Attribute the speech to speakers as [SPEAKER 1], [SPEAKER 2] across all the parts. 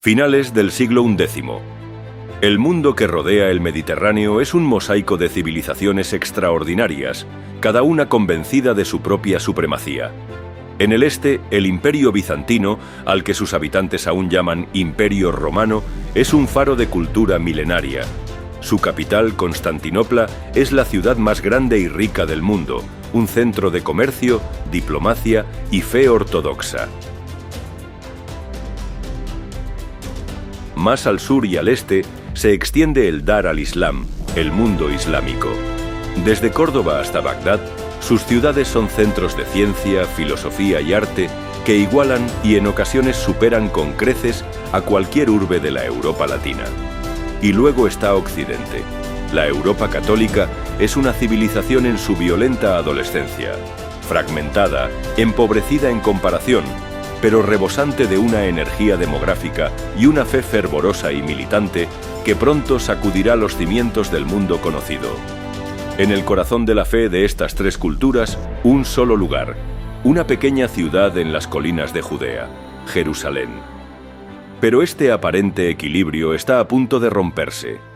[SPEAKER 1] Finales del siglo XI. El mundo que rodea el Mediterráneo es un mosaico de civilizaciones extraordinarias, cada una convencida de su propia supremacía. En el este, el Imperio Bizantino, al que sus habitantes aún llaman Imperio Romano, es un faro de cultura milenaria. Su capital, Constantinopla, es la ciudad más grande y rica del mundo, un centro de comercio, diplomacia y fe ortodoxa. Más al sur y al este se extiende el Dar al-Islam, el mundo islámico. Desde Córdoba hasta Bagdad, sus ciudades son centros de ciencia, filosofía y arte que igualan y en ocasiones superan con creces a cualquier urbe de la Europa latina. Y luego está Occidente. La Europa católica es una civilización en su violenta adolescencia, fragmentada, empobrecida en comparación, pero rebosante de una energía demográfica y una fe fervorosa y militante que pronto sacudirá los cimientos del mundo conocido. En el corazón de la fe de estas tres culturas, un solo lugar, una pequeña ciudad en las colinas de Judea, Jerusalén. Pero este aparente equilibrio está a punto de romperse.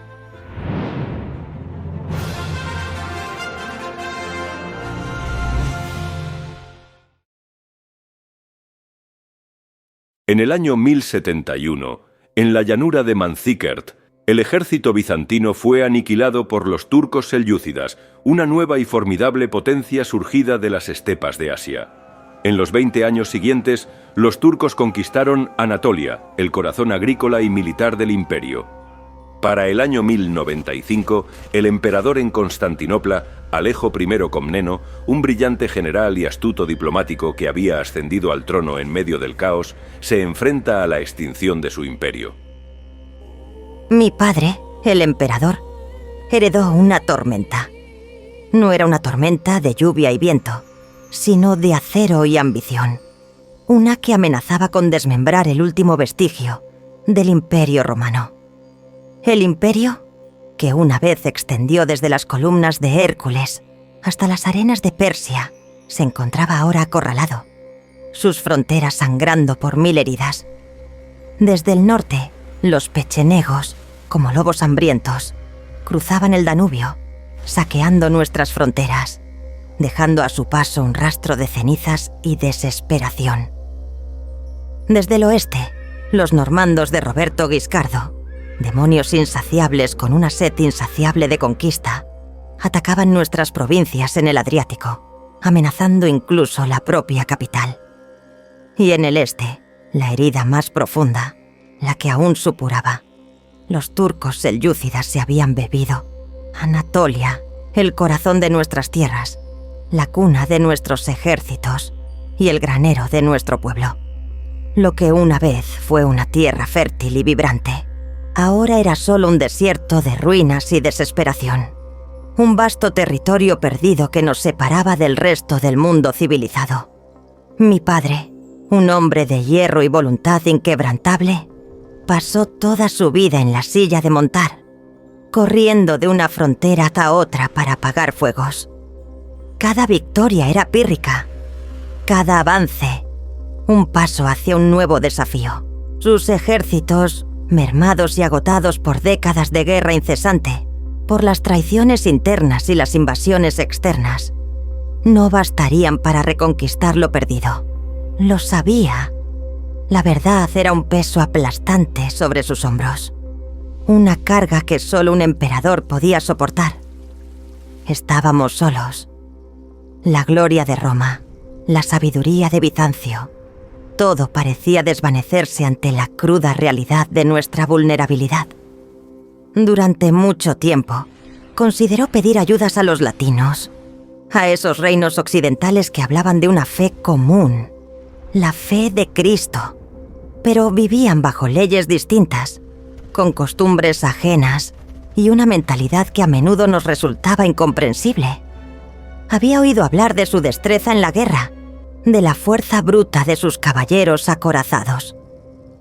[SPEAKER 1] En el año 1071, en la llanura de Manzikert, el ejército bizantino fue aniquilado por los turcos selyúcidas, una nueva y formidable potencia surgida de las estepas de Asia. En los 20 años siguientes, los turcos conquistaron Anatolia, el corazón agrícola y militar del imperio. Para el año 1095, el emperador en Constantinopla, Alejo I Comneno, un brillante general y astuto diplomático que había ascendido al trono en medio del caos, se enfrenta a la extinción de su imperio.
[SPEAKER 2] Mi padre, el emperador, heredó una tormenta. No era una tormenta de lluvia y viento, sino de acero y ambición. Una que amenazaba con desmembrar el último vestigio del Imperio Romano. El imperio que una vez extendió desde las columnas de Hércules hasta las arenas de Persia, se encontraba ahora acorralado, sus fronteras sangrando por 1000 heridas. Desde el norte, los pechenegos, como lobos hambrientos, cruzaban el Danubio, saqueando nuestras fronteras, dejando a su paso un rastro de cenizas y desesperación. Desde el oeste, los normandos de Roberto Guiscardo, demonios insaciables con una sed insaciable de conquista, atacaban nuestras provincias en el Adriático, amenazando incluso la propia capital. Y en el este, la herida más profunda, la que aún supuraba. Los turcos selyúcidas se habían bebido Anatolia, el corazón de nuestras tierras, la cuna de nuestros ejércitos y el granero de nuestro pueblo. Lo que una vez fue una tierra fértil y vibrante, ahora era solo un desierto de ruinas y desesperación. Un vasto territorio perdido que nos separaba del resto del mundo civilizado. Mi padre, un hombre de hierro y voluntad inquebrantable, pasó toda su vida en la silla de montar, corriendo de una frontera a otra para apagar fuegos. Cada victoria era pírrica, cada avance, un paso hacia un nuevo desafío. Sus ejércitos, mermados y agotados por décadas de guerra incesante, por las traiciones internas y las invasiones externas, no bastarían para reconquistar lo perdido. Lo sabía. La verdad era un peso aplastante sobre sus hombros, una carga que solo un emperador podía soportar. Estábamos solos. La gloria de Roma, la sabiduría de Bizancio, todo parecía desvanecerse ante la cruda realidad de nuestra vulnerabilidad. Durante mucho tiempo, consideró pedir ayudas a los latinos, a esos reinos occidentales que hablaban de una fe común, la fe de Cristo, pero vivían bajo leyes distintas, con costumbres ajenas y una mentalidad que a menudo nos resultaba incomprensible. Había oído hablar de su destreza en la guerra, de la fuerza bruta de sus caballeros acorazados,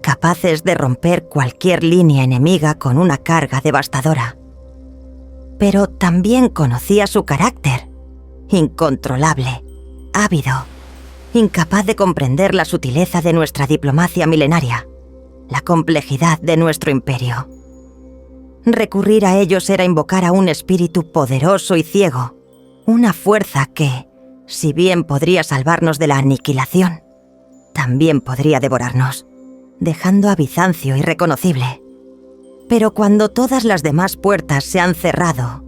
[SPEAKER 2] capaces de romper cualquier línea enemiga con una carga devastadora. Pero también conocía su carácter, incontrolable, ávido, incapaz de comprender la sutileza de nuestra diplomacia milenaria, la complejidad de nuestro imperio. Recurrir a ellos era invocar a un espíritu poderoso y ciego, una fuerza que, si bien podría salvarnos de la aniquilación, también podría devorarnos, dejando a Bizancio irreconocible. Pero cuando todas las demás puertas se han cerrado,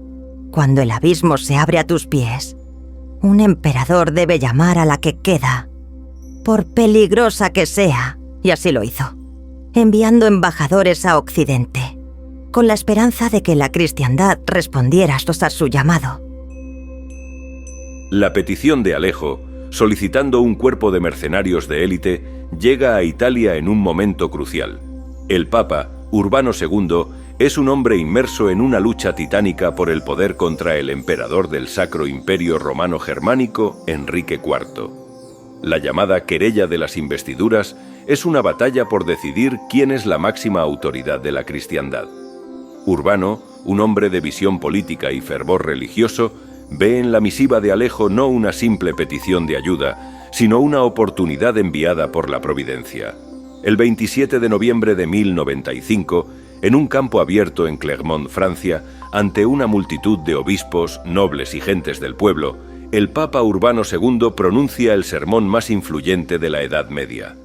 [SPEAKER 2] cuando el abismo se abre a tus pies, un emperador debe llamar a la que queda, por peligrosa que sea, y así lo hizo, enviando embajadores a Occidente, con la esperanza de que la cristiandad respondiera a su llamado.
[SPEAKER 1] La petición de Alejo, solicitando un cuerpo de mercenarios de élite, llega a Italia en un momento crucial. El Papa, Urbano II, es un hombre inmerso en una lucha titánica por el poder contra el emperador del Sacro Imperio Romano Germánico, Enrique IV. La llamada querella de las investiduras es una batalla por decidir quién es la máxima autoridad de la cristiandad. Urbano, un hombre de visión política y fervor religioso, ve en la misiva de Alejo no una simple petición de ayuda, sino una oportunidad enviada por la providencia. El 27 de noviembre de 1095, en un campo abierto en Clermont, Francia, ante una multitud de obispos, nobles y gentes del pueblo, el Papa Urbano II pronuncia el sermón más influyente de la Edad Media.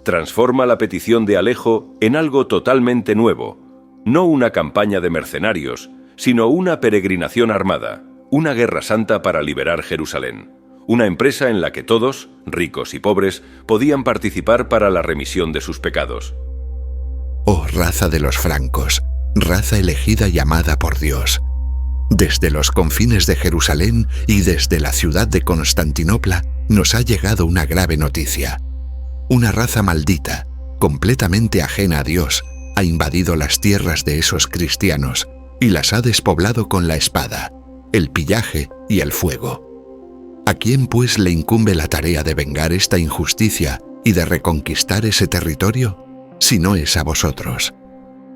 [SPEAKER 1] Transforma la petición de Alejo en algo totalmente nuevo, no una campaña de mercenarios, sino una peregrinación armada, una guerra santa para liberar Jerusalén, una empresa en la que todos, ricos y pobres, podían participar para la remisión de sus pecados.
[SPEAKER 3] Oh raza de los francos, raza elegida y amada por Dios. Desde los confines de Jerusalén y desde la ciudad de Constantinopla nos ha llegado una grave noticia. Una raza maldita, completamente ajena a Dios, ha invadido las tierras de esos cristianos y las ha despoblado con la espada, el pillaje y el fuego. ¿A quién pues le incumbe la tarea de vengar esta injusticia y de reconquistar ese territorio? Si no es a vosotros.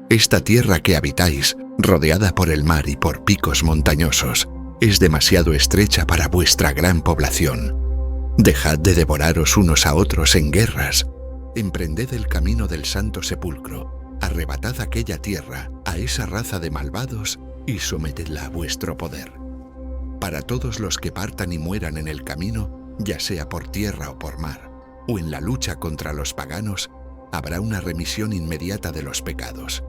[SPEAKER 3] Esta tierra que habitáis, rodeada por el mar y por picos montañosos, es demasiado estrecha para vuestra gran población. Dejad de devoraros unos a otros en guerras. Emprended el camino del Santo Sepulcro. Arrebatad aquella tierra a esa raza de malvados y sometedla a vuestro poder. Para todos los que partan y mueran en el camino, ya sea por tierra o por mar, o en la lucha contra los paganos, habrá una remisión inmediata de los pecados.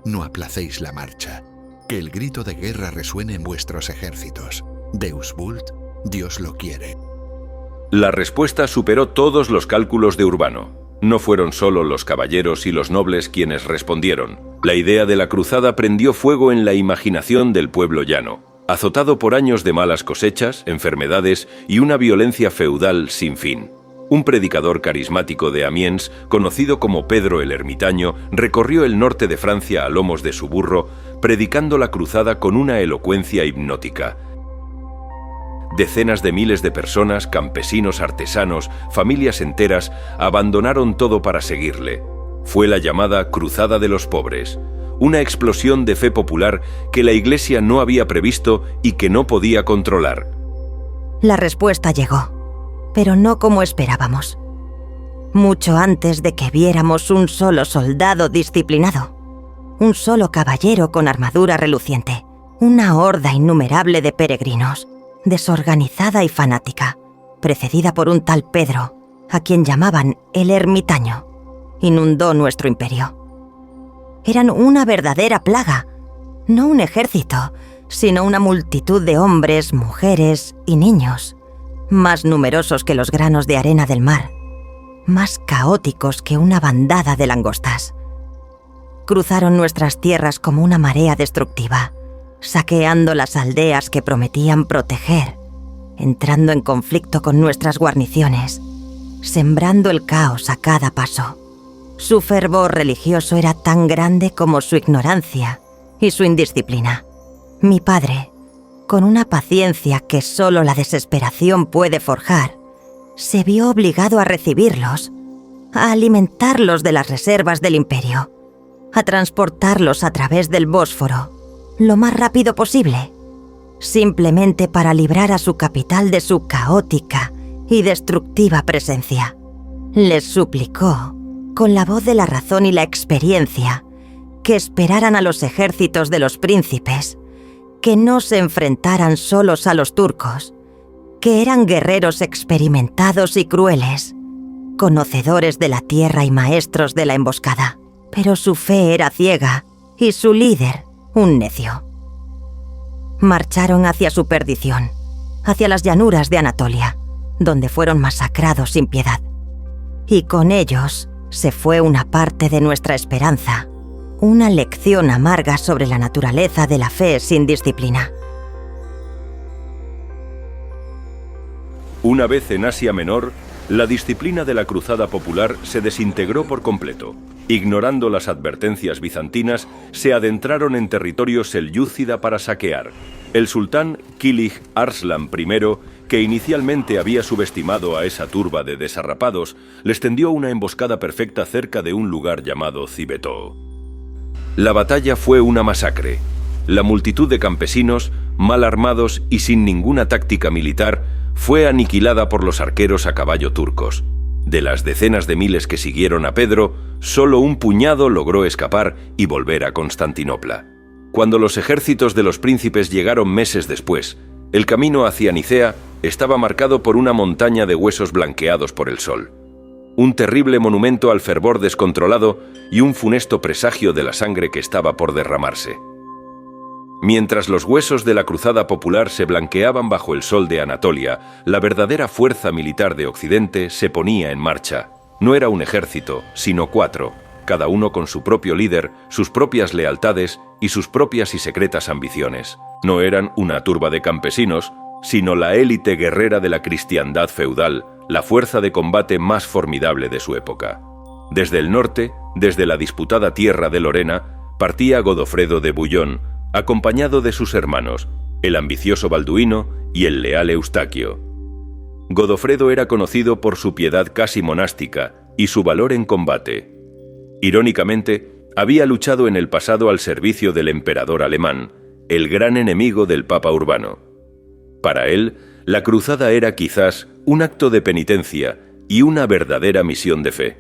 [SPEAKER 3] No aplacéis la marcha, que el grito de guerra resuene en vuestros ejércitos. Deus vult, Dios lo quiere.
[SPEAKER 1] La respuesta superó todos los cálculos de Urbano. No fueron solo los caballeros y los nobles quienes respondieron. La idea de la cruzada prendió fuego en la imaginación del pueblo llano, azotado por años de malas cosechas, enfermedades y una violencia feudal sin fin. Un predicador carismático de Amiens, conocido como Pedro el Ermitaño, recorrió el norte de Francia a lomos de su burro, predicando la cruzada con una elocuencia hipnótica. Decenas de miles de personas, campesinos, artesanos, familias enteras, abandonaron todo para seguirle. Fue la llamada Cruzada de los Pobres, una explosión de fe popular que la Iglesia no había previsto y que no podía controlar.
[SPEAKER 2] La respuesta llegó, pero no como esperábamos. Mucho antes de que viéramos un solo soldado disciplinado, un solo caballero con armadura reluciente, una horda innumerable de peregrinos, desorganizada y fanática, precedida por un tal Pedro, a quien llamaban el Ermitaño, inundó nuestro imperio. Eran una verdadera plaga, no un ejército, sino una multitud de hombres, mujeres y niños, más numerosos que los granos de arena del mar, más caóticos que una bandada de langostas. Cruzaron nuestras tierras como una marea destructiva, saqueando las aldeas que prometían proteger, entrando en conflicto con nuestras guarniciones, sembrando el caos a cada paso. Su fervor religioso era tan grande como su ignorancia y su indisciplina. Mi padre, con una paciencia que solo la desesperación puede forjar, se vio obligado a recibirlos, a alimentarlos de las reservas del imperio, a transportarlos a través del Bósforo lo más rápido posible, simplemente para librar a su capital de su caótica y destructiva presencia. Les suplicó, con la voz de la razón y la experiencia, que esperaran a los ejércitos de los príncipes, que no se enfrentaran solos a los turcos, que eran guerreros experimentados y crueles, conocedores de la tierra y maestros de la emboscada. Pero su fe era ciega y su líder un necio. Marcharon hacia su perdición, hacia las llanuras de Anatolia, donde fueron masacrados sin piedad. Y con ellos se fue una parte de nuestra esperanza, una lección amarga sobre la naturaleza de la fe sin disciplina.
[SPEAKER 1] Una vez en Asia Menor, la disciplina de la cruzada popular se desintegró por completo. Ignorando las advertencias bizantinas, se adentraron en territorio selyúcida para saquear. El sultán Kilij Arslan I, que inicialmente había subestimado a esa turba de desarrapados, les tendió una emboscada perfecta cerca de un lugar llamado Cibetó. La batalla fue una masacre. La multitud de campesinos, mal armados y sin ninguna táctica militar, fue aniquilada por los arqueros a caballo turcos. De las decenas de miles que siguieron a Pedro, solo un puñado logró escapar y volver a Constantinopla. Cuando los ejércitos de los príncipes llegaron meses después, el camino hacia Nicea estaba marcado por una montaña de huesos blanqueados por el sol. Un terrible monumento al fervor descontrolado y un funesto presagio de la sangre que estaba por derramarse. Mientras los huesos de la cruzada popular se blanqueaban bajo el sol de Anatolia, la verdadera fuerza militar de Occidente se ponía en marcha. No era un ejército, sino 4, cada uno con su propio líder, sus propias lealtades y sus propias y secretas ambiciones. No eran una turba de campesinos, sino la élite guerrera de la cristiandad feudal, la fuerza de combate más formidable de su época. Desde el norte, desde la disputada tierra de Lorena, partía Godofredo de Bouillon, acompañado de sus hermanos, el ambicioso Balduino y el leal Eustaquio. Godofredo era conocido por su piedad casi monástica y su valor en combate. Irónicamente, había luchado en el pasado al servicio del emperador alemán, el gran enemigo del Papa Urbano. Para él, la cruzada era quizás un acto de penitencia y una verdadera misión de fe.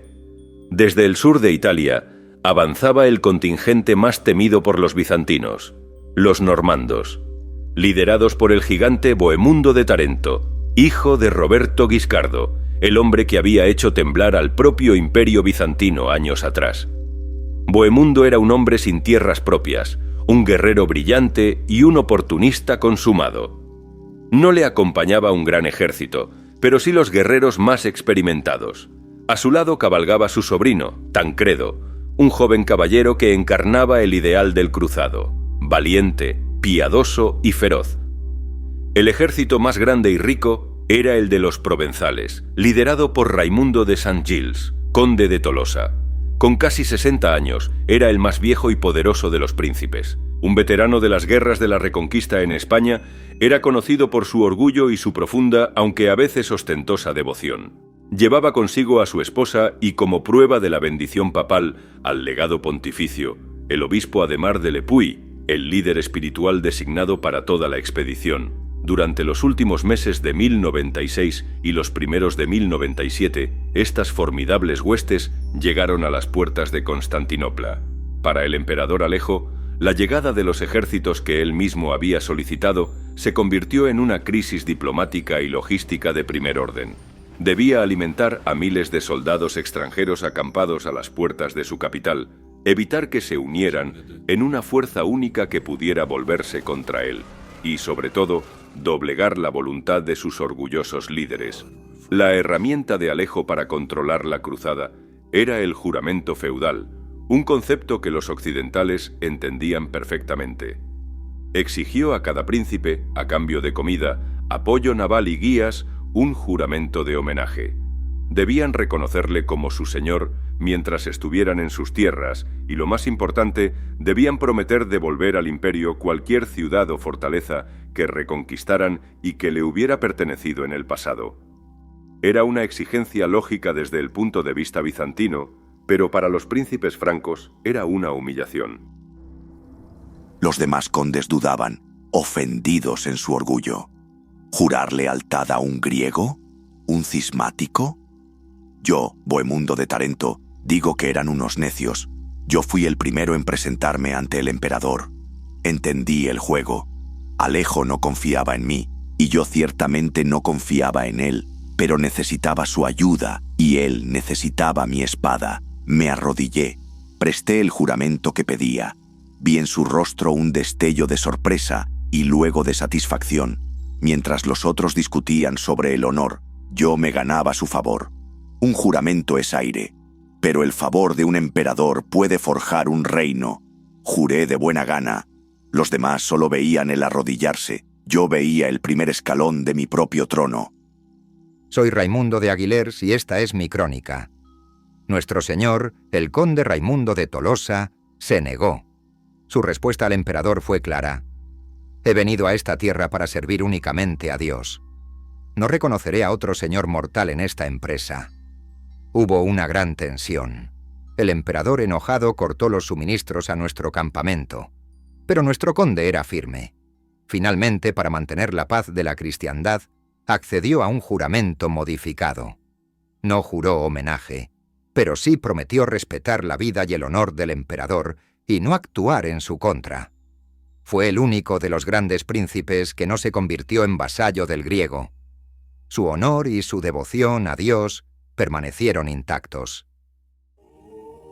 [SPEAKER 1] Desde el sur de Italia, avanzaba el contingente más temido por los bizantinos, los normandos, liderados por el gigante Bohemundo de Tarento, hijo de Roberto Guiscardo, el hombre que había hecho temblar al propio imperio bizantino años atrás. Bohemundo era un hombre sin tierras propias, un guerrero brillante y un oportunista consumado. No le acompañaba un gran ejército, pero sí los guerreros más experimentados. A su lado cabalgaba su sobrino, Tancredo, un joven caballero que encarnaba el ideal del cruzado, valiente, piadoso y feroz. El ejército más grande y rico era el de los provenzales, liderado por Raimundo de Saint-Gilles, conde de Tolosa. Con casi 60 años, era el más viejo y poderoso de los príncipes. Un veterano de las guerras de la Reconquista en España, era conocido por su orgullo y su profunda, aunque a veces ostentosa devoción. Llevaba consigo a su esposa y, como prueba de la bendición papal al legado pontificio, el obispo Adhemar de Lepuy, el líder espiritual designado para toda la expedición. Durante los últimos meses de 1096 y los primeros de 1097, estas formidables huestes llegaron a las puertas de Constantinopla. Para el emperador Alejo, la llegada de los ejércitos que él mismo había solicitado se convirtió en una crisis diplomática y logística de primer orden. Debía alimentar a miles de soldados extranjeros acampados a las puertas de su capital, evitar que se unieran en una fuerza única que pudiera volverse contra él, y, sobre todo, doblegar la voluntad de sus orgullosos líderes. La herramienta de Alejo para controlar la cruzada era el juramento feudal, un concepto que los occidentales entendían perfectamente. Exigió a cada príncipe, a cambio de comida, apoyo naval y guías, un juramento de homenaje. Debían reconocerle como su señor mientras estuvieran en sus tierras y, lo más importante, debían prometer devolver al imperio cualquier ciudad o fortaleza que reconquistaran y que le hubiera pertenecido en el pasado. Era una exigencia lógica desde el punto de vista bizantino, pero para los príncipes francos era una humillación.
[SPEAKER 4] Los demás condes dudaban, ofendidos en su orgullo. ¿Jurar lealtad a un griego? ¿Un cismático? Yo, Bohemundo de Tarento, Digo que eran unos necios. Yo fui el primero en presentarme ante el emperador. Entendí el juego. Alejo no confiaba en mí, y yo ciertamente no confiaba en él, pero necesitaba su ayuda, y él necesitaba mi espada. Me arrodillé, presté el juramento que pedía. Vi en su rostro un destello de sorpresa y luego de satisfacción. Mientras los otros discutían sobre el honor, yo me ganaba su favor. Un juramento es aire, pero el favor de un emperador puede forjar un reino. Juré de buena gana. Los demás solo veían el arrodillarse. Yo veía el primer escalón de mi propio trono.
[SPEAKER 5] Soy Raimundo de Aguilers y esta es mi crónica. Nuestro señor, el conde Raimundo de Tolosa, se negó. Su respuesta al emperador fue clara. He venido a esta tierra para servir únicamente a Dios. No reconoceré a otro señor mortal en esta empresa. Hubo una gran tensión. El emperador enojado cortó los suministros a nuestro campamento. Pero nuestro conde era firme. Finalmente, para mantener la paz de la cristiandad, accedió a un juramento modificado. No juró homenaje, pero sí prometió respetar la vida y el honor del emperador y no actuar en su contra. Fue el único de los grandes príncipes que no se convirtió en vasallo del griego. Su honor y su devoción a Dios permanecieron intactos.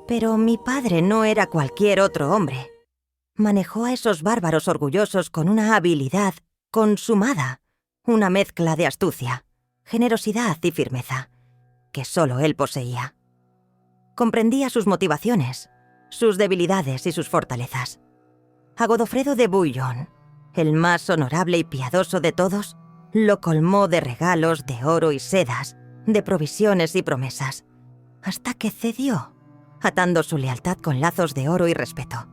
[SPEAKER 2] Pero mi padre no era cualquier otro hombre. Manejó a esos bárbaros orgullosos con una habilidad consumada, una mezcla de astucia, generosidad y firmeza, que solo él poseía. Comprendía sus motivaciones, sus debilidades y sus fortalezas. A Godofredo de Bouillon, el más honorable y piadoso de todos, lo colmó de regalos de oro y sedas, de provisiones y promesas, hasta que cedió, atando su lealtad con lazos de oro y respeto.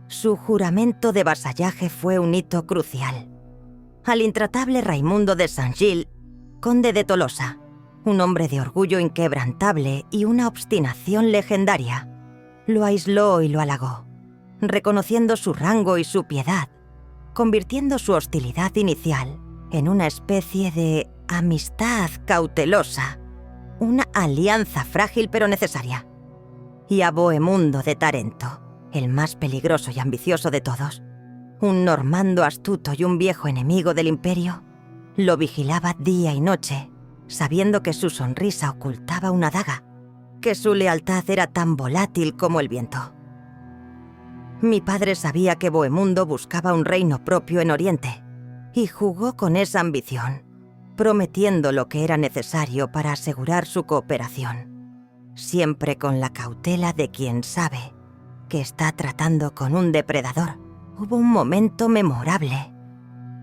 [SPEAKER 2] Su juramento de vasallaje fue un hito crucial. Al intratable Raimundo de Saint-Gilles, conde de Tolosa, un hombre de orgullo inquebrantable y una obstinación legendaria, lo aisló y lo halagó, reconociendo su rango y su piedad, convirtiendo su hostilidad inicial en una especie de amistad cautelosa, una alianza frágil pero necesaria. Y a Bohemundo de Tarento, el más peligroso y ambicioso de todos, un normando astuto y un viejo enemigo del imperio, lo vigilaba día y noche, sabiendo que su sonrisa ocultaba una daga, que su lealtad era tan volátil como el viento. Mi padre sabía que Bohemundo buscaba un reino propio en Oriente, y jugó con esa ambición, prometiendo lo que era necesario para asegurar su cooperación, siempre con la cautela de quien sabe que está tratando con un depredador. Hubo un momento memorable,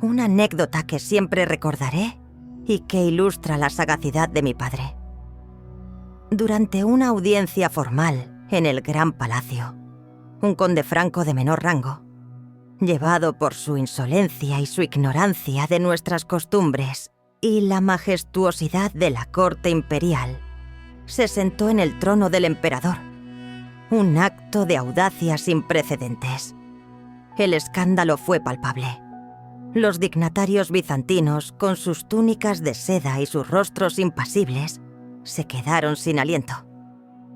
[SPEAKER 2] una anécdota que siempre recordaré y que ilustra la sagacidad de mi padre. Durante una audiencia formal en el Gran Palacio, un conde franco de menor rango, llevado por su insolencia y su ignorancia de nuestras costumbres y la majestuosidad de la corte imperial, se sentó en el trono del emperador. Un acto de audacia sin precedentes. El escándalo fue palpable. Los dignatarios bizantinos, con sus túnicas de seda y sus rostros impasibles, se quedaron sin aliento,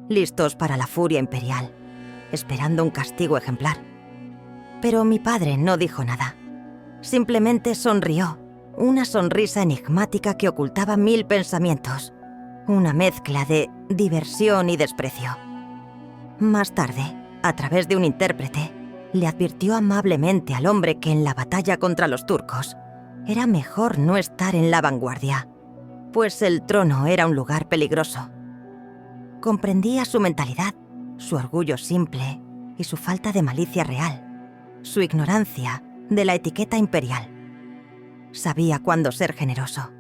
[SPEAKER 2] listos para la furia imperial, esperando un castigo ejemplar. Pero mi padre no dijo nada. Simplemente sonrió, una sonrisa enigmática que ocultaba 1000 pensamientos, una mezcla de diversión y desprecio. Más tarde, a través de un intérprete, le advirtió amablemente al hombre que en la batalla contra los turcos era mejor no estar en la vanguardia, pues el trono era un lugar peligroso. Comprendía su mentalidad, su orgullo simple y su falta de malicia real, su ignorancia de la etiqueta imperial. Sabía cuándo ser generoso,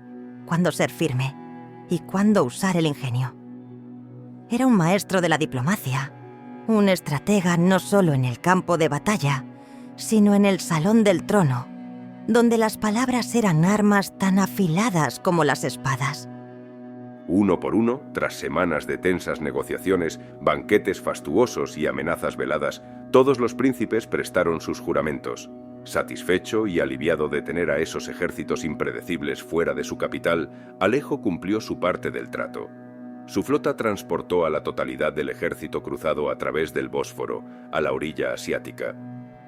[SPEAKER 2] cuándo ser firme y cuándo usar el ingenio. Era un maestro de la diplomacia, un estratega no solo en el campo de batalla, sino en el salón del trono, donde las palabras eran armas tan afiladas como las espadas.
[SPEAKER 1] Uno por uno, tras semanas de tensas negociaciones, banquetes fastuosos y amenazas veladas, todos los príncipes prestaron sus juramentos. Satisfecho y aliviado de tener a esos ejércitos impredecibles fuera de su capital, Alejo cumplió su parte del trato. Su flota transportó a la totalidad del ejército cruzado a través del Bósforo, a la orilla asiática.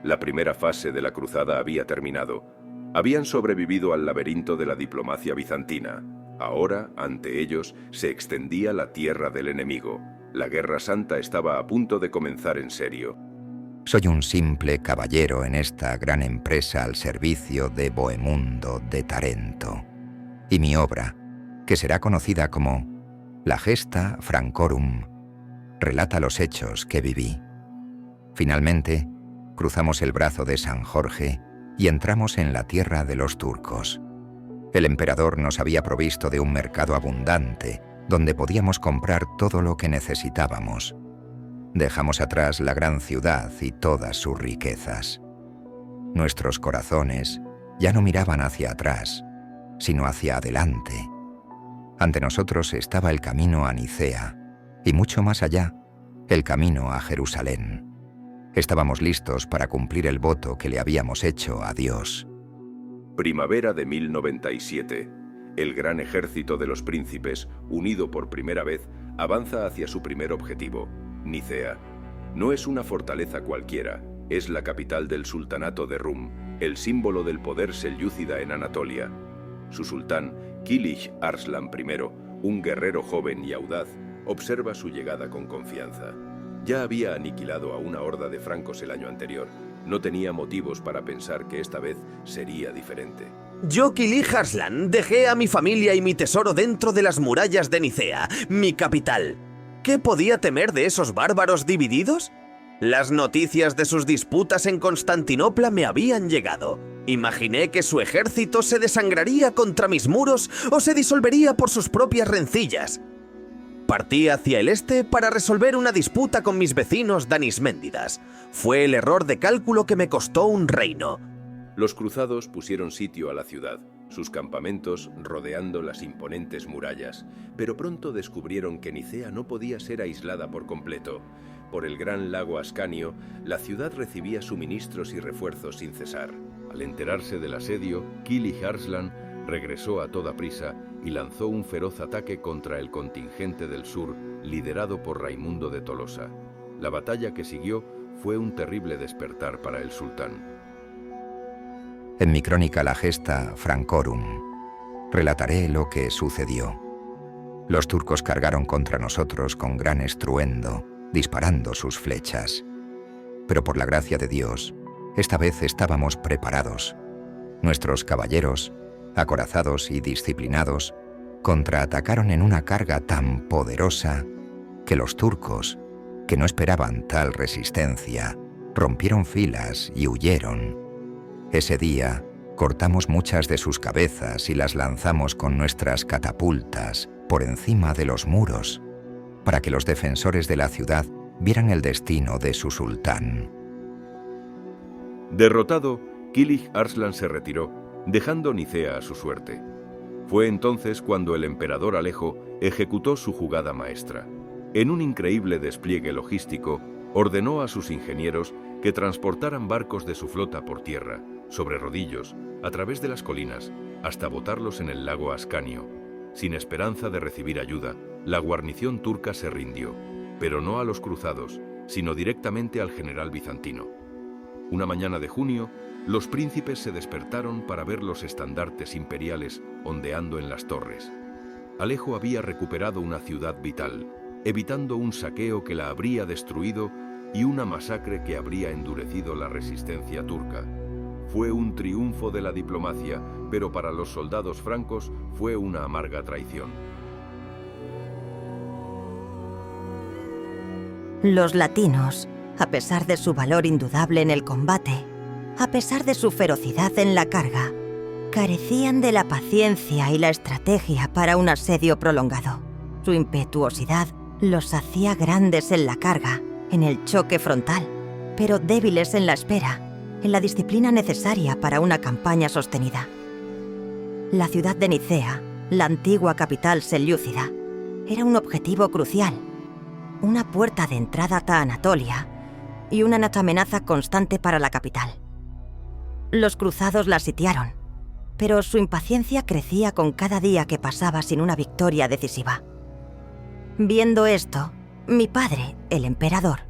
[SPEAKER 1] La primera fase de la cruzada había terminado. Habían sobrevivido al laberinto de la diplomacia bizantina. Ahora, ante ellos, se extendía la tierra del enemigo. La Guerra Santa estaba a punto de comenzar en serio.
[SPEAKER 5] Soy un simple caballero en esta gran empresa al servicio de Bohemundo de Tarento. Y mi obra, que será conocida como La Gesta Francorum, relata los hechos que viví. Finalmente, cruzamos el brazo de San Jorge y entramos en la tierra de los turcos. El emperador nos había provisto de un mercado abundante, donde podíamos comprar todo lo que necesitábamos. Dejamos atrás la gran ciudad y todas sus riquezas. Nuestros corazones ya no miraban hacia atrás, sino hacia adelante. Ante nosotros estaba el camino a Nicea, y mucho más allá, el camino a Jerusalén. Estábamos listos para cumplir el voto que le habíamos hecho a Dios.
[SPEAKER 1] Primavera de 1097. El gran ejército de los príncipes, unido por primera vez, avanza hacia su primer objetivo, Nicea. No es una fortaleza cualquiera, es la capital del sultanato de Rum, el símbolo del poder selyúcida en Anatolia. Su sultán, Kilij Arslan I, un guerrero joven y audaz, observa su llegada con confianza. Ya había aniquilado a una horda de francos el año anterior. No tenía motivos para pensar que esta vez sería diferente.
[SPEAKER 6] Yo, Kilij Arslan, dejé a mi familia y mi tesoro dentro de las murallas de Nicea, mi capital. ¿Qué podía temer de esos bárbaros divididos? Las noticias de sus disputas en Constantinopla me habían llegado. Imaginé que su ejército se desangraría contra mis muros o se disolvería por sus propias rencillas. Partí hacia el este para resolver una disputa con mis vecinos danisméndidas. Fue el error de cálculo que me costó un reino.
[SPEAKER 1] Los cruzados pusieron sitio a la ciudad, sus campamentos rodeando las imponentes murallas, pero pronto descubrieron que Nicea no podía ser aislada por completo. Por el gran lago Ascanio, la ciudad recibía suministros y refuerzos sin cesar. Al enterarse del asedio, Kilij Arslan regresó a toda prisa y lanzó un feroz ataque contra el contingente del sur, liderado por Raimundo de Tolosa. La batalla que siguió fue un terrible despertar para el sultán.
[SPEAKER 5] En mi crónica La Gesta Francorum, relataré lo que sucedió. Los turcos cargaron contra nosotros con gran estruendo, disparando sus flechas. Pero por la gracia de Dios, esta vez estábamos preparados. Nuestros caballeros, acorazados y disciplinados, contraatacaron en una carga tan poderosa que los turcos, que no esperaban tal resistencia, rompieron filas y huyeron. Ese día, cortamos muchas de sus cabezas y las lanzamos con nuestras catapultas por encima de los muros, para que los defensores de la ciudad vieran el destino de su sultán.
[SPEAKER 1] Derrotado, Kilij Arslan se retiró, dejando Nicea a su suerte. Fue entonces cuando el emperador Alejo ejecutó su jugada maestra. En un increíble despliegue logístico, ordenó a sus ingenieros que transportaran barcos de su flota por tierra, sobre rodillos, a través de las colinas, hasta botarlos en el lago Ascanio. Sin esperanza de recibir ayuda, la guarnición turca se rindió, pero no a los cruzados, sino directamente al general bizantino. Una mañana de junio, los príncipes se despertaron para ver los estandartes imperiales ondeando en las torres. Alejo había recuperado una ciudad vital, evitando un saqueo que la habría destruido y una masacre que habría endurecido la resistencia turca. Fue un triunfo de la diplomacia, pero para los soldados francos fue una amarga traición.
[SPEAKER 2] Los latinos, a pesar de su valor indudable en el combate, a pesar de su ferocidad en la carga, carecían de la paciencia y la estrategia para un asedio prolongado. Su impetuosidad los hacía grandes en la carga, en el choque frontal, pero débiles en la espera, en la disciplina necesaria para una campaña sostenida. La ciudad de Nicea, la antigua capital selyúcida, era un objetivo crucial, una puerta de entrada a Anatolia y una amenaza constante para la capital. Los cruzados la sitiaron, pero su impaciencia crecía con cada día que pasaba sin una victoria decisiva. Viendo esto, mi padre, el emperador,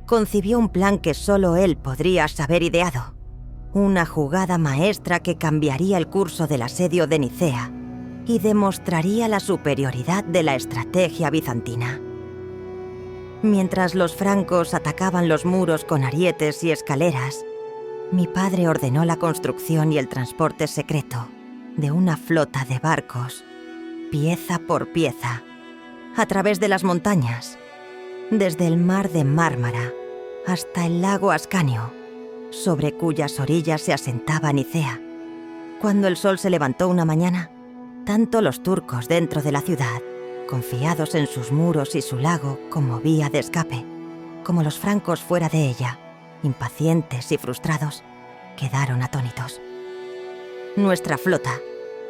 [SPEAKER 2] concibió un plan que solo él podría haber ideado. Una jugada maestra que cambiaría el curso del asedio de Nicea y demostraría la superioridad de la estrategia bizantina. Mientras los francos atacaban los muros con arietes y escaleras, mi padre ordenó la construcción y el transporte secreto de una flota de barcos, pieza por pieza, a través de las montañas, desde el mar de Mármara hasta el lago Ascanio, sobre cuyas orillas se asentaba Nicea. Cuando el sol se levantó una mañana, tanto los turcos dentro de la ciudad, confiados en sus muros y su lago como vía de escape, como los francos fuera de ella, impacientes y frustrados, quedaron atónitos. Nuestra flota,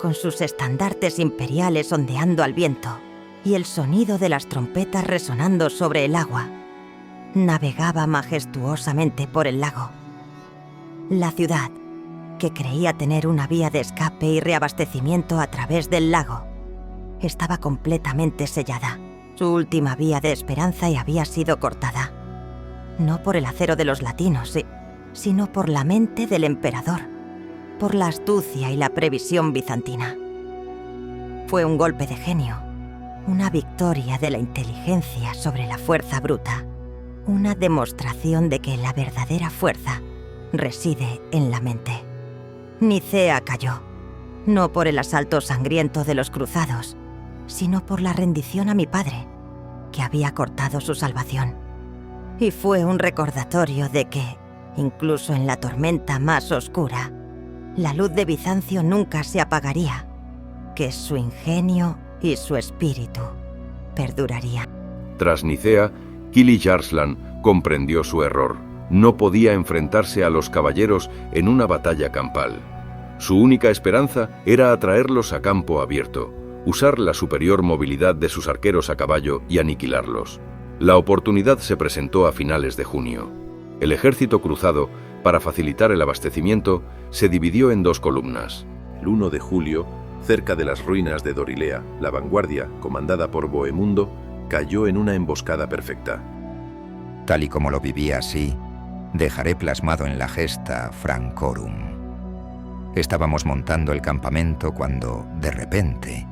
[SPEAKER 2] con sus estandartes imperiales ondeando al viento y el sonido de las trompetas resonando sobre el agua, navegaba majestuosamente por el lago. La ciudad, que creía tener una vía de escape y reabastecimiento a través del lago, estaba completamente sellada. Su última vía de esperanza y había sido cortada. No por el acero de los latinos, sino por la mente del emperador, por la astucia y la previsión bizantina. Fue un golpe de genio, una victoria de la inteligencia sobre la fuerza bruta, una demostración de que la verdadera fuerza reside en la mente. Nicea cayó, no por el asalto sangriento de los cruzados, sino por la rendición a mi padre, que había cortado su salvación. Y fue un recordatorio de que, incluso en la tormenta más oscura, la luz de Bizancio nunca se apagaría, que su ingenio y su espíritu perdurarían.
[SPEAKER 1] Tras Nicea, Kilij Arslan comprendió su error. No podía enfrentarse a los caballeros en una batalla campal. Su única esperanza era atraerlos a campo abierto, usar la superior movilidad de sus arqueros a caballo y aniquilarlos. La oportunidad se presentó a finales de junio. El ejército cruzado, para facilitar el abastecimiento, se dividió en dos columnas. El 1 de julio, cerca de las ruinas de Dorilea, la vanguardia, comandada por Bohemundo, cayó en una emboscada perfecta.
[SPEAKER 5] Tal y como lo viví así, dejaré plasmado en la gesta Francorum. Estábamos montando el campamento cuando, de repente,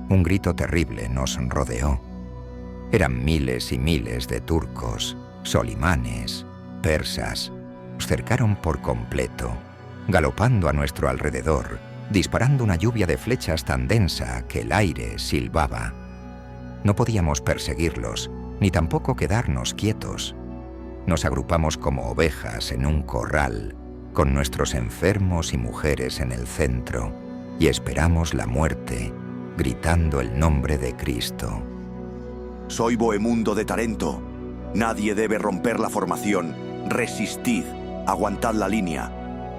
[SPEAKER 5] un grito terrible nos rodeó. Eran miles y miles de turcos, solimanes, persas. Nos cercaron por completo, galopando a nuestro alrededor, disparando una lluvia de flechas tan densa que el aire silbaba. No podíamos perseguirlos, ni tampoco quedarnos quietos. Nos agrupamos como ovejas en un corral, con nuestros enfermos y mujeres en el centro, y esperamos la muerte, gritando el nombre de Cristo.
[SPEAKER 4] Soy Bohemundo de Tarento. Nadie debe romper la formación. Resistid, aguantad la línea.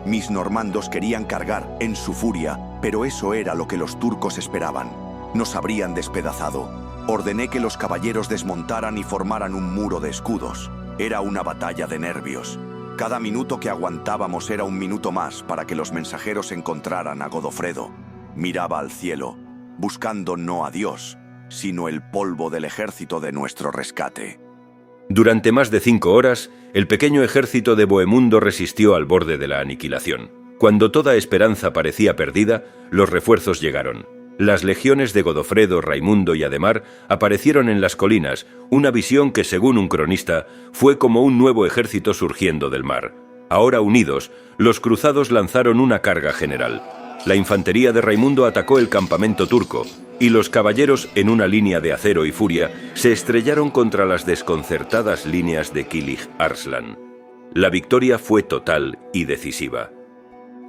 [SPEAKER 4] Mis normandos querían cargar en su furia, pero eso era lo que los turcos esperaban. Nos habrían despedazado. Ordené que los caballeros desmontaran y formaran un muro de escudos. Era una batalla de nervios. Cada minuto que aguantábamos era un minuto más para que los mensajeros encontraran a Godofredo. Miraba al cielo, buscando no a Dios, sino el polvo del ejército de nuestro rescate.
[SPEAKER 1] Durante más de 5 horas, el pequeño ejército de Bohemundo resistió al borde de la aniquilación. Cuando toda esperanza parecía perdida, los refuerzos llegaron. Las legiones de Godofredo, Raimundo y Ademar aparecieron en las colinas, una visión que, según un cronista, fue como un nuevo ejército surgiendo del mar. Ahora unidos, los cruzados lanzaron una carga general. La infantería de Raimundo atacó el campamento turco, y los caballeros, en una línea de acero y furia, se estrellaron contra las desconcertadas líneas de Kilij Arslan. La victoria fue total y decisiva.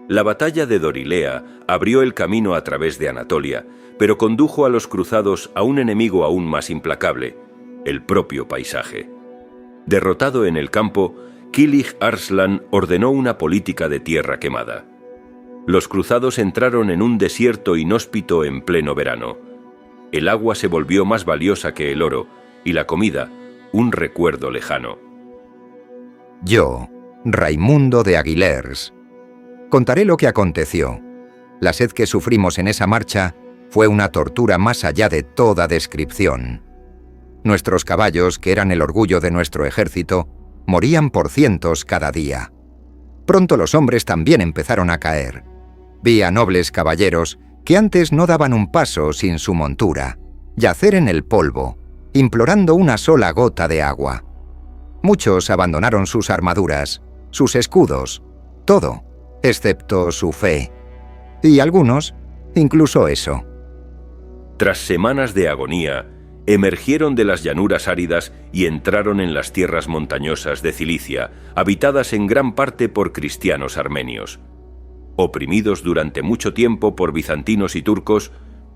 [SPEAKER 1] La batalla de Dorilea abrió el camino a través de Anatolia, pero condujo a los cruzados a un enemigo aún más implacable, el propio paisaje. Derrotado en el campo, Kilij Arslan ordenó una política de tierra quemada. Los cruzados entraron en un desierto inhóspito en pleno verano. El agua se volvió más valiosa que el oro, y la comida, un recuerdo lejano.
[SPEAKER 5] Yo, Raimundo de Aguilers, contaré lo que aconteció. La sed que sufrimos en esa marcha fue una tortura más allá de toda descripción. Nuestros caballos, que eran el orgullo de nuestro ejército, morían por cientos cada día. Pronto los hombres también empezaron a caer. Vi a nobles caballeros que antes no daban un paso sin su montura, yacer en el polvo, implorando una sola gota de agua. Muchos abandonaron sus armaduras, sus escudos, todo, excepto su fe. Y algunos, incluso eso.
[SPEAKER 1] Tras semanas de agonía, emergieron de las llanuras áridas y entraron en las tierras montañosas de Cilicia, habitadas en gran parte por cristianos armenios. Oprimidos durante mucho tiempo por bizantinos y turcos,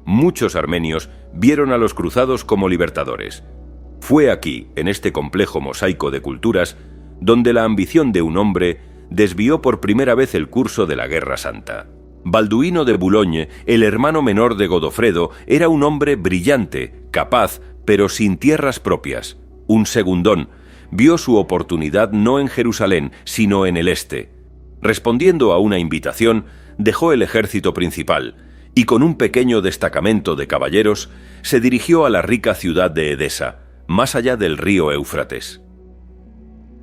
[SPEAKER 1] muchos armenios vieron a los cruzados como libertadores. Fue aquí, en este complejo mosaico de culturas, donde la ambición de un hombre desvió por primera vez el curso de la Guerra Santa. Balduino de Boulogne, el hermano menor de Godofredo, era un hombre brillante, capaz, pero sin tierras propias. Un segundón, vio su oportunidad no en Jerusalén, sino en el este. Respondiendo a una invitación, dejó el ejército principal y con un pequeño destacamento de caballeros se dirigió a la rica ciudad de Edesa, más allá del río Éufrates.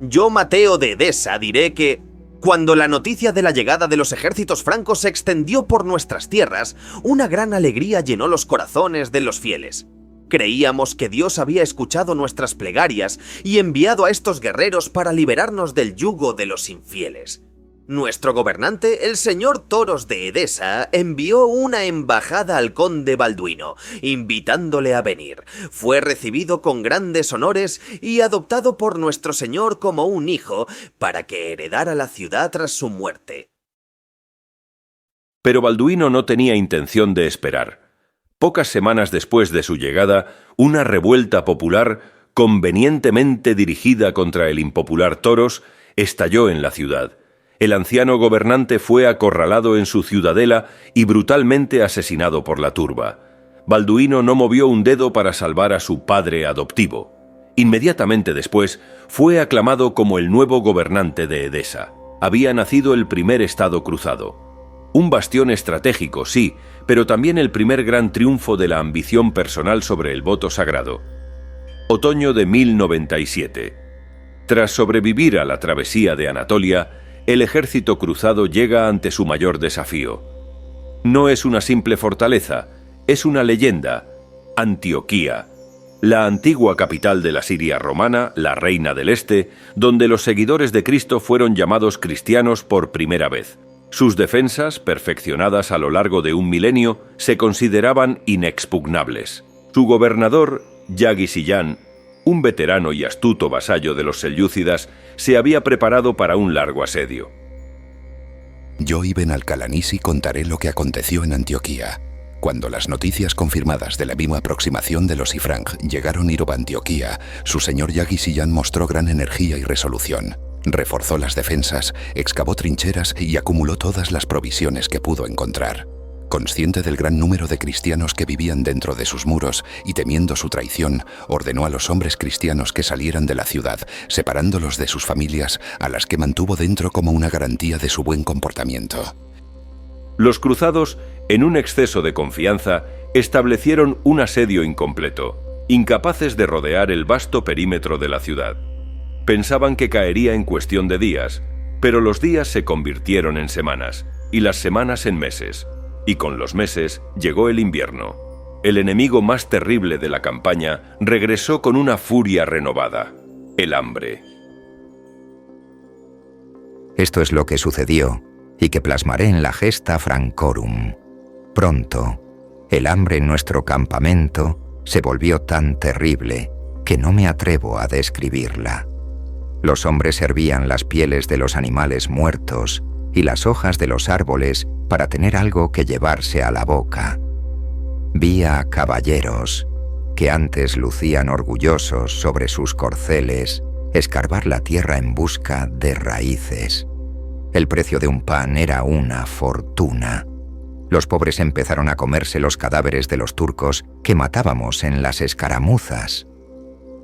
[SPEAKER 6] Yo, Mateo de Edesa, diré que cuando la noticia de la llegada de los ejércitos francos se extendió por nuestras tierras, una gran alegría llenó los corazones de los fieles. Creíamos que Dios había escuchado nuestras plegarias y enviado a estos guerreros para liberarnos del yugo de los infieles. Nuestro gobernante, el señor Toros de Edesa, envió una embajada al conde Balduino, invitándole a venir. Fue recibido con grandes honores y adoptado por nuestro señor como un hijo para que heredara la ciudad tras su muerte.
[SPEAKER 1] Pero Balduino no tenía intención de esperar. Pocas semanas después de su llegada, una revuelta popular, convenientemente dirigida contra el impopular Toros, estalló en la ciudad. El anciano gobernante fue acorralado en su ciudadela y brutalmente asesinado por la turba. Balduino no movió un dedo para salvar a su padre adoptivo. Inmediatamente después, fue aclamado como el nuevo gobernante de Edesa. Había nacido el primer estado cruzado. Un bastión estratégico, sí, pero también el primer gran triunfo de la ambición personal sobre el voto sagrado. Otoño de 1097. Tras sobrevivir a la travesía de Anatolia, el ejército cruzado llega ante su mayor desafío. No es una simple fortaleza, es una leyenda: Antioquía, la antigua capital de la Siria romana, la Reina del Este, donde los seguidores de Cristo fueron llamados cristianos por primera vez. Sus defensas, perfeccionadas a lo largo de un milenio, se consideraban inexpugnables. Su gobernador, Yagi Sillán, un veterano y astuto vasallo de los selyúcidas, se había preparado para un largo asedio.
[SPEAKER 3] Yo, Ibn al-Qalanisi, contaré lo que aconteció en Antioquía. Cuando las noticias confirmadas de la misma aproximación de los Ifrang llegaron a Antioquía, su señor Yagi Sillán mostró gran energía y resolución. Reforzó las defensas, excavó trincheras y acumuló todas las provisiones que pudo encontrar. Consciente del gran número de cristianos que vivían dentro de sus muros y temiendo su traición, ordenó a los hombres cristianos que salieran de la ciudad, separándolos de sus familias, a las que mantuvo dentro como una garantía de su buen comportamiento.
[SPEAKER 1] Los cruzados, en un exceso de confianza, establecieron un asedio incompleto, incapaces de rodear el vasto perímetro de la ciudad. Pensaban que caería en cuestión de días, pero los días se convirtieron en semanas, y las semanas en meses. Y con los meses llegó el invierno. El enemigo más terrible de la campaña regresó con una furia renovada: el hambre.
[SPEAKER 5] Esto es lo que sucedió y que plasmaré en la Gesta Francorum. Pronto, el hambre en nuestro campamento se volvió tan terrible que no me atrevo a describirla. Los hombres hervían las pieles de los animales muertos y las hojas de los árboles para tener algo que llevarse a la boca. Vi a caballeros, que antes lucían orgullosos sobre sus corceles, escarbar la tierra en busca de raíces. El precio de un pan era una fortuna. Los pobres empezaron a comerse los cadáveres de los turcos que matábamos en las escaramuzas.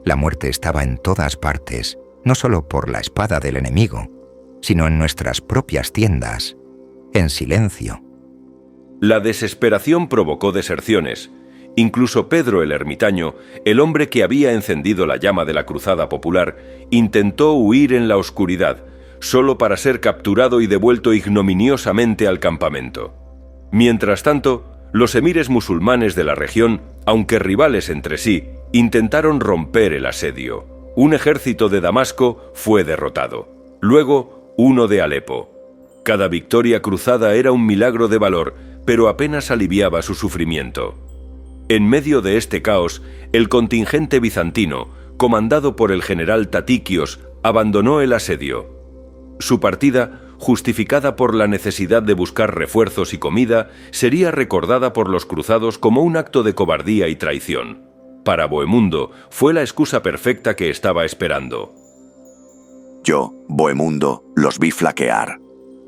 [SPEAKER 5] La muerte estaba en todas partes, no solo por la espada del enemigo, sino en nuestras propias tiendas, en silencio.
[SPEAKER 1] La desesperación provocó deserciones, Incluso Pedro el ermitaño, el hombre que había encendido la llama de la cruzada popular, intentó huir en la oscuridad, solo para ser capturado y devuelto ignominiosamente al campamento. Mientras tanto, los emires musulmanes de la región, aunque rivales entre sí, intentaron romper el asedio. Un ejército de Damasco fue derrotado. Luego, uno de Alepo. Cada victoria cruzada era un milagro de valor, pero apenas aliviaba su sufrimiento. En medio de este caos, el contingente bizantino, comandado por el general Tatiquios, abandonó el asedio. Su partida, justificada por la necesidad de buscar refuerzos y comida, sería recordada por los cruzados como un acto de cobardía y traición. Para Bohemundo fue la excusa perfecta que estaba esperando.
[SPEAKER 4] Yo, Bohemundo, los vi flaquear.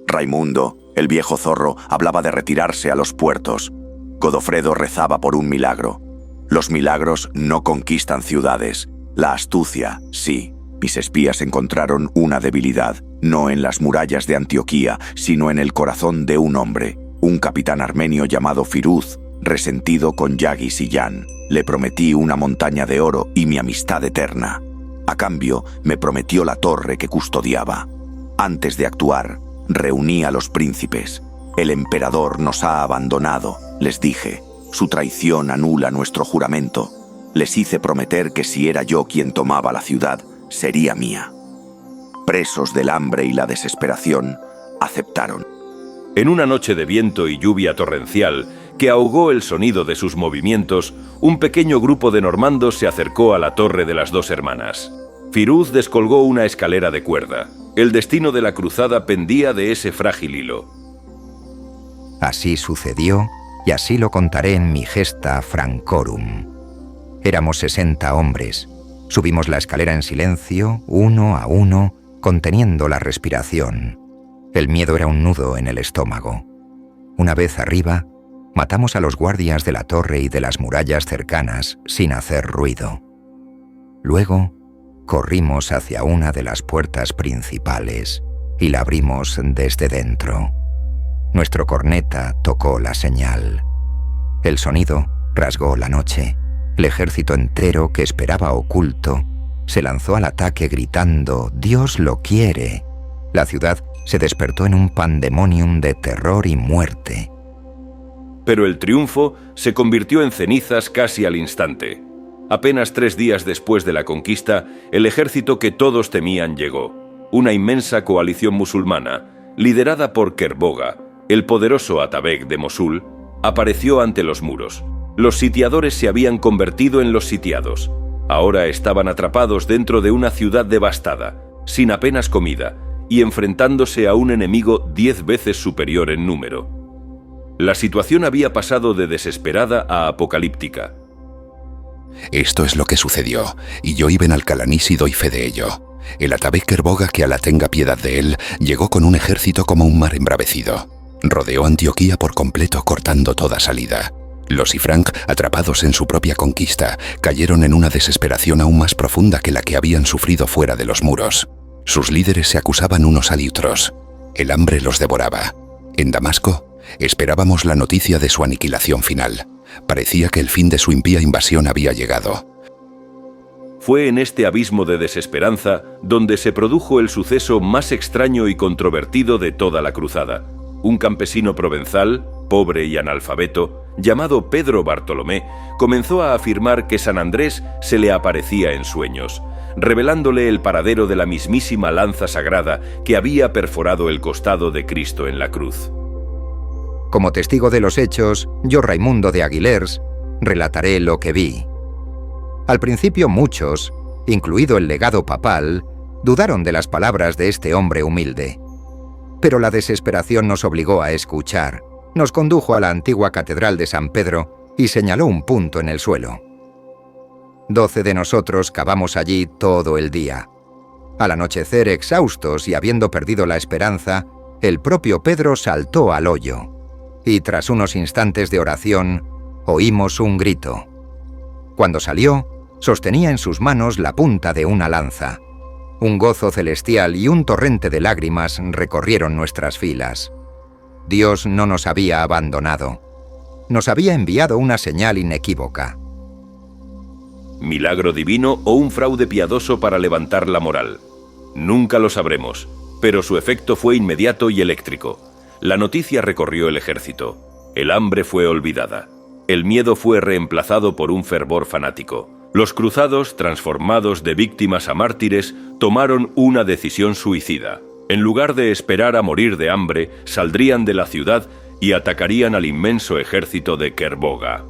[SPEAKER 4] Raimundo, el viejo zorro, hablaba de retirarse a los puertos. Godofredo rezaba por un milagro. Los milagros no conquistan ciudades. La astucia, sí. Mis espías encontraron una debilidad, no en las murallas de Antioquía, sino en el corazón de un hombre, un capitán armenio llamado Firuz, resentido con Yagis y Yan. Le prometí una montaña de oro y mi amistad eterna. A cambio, me prometió la torre que custodiaba. Antes de actuar, reuní a los príncipes. El emperador nos ha abandonado, les dije. Su traición anula nuestro juramento. Les hice prometer que si era yo quien tomaba la ciudad, sería mía. Presos del hambre y la desesperación, aceptaron.
[SPEAKER 1] En una noche de viento y lluvia torrencial, que ahogó el sonido de sus movimientos, un pequeño grupo de normandos se acercó a la torre de las dos hermanas. Firuz descolgó una escalera de cuerda. El destino de la cruzada pendía de ese frágil hilo.
[SPEAKER 5] Así sucedió, y así lo contaré en mi gesta Francorum. Éramos 60 hombres. Subimos la escalera en silencio, uno a uno, conteniendo la respiración. El miedo era un nudo en el estómago. Una vez arriba, matamos a los guardias de la torre y de las murallas cercanas sin hacer ruido. Luego, corrimos hacia una de las puertas principales y la abrimos desde dentro. Nuestro corneta tocó la señal. El sonido rasgó la noche. El ejército entero, que esperaba oculto, se lanzó al ataque gritando «Dios lo quiere». La ciudad se despertó en un pandemonium de terror y muerte.
[SPEAKER 1] Pero el triunfo se convirtió en cenizas casi al instante. Apenas 3 días después de la conquista, el ejército que todos temían llegó. Una inmensa coalición musulmana, liderada por Kerboga, el poderoso Atabeg de Mosul, apareció ante los muros. Los sitiadores se habían convertido en los sitiados. Ahora estaban atrapados dentro de una ciudad devastada, sin apenas comida, y enfrentándose a un enemigo 10 veces superior en número. La situación había pasado de desesperada a apocalíptica.
[SPEAKER 3] Esto es lo que sucedió, y yo Ibn al-Qalanisi doy fe de ello. El Atabeg Kerboga, que Alá tenga piedad de él, llegó con un ejército como un mar embravecido. Rodeó Antioquía por completo, cortando toda salida. Los Ifranc, atrapados en su propia conquista, cayeron en una desesperación aún más profunda que la que habían sufrido fuera de los muros. Sus líderes se acusaban unos a otros. El hambre los devoraba. En Damasco, esperábamos la noticia de su aniquilación final. Parecía que el fin de su impía invasión había llegado.
[SPEAKER 1] Fue en este abismo de desesperanza donde se produjo el suceso más extraño y controvertido de toda la cruzada. Un campesino provenzal, pobre y analfabeto, llamado Pedro Bartolomé, comenzó a afirmar que San Andrés se le aparecía en sueños, revelándole el paradero de la mismísima lanza sagrada que había perforado el costado de Cristo en la cruz.
[SPEAKER 5] Como testigo de los hechos, yo, Raimundo de Aguilers, relataré lo que vi. Al principio muchos, incluido el legado papal, dudaron de las palabras de este hombre humilde. Pero la desesperación nos obligó a escuchar. Nos condujo a la antigua catedral de San Pedro y señaló un punto en el suelo. 12 de nosotros cavamos allí todo el día. Al anochecer, exhaustos y habiendo perdido la esperanza, el propio Pedro saltó al hoyo. Y tras unos instantes de oración, oímos un grito. Cuando salió, sostenía en sus manos la punta de una lanza. Un gozo celestial y un torrente de lágrimas recorrieron nuestras filas. Dios no nos había abandonado. nos había enviado una señal inequívoca.
[SPEAKER 1] ¿Milagro divino o un fraude piadoso para levantar la moral? Nunca lo sabremos, pero su efecto fue inmediato y eléctrico. La noticia recorrió el ejército. El hambre fue olvidada. El miedo fue reemplazado por un fervor fanático. Los cruzados, transformados de víctimas a mártires, tomaron una decisión suicida. En lugar de esperar a morir de hambre, saldrían de la ciudad y atacarían al inmenso ejército de Kerboga.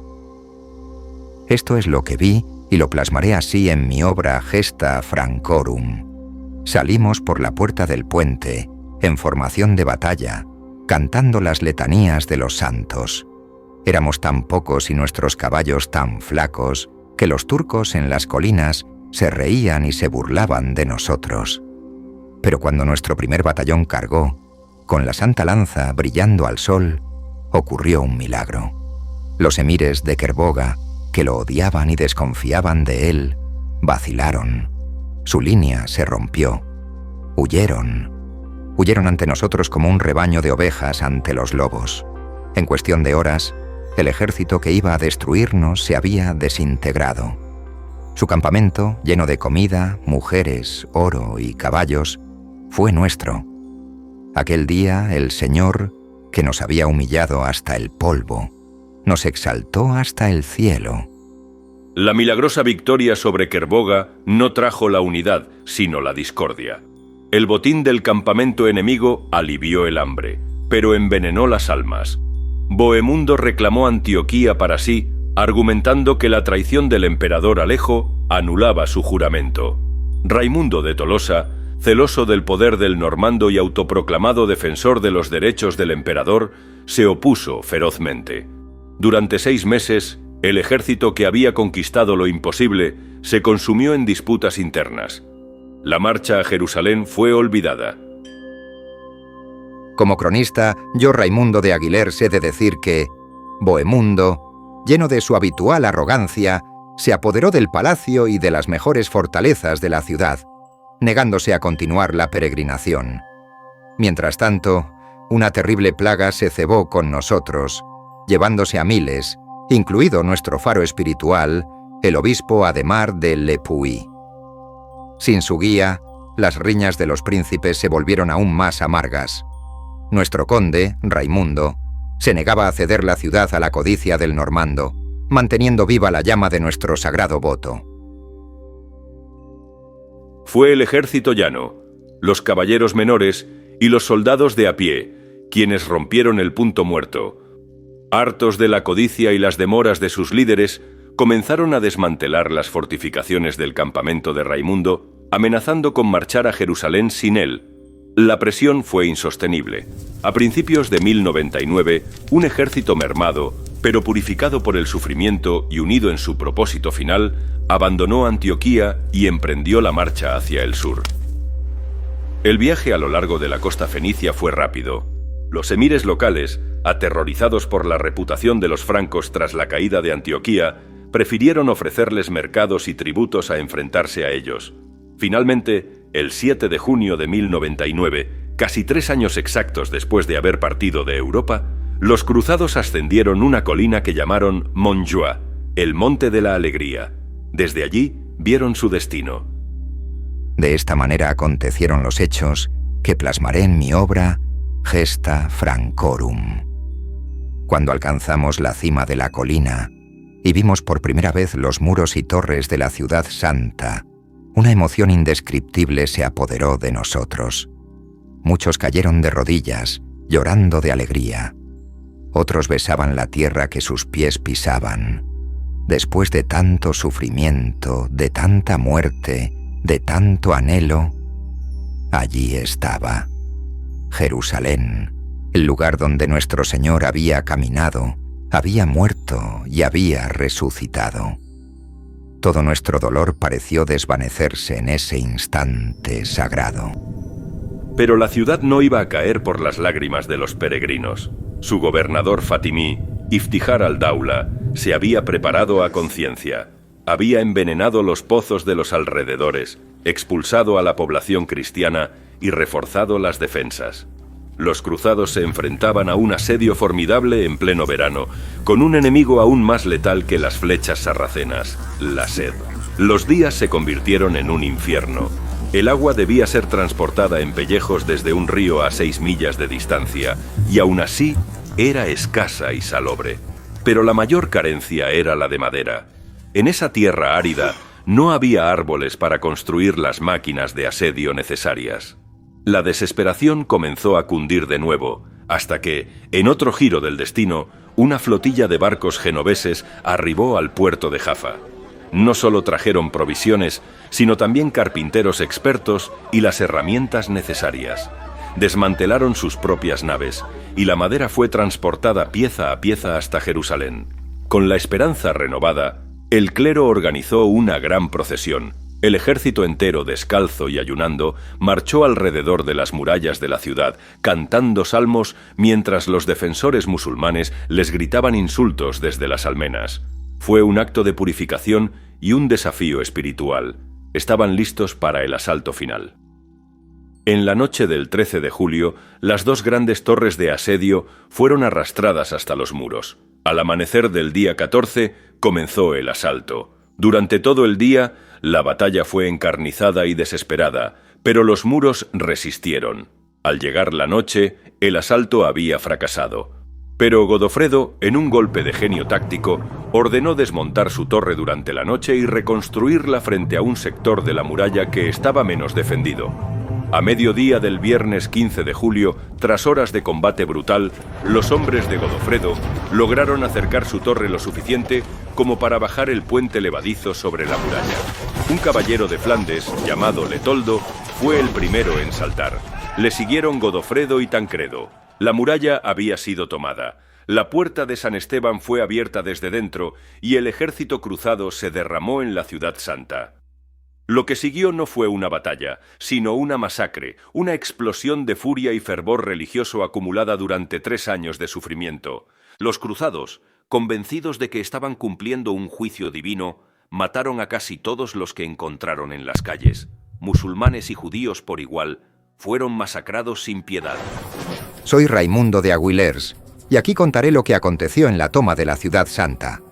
[SPEAKER 5] Esto es lo que vi y lo plasmaré así en mi obra Gesta Francorum. Salimos por la puerta del puente, en formación de batalla, cantando las letanías de los santos. Éramos tan pocos y nuestros caballos tan flacos que los turcos en las colinas se reían y se burlaban de nosotros. Pero cuando nuestro primer batallón cargó, con la santa lanza brillando al sol, ocurrió un milagro. Los emires de Kerboga, que lo odiaban y desconfiaban de él, vacilaron. Su línea se rompió. Huyeron ante nosotros como un rebaño de ovejas ante los lobos. En cuestión de horas, el ejército que iba a destruirnos se había desintegrado. Su campamento, lleno de comida, mujeres, oro y caballos, fue nuestro. Aquel día el Señor, que nos había humillado hasta el polvo, nos exaltó hasta el cielo.
[SPEAKER 1] La milagrosa victoria sobre Kerboga no trajo la unidad, sino la discordia. El botín del campamento enemigo alivió el hambre, pero envenenó las almas. Bohemundo reclamó Antioquía para sí, argumentando que la traición del emperador Alejo anulaba su juramento. Raimundo de Tolosa, celoso del poder del normando y autoproclamado defensor de los derechos del emperador, se opuso ferozmente. Durante 6 meses, el ejército que había conquistado lo imposible se consumió en disputas internas. La marcha a Jerusalén fue olvidada.
[SPEAKER 5] Como cronista, yo, Raimundo de Aguilers, he de decir que Bohemundo, lleno de su habitual arrogancia, se apoderó del palacio y de las mejores fortalezas de la ciudad, negándose a continuar la peregrinación. Mientras tanto, una terrible plaga se cebó con nosotros, llevándose a miles, incluido nuestro faro espiritual, el obispo Ademar de Le Puy. Sin su guía, las riñas de los príncipes se volvieron aún más amargas. Nuestro conde, Raimundo, se negaba a ceder la ciudad a la codicia del normando, manteniendo viva la llama de nuestro sagrado voto.
[SPEAKER 1] Fue el ejército llano, los caballeros menores y los soldados de a pie, quienes rompieron el punto muerto. Hartos de la codicia y las demoras de sus líderes, comenzaron a desmantelar las fortificaciones del campamento de Raimundo, amenazando con marchar a Jerusalén sin él. La presión fue insostenible. A principios de 1099, un ejército mermado, pero purificado por el sufrimiento y unido en su propósito final, abandonó Antioquía y emprendió la marcha hacia el sur. El viaje a lo largo de la costa fenicia fue rápido. Los emires locales, aterrorizados por la reputación de los francos tras la caída de Antioquía, prefirieron ofrecerles mercados y tributos a enfrentarse a ellos. Finalmente, el 7 de junio de 1099, casi 3 años exactos después de haber partido de Europa, los cruzados ascendieron una colina que llamaron Montjoie, el Monte de la Alegría. Desde allí vieron su destino.
[SPEAKER 5] De esta manera acontecieron los hechos que plasmaré en mi obra Gesta Francorum. Cuando alcanzamos la cima de la colina y vimos por primera vez los muros y torres de la ciudad santa, una emoción indescriptible se apoderó de nosotros. Muchos cayeron de rodillas, llorando de alegría. Otros besaban la tierra que sus pies pisaban. Después de tanto sufrimiento, de tanta muerte, de tanto anhelo, allí estaba Jerusalén, el lugar donde nuestro Señor había caminado, había muerto y había resucitado. Todo nuestro dolor pareció desvanecerse en ese instante sagrado.
[SPEAKER 1] Pero la ciudad no iba a caer por las lágrimas de los peregrinos. Su gobernador fatimí, Iftijar al-Daula, se había preparado a conciencia. Había envenenado los pozos de los alrededores, expulsado a la población cristiana y reforzado las defensas. Los cruzados se enfrentaban a un asedio formidable en pleno verano, con un enemigo aún más letal que las flechas sarracenas, la sed. Los días se convirtieron en un infierno. El agua debía ser transportada en pellejos desde un río a 6 millas de distancia, y aún así era escasa y salobre. Pero la mayor carencia era la de madera. En esa tierra árida no había árboles para construir las máquinas de asedio necesarias. La desesperación comenzó a cundir de nuevo, hasta que, en otro giro del destino, una flotilla de barcos genoveses arribó al puerto de Jaffa. No solo trajeron provisiones, sino también carpinteros expertos y las herramientas necesarias. Desmantelaron sus propias naves, y la madera fue transportada pieza a pieza hasta Jerusalén. Con la esperanza renovada, el clero organizó una gran procesión. El ejército entero, descalzo y ayunando, marchó alrededor de las murallas de la ciudad, cantando salmos mientras los defensores musulmanes les gritaban insultos desde las almenas. Fue un acto de purificación y un desafío espiritual. Estaban listos para el asalto final. En la noche del 13 de julio, las 2 grandes torres de asedio fueron arrastradas hasta los muros. Al amanecer del día 14, comenzó el asalto. Durante todo el día, la batalla fue encarnizada y desesperada, pero los muros resistieron. Al llegar la noche, el asalto había fracasado. Pero Godofredo, en un golpe de genio táctico, ordenó desmontar su torre durante la noche y reconstruirla frente a un sector de la muralla que estaba menos defendido. A mediodía del viernes 15 de julio, tras horas de combate brutal, los hombres de Godofredo lograron acercar su torre lo suficiente como para bajar el puente levadizo sobre la muralla. Un caballero de Flandes, llamado Letoldo, fue el primero en saltar. Le siguieron Godofredo y Tancredo. La muralla había sido tomada. La puerta de San Esteban fue abierta desde dentro y el ejército cruzado se derramó en la ciudad santa. Lo que siguió no fue una batalla, sino una masacre, una explosión de furia y fervor religioso acumulada durante 3 años de sufrimiento. Los cruzados, convencidos de que estaban cumpliendo un juicio divino, mataron a casi todos los que encontraron en las calles. Musulmanes y judíos por igual fueron masacrados sin piedad.
[SPEAKER 5] Soy Raimundo de Aguilers, y aquí contaré lo que aconteció en la toma de la ciudad santa.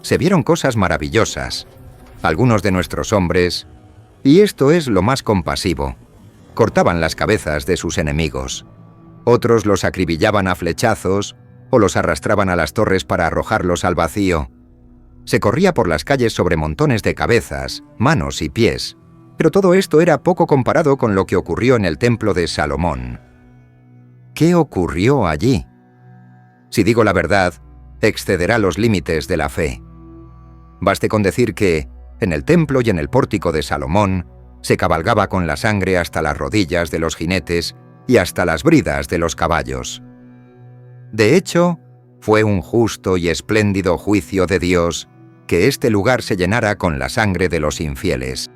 [SPEAKER 5] Se vieron cosas maravillosas. Algunos de nuestros hombres, y esto es lo más compasivo, cortaban las cabezas de sus enemigos. Otros los acribillaban a flechazos o los arrastraban a las torres para arrojarlos al vacío. Se corría por las calles sobre montones de cabezas, manos y pies, pero todo esto era poco comparado con lo que ocurrió en el templo de Salomón. ¿Qué ocurrió allí? Si digo la verdad, excederá los límites de la fe. Baste con decir que, en el templo y en el pórtico de Salomón, se cabalgaba con la sangre hasta las rodillas de los jinetes y hasta las bridas de los caballos. De hecho, fue un justo y espléndido juicio de Dios que este lugar se llenara con la sangre de los infieles.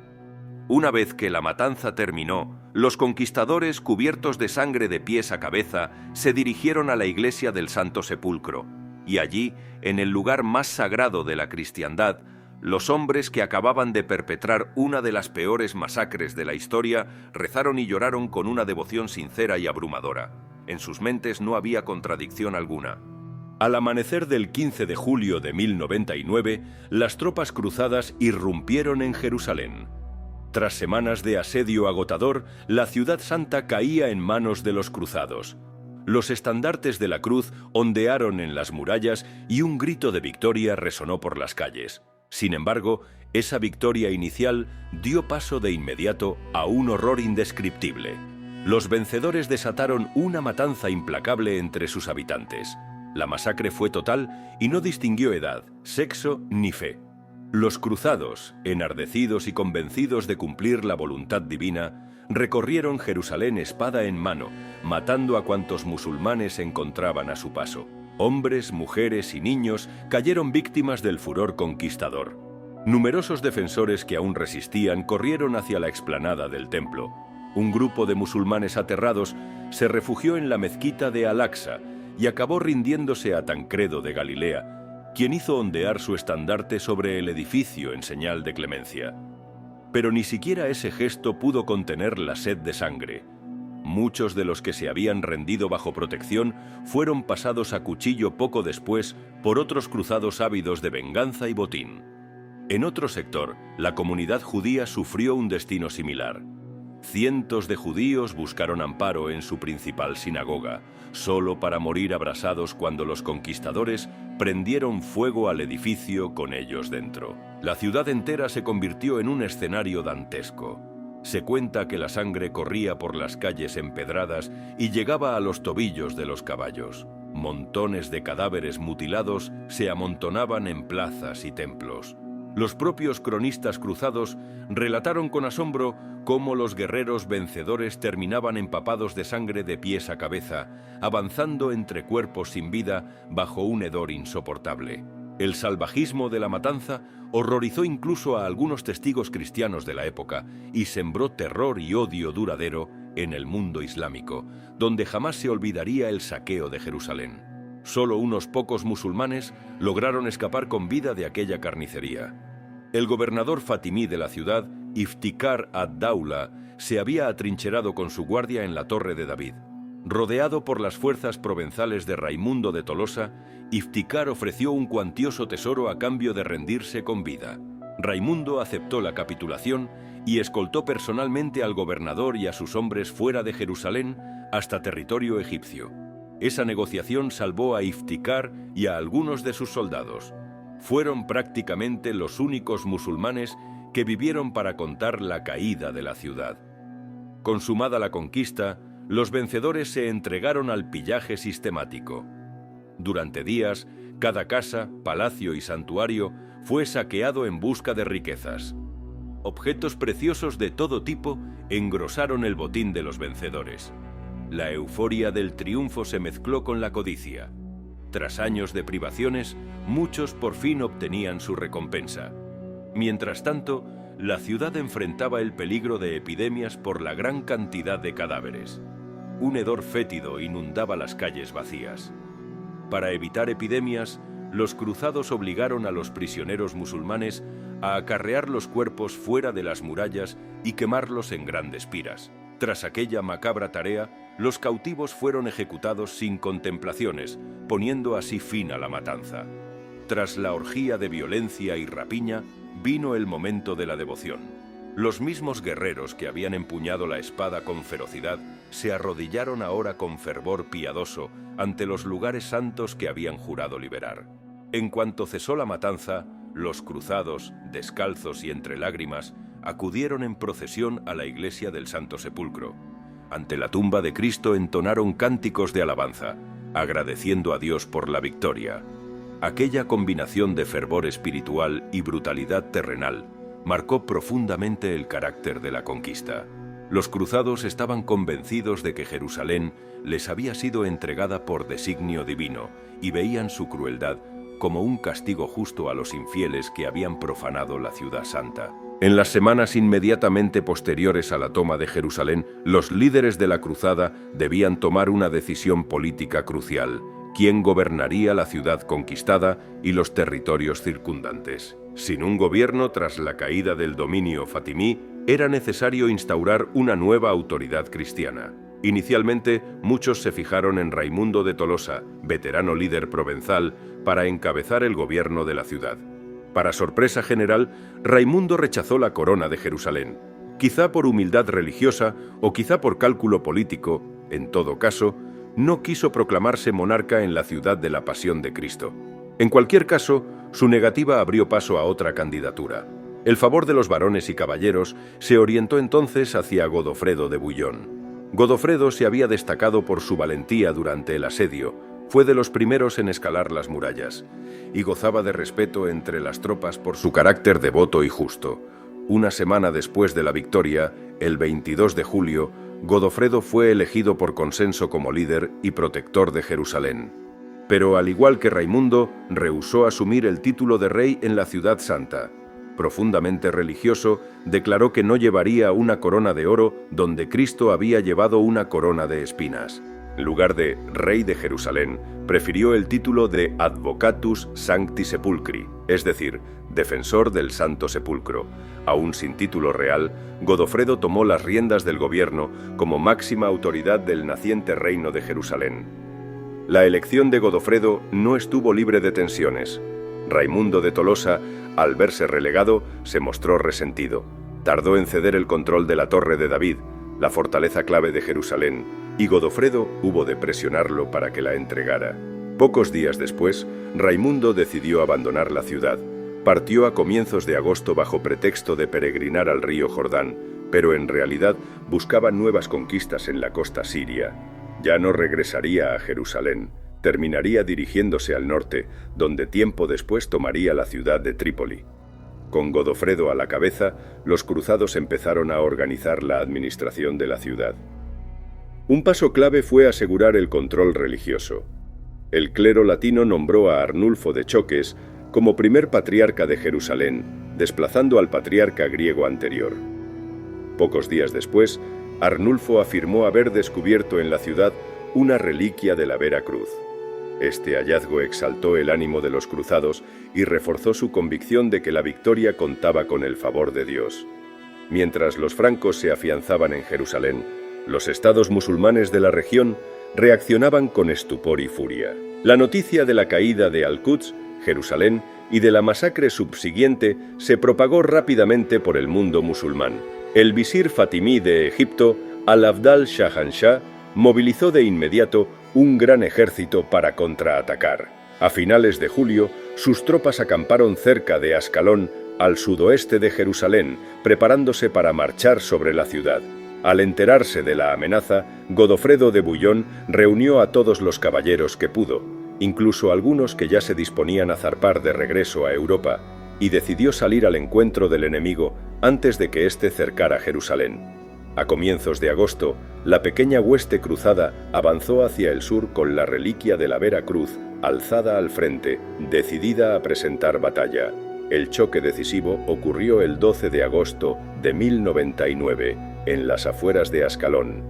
[SPEAKER 1] Una vez que la matanza terminó, los conquistadores, cubiertos de sangre de pies a cabeza, se dirigieron a la iglesia del Santo Sepulcro, y allí, en el lugar más sagrado de la cristiandad, los hombres que acababan de perpetrar una de las peores masacres de la historia rezaron y lloraron con una devoción sincera y abrumadora. En sus mentes no había contradicción alguna. Al amanecer del 15 de julio de 1099, las tropas cruzadas irrumpieron en Jerusalén. Tras semanas de asedio agotador, la ciudad santa caía en manos de los cruzados. Los estandartes de la cruz ondearon en las murallas y un grito de victoria resonó por las calles. Sin embargo, esa victoria inicial dio paso de inmediato a un horror indescriptible. Los vencedores desataron una matanza implacable entre sus habitantes. La masacre fue total y no distinguió edad, sexo ni fe. Los cruzados, enardecidos y convencidos de cumplir la voluntad divina, recorrieron Jerusalén espada en mano, matando a cuantos musulmanes encontraban a su paso. Hombres, mujeres y niños cayeron víctimas del furor conquistador. Numerosos defensores que aún resistían corrieron hacia la explanada del templo. Un grupo de musulmanes aterrados se refugió en la mezquita de Al-Aqsa y acabó rindiéndose a Tancredo de Galilea, quien hizo ondear su estandarte sobre el edificio en señal de clemencia. Pero ni siquiera ese gesto pudo contener la sed de sangre. Muchos de los que se habían rendido bajo protección fueron pasados a cuchillo poco después por otros cruzados ávidos de venganza y botín. En otro sector, la comunidad judía sufrió un destino similar. Cientos de judíos buscaron amparo en su principal sinagoga, solo para morir abrasados cuando los conquistadores prendieron fuego al edificio con ellos dentro. La ciudad entera se convirtió en un escenario dantesco. Se cuenta que la sangre corría por las calles empedradas y llegaba a los tobillos de los caballos. Montones de cadáveres mutilados se amontonaban en plazas y templos. Los propios cronistas cruzados relataron con asombro cómo los guerreros vencedores terminaban empapados de sangre de pies a cabeza, avanzando entre cuerpos sin vida bajo un hedor insoportable. El salvajismo de la matanza horrorizó incluso a algunos testigos cristianos de la época y sembró terror y odio duradero en el mundo islámico, donde jamás se olvidaría el saqueo de Jerusalén. Solo unos pocos musulmanes lograron escapar con vida de aquella carnicería. El gobernador fatimí de la ciudad, Iftikhar ad-Dawla, se había atrincherado con su guardia en la Torre de David. Rodeado por las fuerzas provenzales de Raimundo de Tolosa, Iftikhar ofreció un cuantioso tesoro a cambio de rendirse con vida. Raimundo aceptó la capitulación y escoltó personalmente al gobernador y a sus hombres fuera de Jerusalén hasta territorio egipcio. Esa negociación salvó a Iftikhar y a algunos de sus soldados. Fueron prácticamente los únicos musulmanes que vivieron para contar la caída de la ciudad. Consumada la conquista, los vencedores se entregaron al pillaje sistemático. Durante días, cada casa, palacio y santuario fue saqueado en busca de riquezas. Objetos preciosos de todo tipo engrosaron el botín de los vencedores. La euforia del triunfo se mezcló con la codicia. Tras años de privaciones, muchos por fin obtenían su recompensa. Mientras tanto, la ciudad enfrentaba el peligro de epidemias por la gran cantidad de cadáveres. Un hedor fétido inundaba las calles vacías. Para evitar epidemias, los cruzados obligaron a los prisioneros musulmanes a acarrear los cuerpos fuera de las murallas y quemarlos en grandes piras. Tras aquella macabra tarea, los cautivos fueron ejecutados sin contemplaciones, poniendo así fin a la matanza. Tras la orgía de violencia y rapiña, vino el momento de la devoción. Los mismos guerreros que habían empuñado la espada con ferocidad se arrodillaron ahora con fervor piadoso ante los lugares santos que habían jurado liberar. En cuanto cesó la matanza, los cruzados, descalzos y entre lágrimas, acudieron en procesión a la iglesia del Santo Sepulcro. Ante la tumba de Cristo entonaron cánticos de alabanza, agradeciendo a Dios por la victoria. Aquella combinación de fervor espiritual y brutalidad terrenal marcó profundamente el carácter de la conquista. Los cruzados estaban convencidos de que Jerusalén les había sido entregada por designio divino y veían su crueldad como un castigo justo a los infieles que habían profanado la ciudad santa. En las semanas inmediatamente posteriores a la toma de Jerusalén, los líderes de la cruzada debían tomar una decisión política crucial: quién gobernaría la ciudad conquistada y los territorios circundantes. Sin un gobierno tras la caída del dominio fatimí, era necesario instaurar una nueva autoridad cristiana. Inicialmente, muchos se fijaron en Raimundo de Tolosa, veterano líder provenzal, para encabezar el gobierno de la ciudad. Para sorpresa general, Raimundo rechazó la corona de Jerusalén. Quizá por humildad religiosa o quizá por cálculo político, en todo caso, no quiso proclamarse monarca en la ciudad de la Pasión de Cristo. En cualquier caso, su negativa abrió paso a otra candidatura. El favor de los varones y caballeros se orientó entonces hacia Godofredo de Bouillon. Godofredo se había destacado por su valentía durante el asedio, fue de los primeros en escalar las murallas, y gozaba de respeto entre las tropas por su carácter devoto y justo. Una semana después de la victoria, el 22 de julio, Godofredo fue elegido por consenso como líder y protector de Jerusalén. Pero al igual que Raimundo, rehusó asumir el título de rey en la ciudad santa. Profundamente religioso, declaró que no llevaría una corona de oro donde Cristo había llevado una corona de espinas. En lugar de Rey de Jerusalén, prefirió el título de Advocatus Sancti Sepulcri, es decir, Defensor del Santo Sepulcro. Aún sin título real, Godofredo tomó las riendas del gobierno como máxima autoridad del naciente reino de Jerusalén. La elección de Godofredo no estuvo libre de tensiones. Raimundo de Tolosa, al verse relegado, se mostró resentido. Tardó en ceder el control de la Torre de David, la fortaleza clave de Jerusalén, y Godofredo hubo de presionarlo para que la entregara. Pocos días después, Raimundo decidió abandonar la ciudad. Partió a comienzos de agosto bajo pretexto de peregrinar al río Jordán, pero en realidad buscaba nuevas conquistas en la costa siria. Ya no regresaría a Jerusalén, terminaría dirigiéndose al norte, donde tiempo después tomaría la ciudad de Trípoli. Con Godofredo a la cabeza, los cruzados empezaron a organizar la administración de la ciudad. Un paso clave fue asegurar el control religioso. El clero latino nombró a Arnulfo de Choques como primer patriarca de Jerusalén, desplazando al patriarca griego anterior. Pocos días después, Arnulfo afirmó haber descubierto en la ciudad una reliquia de la Vera Cruz. Este hallazgo exaltó el ánimo de los cruzados y reforzó su convicción de que la victoria contaba con el favor de Dios. Mientras los francos se afianzaban en Jerusalén, los estados musulmanes de la región reaccionaban con estupor y furia. La noticia de la caída de Al-Quds, Jerusalén, y de la masacre subsiguiente se propagó rápidamente por el mundo musulmán. El visir fatimí de Egipto, Al-Afdal Shahanshah, movilizó de inmediato un gran ejército para contraatacar. A finales de julio, sus tropas acamparon cerca de Ascalón, al sudoeste de Jerusalén, preparándose para marchar sobre la ciudad. Al enterarse de la amenaza, Godofredo de Bouillon reunió a todos los caballeros que pudo, incluso algunos que ya se disponían a zarpar de regreso a Europa, y decidió salir al encuentro del enemigo antes de que éste cercara Jerusalén. A comienzos de agosto, la pequeña hueste cruzada avanzó hacia el sur con la reliquia de la Vera Cruz alzada al frente, decidida a presentar batalla. El choque decisivo ocurrió el 12 de agosto de 1099, en las afueras de Ascalón.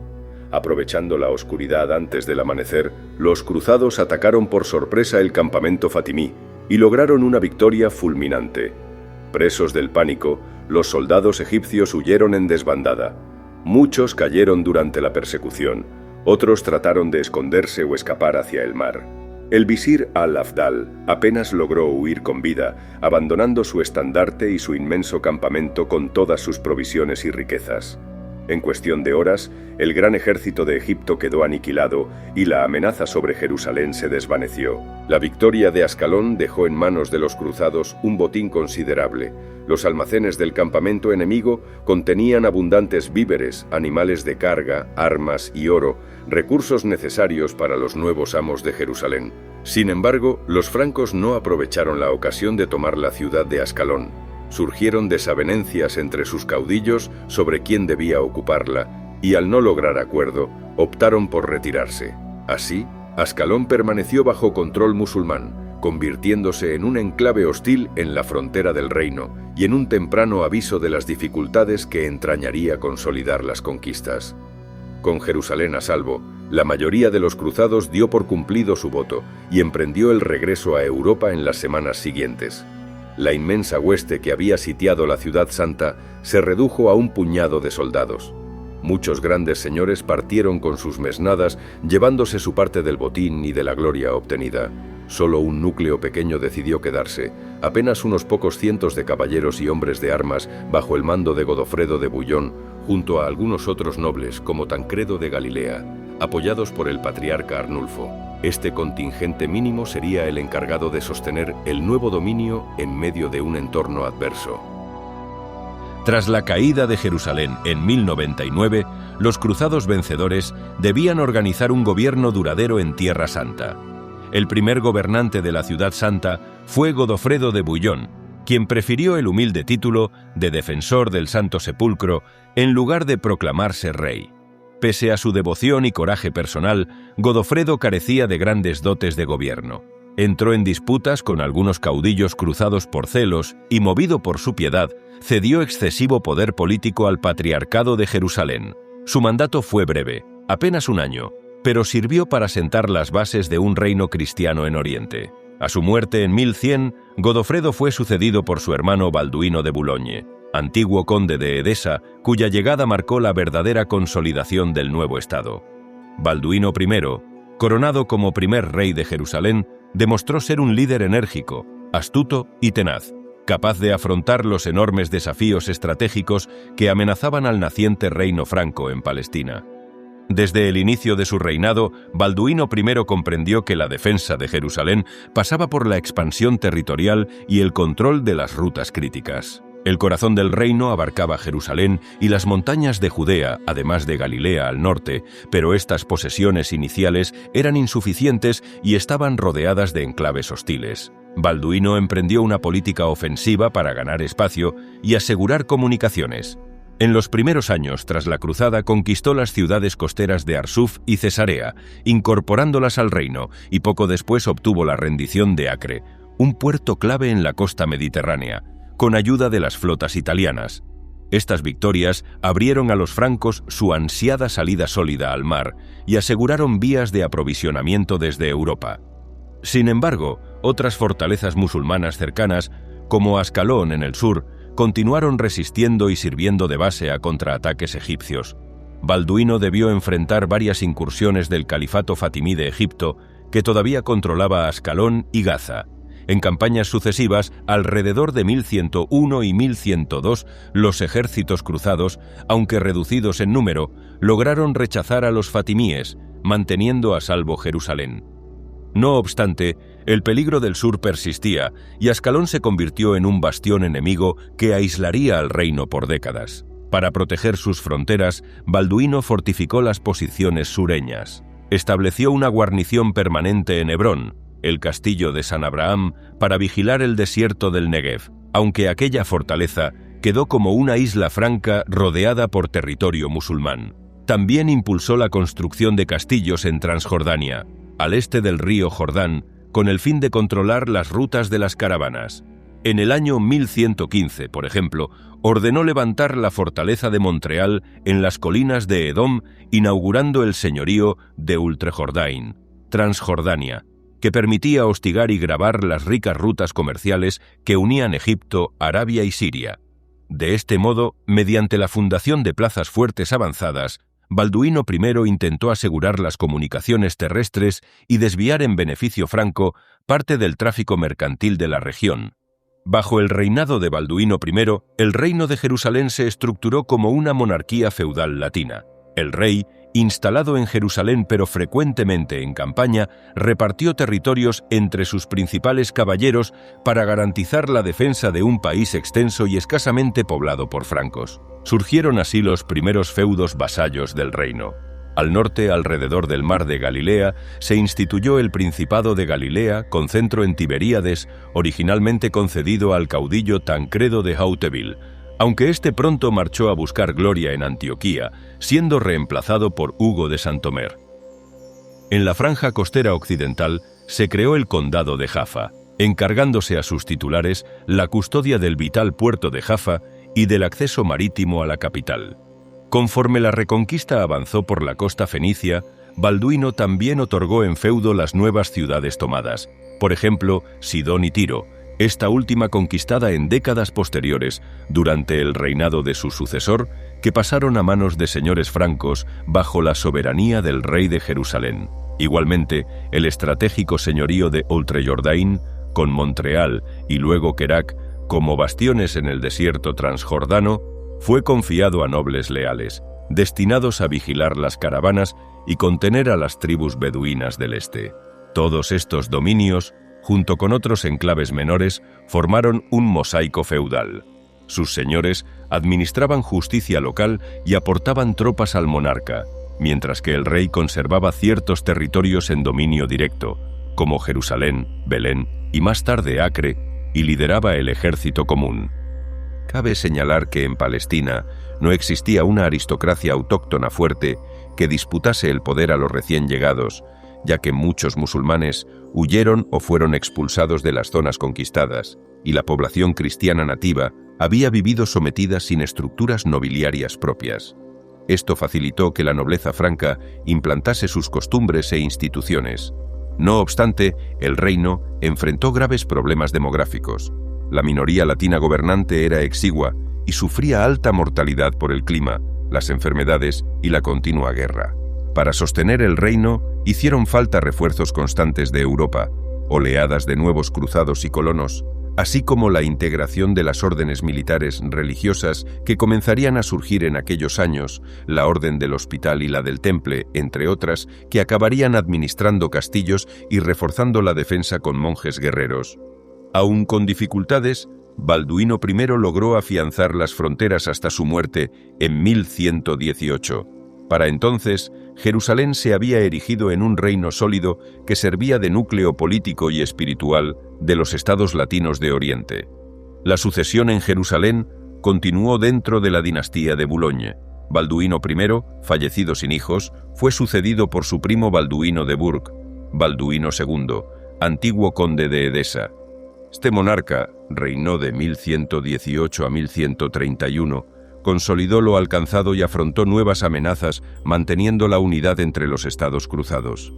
[SPEAKER 1] Aprovechando la oscuridad antes del amanecer, los cruzados atacaron por sorpresa el campamento fatimí y lograron una victoria fulminante. Presos del pánico, los soldados egipcios huyeron en desbandada. Muchos cayeron durante la persecución, otros trataron de esconderse o escapar hacia el mar. El visir Al-Afdal apenas logró huir con vida, abandonando su estandarte y su inmenso campamento con todas sus provisiones y riquezas. En cuestión de horas, el gran ejército de Egipto quedó aniquilado y la amenaza sobre Jerusalén se desvaneció. La victoria de Ascalón dejó en manos de los cruzados un botín considerable. Los almacenes del campamento enemigo contenían abundantes víveres, animales de carga, armas y oro, recursos necesarios para los nuevos amos de Jerusalén. Sin embargo, los francos no aprovecharon la ocasión de tomar la ciudad de Ascalón. Surgieron desavenencias entre sus caudillos sobre quién debía ocuparla, y al no lograr acuerdo, optaron por retirarse. Así, Ascalón permaneció bajo control musulmán, convirtiéndose en un enclave hostil en la frontera del reino y en un temprano aviso de las dificultades que entrañaría consolidar las conquistas. Con Jerusalén a salvo, la mayoría de los cruzados dio por cumplido su voto y emprendió el regreso a Europa en las semanas siguientes. La inmensa hueste que había sitiado la ciudad santa se redujo a un puñado de soldados. Muchos grandes señores partieron con sus mesnadas, llevándose su parte del botín y de la gloria obtenida. Solo un núcleo pequeño decidió quedarse, apenas unos pocos cientos de caballeros y hombres de armas bajo el mando de Godofredo de Bouillon, junto a algunos otros nobles como Tancredo de Galilea, apoyados por el patriarca Arnulfo. Este contingente mínimo sería el encargado de sostener el nuevo dominio en medio de un entorno adverso.
[SPEAKER 7] Tras la caída de Jerusalén en 1099, los cruzados vencedores debían organizar un gobierno duradero en Tierra Santa. El primer gobernante de la ciudad santa fue Godofredo de Bouillon, quien prefirió el humilde título de Defensor del Santo Sepulcro en lugar de proclamarse rey. Pese a su devoción y coraje personal, Godofredo carecía de grandes dotes de gobierno. Entró en disputas con algunos caudillos cruzados por celos y, movido por su piedad, cedió excesivo poder político al patriarcado de Jerusalén. Su mandato fue breve, apenas un año, pero sirvió para sentar las bases de un reino cristiano en Oriente. A su muerte en 1100, Godofredo fue sucedido por su hermano Balduino de Boulogne, antiguo conde de Edesa, cuya llegada marcó la verdadera consolidación del nuevo estado. Balduino I, coronado como primer rey de Jerusalén, demostró ser un líder enérgico, astuto y tenaz, capaz de afrontar los enormes desafíos estratégicos que amenazaban al naciente reino franco en Palestina. Desde el inicio de su reinado, Balduino I comprendió que la defensa de Jerusalén pasaba por la expansión territorial y el control de las rutas críticas. El corazón del reino abarcaba Jerusalén y las montañas de Judea, además de Galilea al norte, pero estas posesiones iniciales eran insuficientes y estaban rodeadas de enclaves hostiles. Balduino emprendió una política ofensiva para ganar espacio y asegurar comunicaciones. En los primeros años tras la cruzada conquistó las ciudades costeras de Arsuf y Cesarea, incorporándolas al reino, y poco después obtuvo la rendición de Acre, un puerto clave en la costa mediterránea, con ayuda de las flotas italianas. Estas victorias abrieron a los francos su ansiada salida sólida al mar y aseguraron vías de aprovisionamiento desde Europa. Sin embargo, otras fortalezas musulmanas cercanas, como Ascalón en el sur, continuaron resistiendo y sirviendo de base a contraataques egipcios. Balduino debió enfrentar varias incursiones del califato fatimí de Egipto, que todavía controlaba Ascalón y Gaza. En campañas sucesivas, alrededor de 1101 y 1102, los ejércitos cruzados, aunque reducidos en número, lograron rechazar a los fatimíes, manteniendo a salvo Jerusalén. No obstante, el peligro del sur persistía y Ascalón se convirtió en un bastión enemigo que aislaría al reino por décadas. Para proteger sus fronteras, Balduino fortificó las posiciones sureñas. Estableció una guarnición permanente en Hebrón, el castillo de San Abraham, para vigilar el desierto del Negev, aunque aquella fortaleza quedó como una isla franca rodeada por territorio musulmán. También impulsó la construcción de castillos en Transjordania, al este del río Jordán, con el fin de controlar las rutas de las caravanas. En el año 1115, por ejemplo, ordenó levantar la fortaleza de Montreal en las colinas de Edom, inaugurando el señorío de Ultrejordain, Transjordania, que permitía hostigar y grabar las ricas rutas comerciales que unían Egipto, Arabia y Siria. De este modo, mediante la fundación de plazas fuertes avanzadas, Balduino I intentó asegurar las comunicaciones terrestres y desviar en beneficio franco parte del tráfico mercantil de la región. Bajo el reinado de Balduino I, el reino de Jerusalén se estructuró como una monarquía feudal latina. El rey, instalado en Jerusalén pero frecuentemente en campaña, repartió territorios entre sus principales caballeros para garantizar la defensa de un país extenso y escasamente poblado por francos. Surgieron así los primeros feudos vasallos del reino. Al norte, alrededor del mar de Galilea, se instituyó el Principado de Galilea, con centro en Tiberíades, originalmente concedido al caudillo Tancredo de Hauteville, aunque éste pronto marchó a buscar gloria en Antioquía, siendo reemplazado por Hugo de Santomer. En la franja costera occidental se creó el Condado de Jaffa, encargándose a sus titulares la custodia del vital puerto de Jaffa y del acceso marítimo a la capital. Conforme la reconquista avanzó por la costa fenicia, Balduino también otorgó en feudo las nuevas ciudades tomadas, por ejemplo, Sidón y Tiro, esta última conquistada en décadas posteriores, durante el reinado de su sucesor, que pasaron a manos de señores francos bajo la soberanía del rey de Jerusalén. Igualmente, el estratégico señorío de Ultrejordain, con Montreal y luego Kerak, como bastiones en el desierto transjordano, fue confiado a nobles leales, destinados a vigilar las caravanas y contener a las tribus beduinas del este. Todos estos dominios, junto con otros enclaves menores, formaron un mosaico feudal. Sus señores administraban justicia local y aportaban tropas al monarca, mientras que el rey conservaba ciertos territorios en dominio directo, como Jerusalén, Belén y más tarde Acre, y lideraba el ejército común. Cabe señalar que en Palestina no existía una aristocracia autóctona fuerte que disputase el poder a los recién llegados, ya que muchos musulmanes huyeron o fueron expulsados de las zonas conquistadas, y la población cristiana nativa había vivido sometida sin estructuras nobiliarias propias. Esto facilitó que la nobleza franca implantase sus costumbres e instituciones. No obstante, el reino enfrentó graves problemas demográficos. La minoría latina gobernante era exigua y sufría alta mortalidad por el clima, las enfermedades y la continua guerra. Para sostener el reino, hicieron falta refuerzos constantes de Europa, oleadas de nuevos cruzados y colonos, así como la integración de las órdenes militares religiosas que comenzarían a surgir en aquellos años, la Orden del Hospital y la del Temple, entre otras, que acabarían administrando castillos y reforzando la defensa con monjes guerreros. Aun con dificultades, Balduino I logró afianzar las fronteras hasta su muerte en 1118. Para entonces, Jerusalén se había erigido en un reino sólido que servía de núcleo político y espiritual de los estados latinos de Oriente. La sucesión en Jerusalén continuó dentro de la dinastía de Boulogne. Balduino I, fallecido sin hijos, fue sucedido por su primo Balduino de Bourg, Balduino II, antiguo conde de Edesa. Este monarca reinó de 1118 a 1131, consolidó lo alcanzado y afrontó nuevas amenazas, manteniendo la unidad entre los estados cruzados.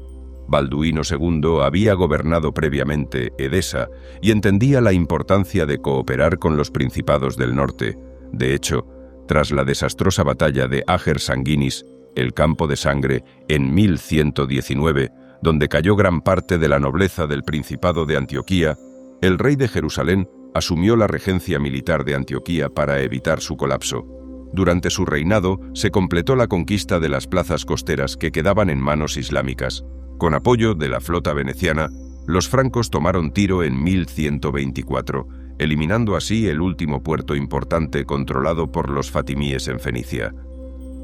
[SPEAKER 7] Balduino II había gobernado previamente Edesa y entendía la importancia de cooperar con los principados del norte. De hecho, tras la desastrosa batalla de Ager Sanguinis, el campo de sangre, en 1119, donde cayó gran parte de la nobleza del Principado de Antioquía, el rey de Jerusalén asumió la regencia militar de Antioquía para evitar su colapso. Durante su reinado se completó la conquista de las plazas costeras que quedaban en manos islámicas. Con apoyo de la flota veneciana, los francos tomaron Tiro en 1124, eliminando así el último puerto importante controlado por los fatimíes en Fenicia.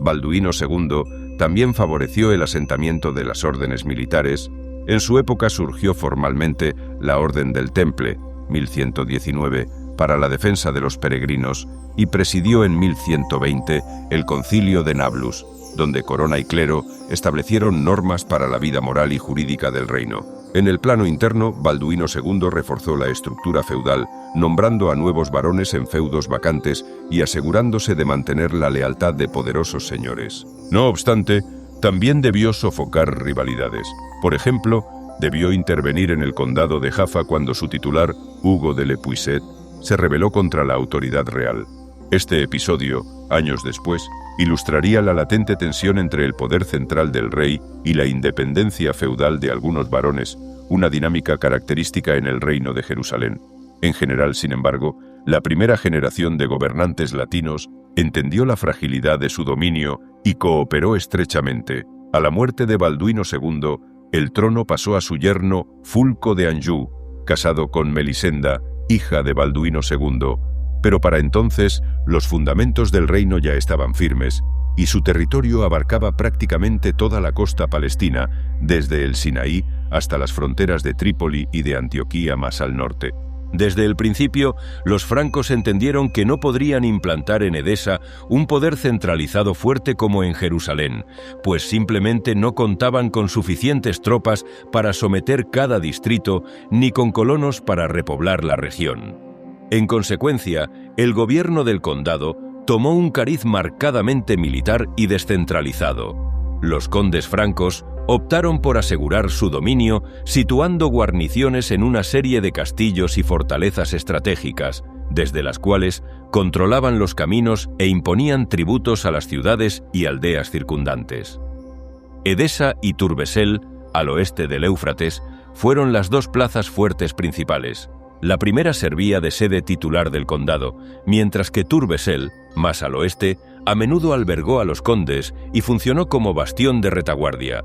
[SPEAKER 7] Balduino II también favoreció el asentamiento de las órdenes militares. En su época surgió formalmente la Orden del Temple, 1119, para la defensa de los peregrinos, y presidió en 1120 el Concilio de Nablus, donde corona y clero establecieron normas para la vida moral y jurídica del reino. En el plano interno, Balduino II reforzó la estructura feudal, nombrando a nuevos varones en feudos vacantes y asegurándose de mantener la lealtad de poderosos señores. No obstante, también debió sofocar rivalidades. Por ejemplo, debió intervenir en el condado de Jaffa cuando su titular, Hugo de Le Puiset, se rebeló contra la autoridad real. Este episodio, años después, ilustraría la latente tensión entre el poder central del rey y la independencia feudal de algunos varones, una dinámica característica en el reino de Jerusalén. En general, sin embargo, la primera generación de gobernantes latinos entendió la fragilidad de su dominio y cooperó estrechamente. A la muerte de Balduino II, el trono pasó a su yerno Fulco de Anjou, casado con Melisenda, hija de Balduino II, pero para entonces los fundamentos del reino ya estaban firmes y su territorio abarcaba prácticamente toda la costa palestina, desde el Sinaí hasta las fronteras de Trípoli y de Antioquía más al norte. Desde el principio, los francos entendieron que no podrían implantar en Edesa un poder centralizado fuerte como en Jerusalén, pues simplemente no contaban con suficientes tropas para someter cada distrito ni con colonos para repoblar la región. En consecuencia, el gobierno del condado tomó un cariz marcadamente militar y descentralizado. Los condes francos optaron por asegurar su dominio situando guarniciones en una serie de castillos y fortalezas estratégicas, desde las cuales controlaban los caminos e imponían tributos a las ciudades y aldeas circundantes. Edesa y Turbesel, al oeste del Éufrates, fueron las dos plazas fuertes principales. La primera servía de sede titular del condado, mientras que Turbesel, más al oeste, a menudo albergó a los condes y funcionó como bastión de retaguardia.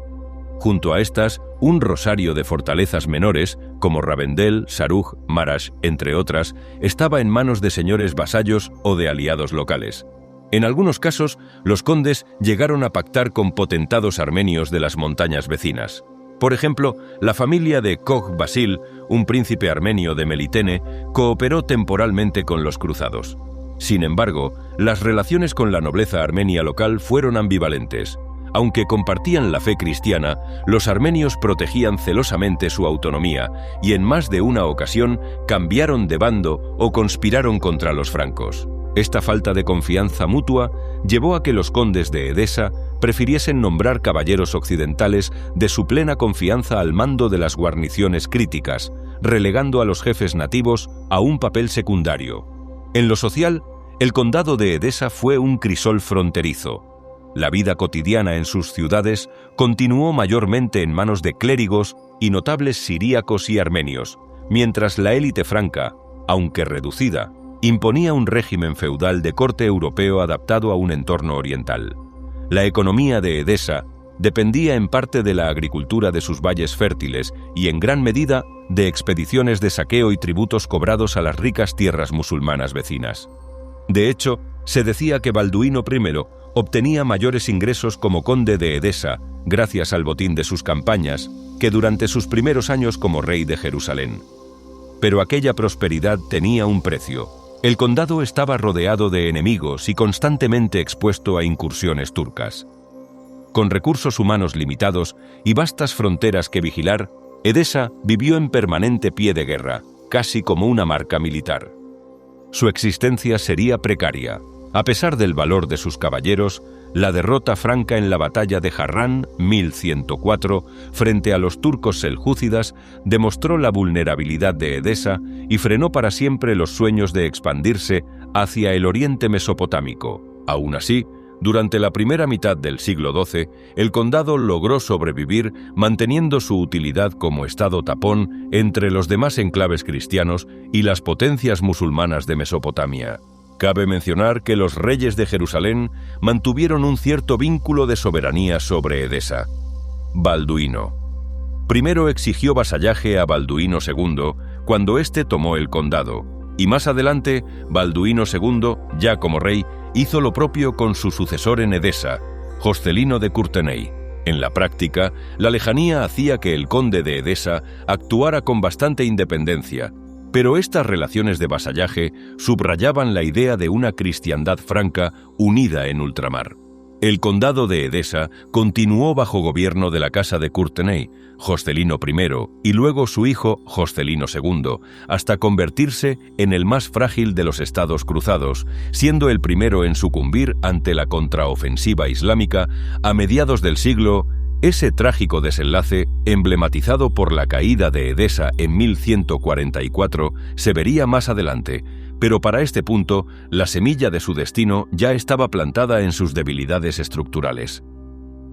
[SPEAKER 7] Junto a estas, un rosario de fortalezas menores, como Ravendel, Saruj, Marash, entre otras, estaba en manos de señores vasallos o de aliados locales. En algunos casos, los condes llegaron a pactar con potentados armenios de las montañas vecinas. Por ejemplo, la familia de Kogh Basil, un príncipe armenio de Melitene, cooperó temporalmente con los cruzados. Sin embargo, las relaciones con la nobleza armenia local fueron ambivalentes. Aunque compartían la fe cristiana, los armenios protegían celosamente su autonomía y en más de una ocasión cambiaron de bando o conspiraron contra los francos. Esta falta de confianza mutua llevó a que los condes de Edesa prefiriesen nombrar caballeros occidentales de su plena confianza al mando de las guarniciones críticas, relegando a los jefes nativos a un papel secundario. En lo social, el condado de Edesa fue un crisol fronterizo. La vida cotidiana en sus ciudades continuó mayormente en manos de clérigos y notables siríacos y armenios, mientras la élite franca, aunque reducida, imponía un régimen feudal de corte europeo adaptado a un entorno oriental. La economía de Edesa dependía en parte de la agricultura de sus valles fértiles y en gran medida de expediciones de saqueo y tributos cobrados a las ricas tierras musulmanas vecinas. De hecho, se decía que Balduino I obtenía mayores ingresos como conde de Edesa, gracias al botín de sus campañas, que durante sus primeros años como rey de Jerusalén. Pero aquella prosperidad tenía un precio. El condado estaba rodeado de enemigos y constantemente expuesto a incursiones turcas. Con recursos humanos limitados y vastas fronteras que vigilar, Edesa vivió en permanente pie de guerra, casi como una marca militar. Su existencia sería precaria. A pesar del valor de sus caballeros, la derrota franca en la batalla de Harrán, 1104, frente a los turcos seljúcidas, demostró la vulnerabilidad de Edesa y frenó para siempre los sueños de expandirse hacia el oriente mesopotámico. Aún así, durante la primera mitad del siglo XII, el condado logró sobrevivir manteniendo su utilidad como estado tapón entre los demás enclaves cristianos y las potencias musulmanas de Mesopotamia. Cabe mencionar que los reyes de Jerusalén mantuvieron un cierto vínculo de soberanía sobre Edesa. Balduino. Primero exigió vasallaje a Balduino II cuando éste tomó el condado, y más adelante Balduino II, ya como rey, hizo lo propio con su sucesor en Edesa, Joscelino de Courtenay. En la práctica, la lejanía hacía que el conde de Edesa actuara con bastante independencia, pero estas relaciones de vasallaje subrayaban la idea de una cristiandad franca unida en ultramar. El condado de Edesa continuó bajo gobierno de la casa de Courtenay, Joscelino I, y luego su hijo Joscelino II, hasta convertirse en el más frágil de los estados cruzados, siendo el primero en sucumbir ante la contraofensiva islámica a mediados del siglo. Ese trágico desenlace, emblematizado por la caída de Edesa en 1144, se vería más adelante, pero para este punto, la semilla de su destino ya estaba plantada en sus debilidades estructurales.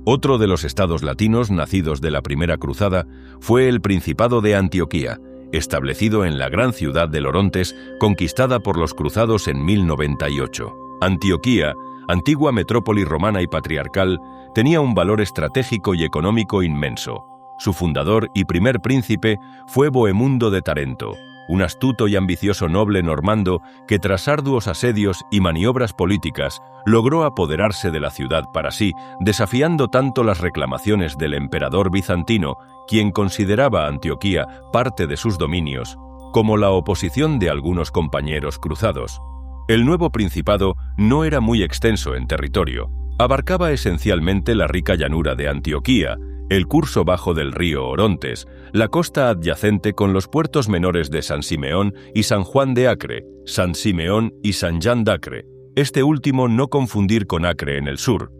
[SPEAKER 7] Otro de los estados latinos nacidos de la Primera Cruzada fue el Principado de Antioquía, establecido en la gran ciudad de Orontes, conquistada por los cruzados en 1098. Antioquía, antigua metrópoli romana y patriarcal, tenía un valor estratégico y económico inmenso. Su fundador y primer príncipe fue Bohemundo de Tarento, un astuto y ambicioso noble normando que tras arduos asedios y maniobras políticas logró apoderarse de la ciudad para sí, desafiando tanto las reclamaciones del emperador bizantino, quien consideraba Antioquía parte de sus dominios, como la oposición de algunos compañeros cruzados. El nuevo principado no era muy extenso en territorio. Abarcaba esencialmente la rica llanura de Antioquía, el curso bajo del río Orontes, la costa adyacente con los puertos menores de San Simeón y San Juan de Acre, San Simeón y San Jan d'Acre, este último no confundir con Acre en el sur.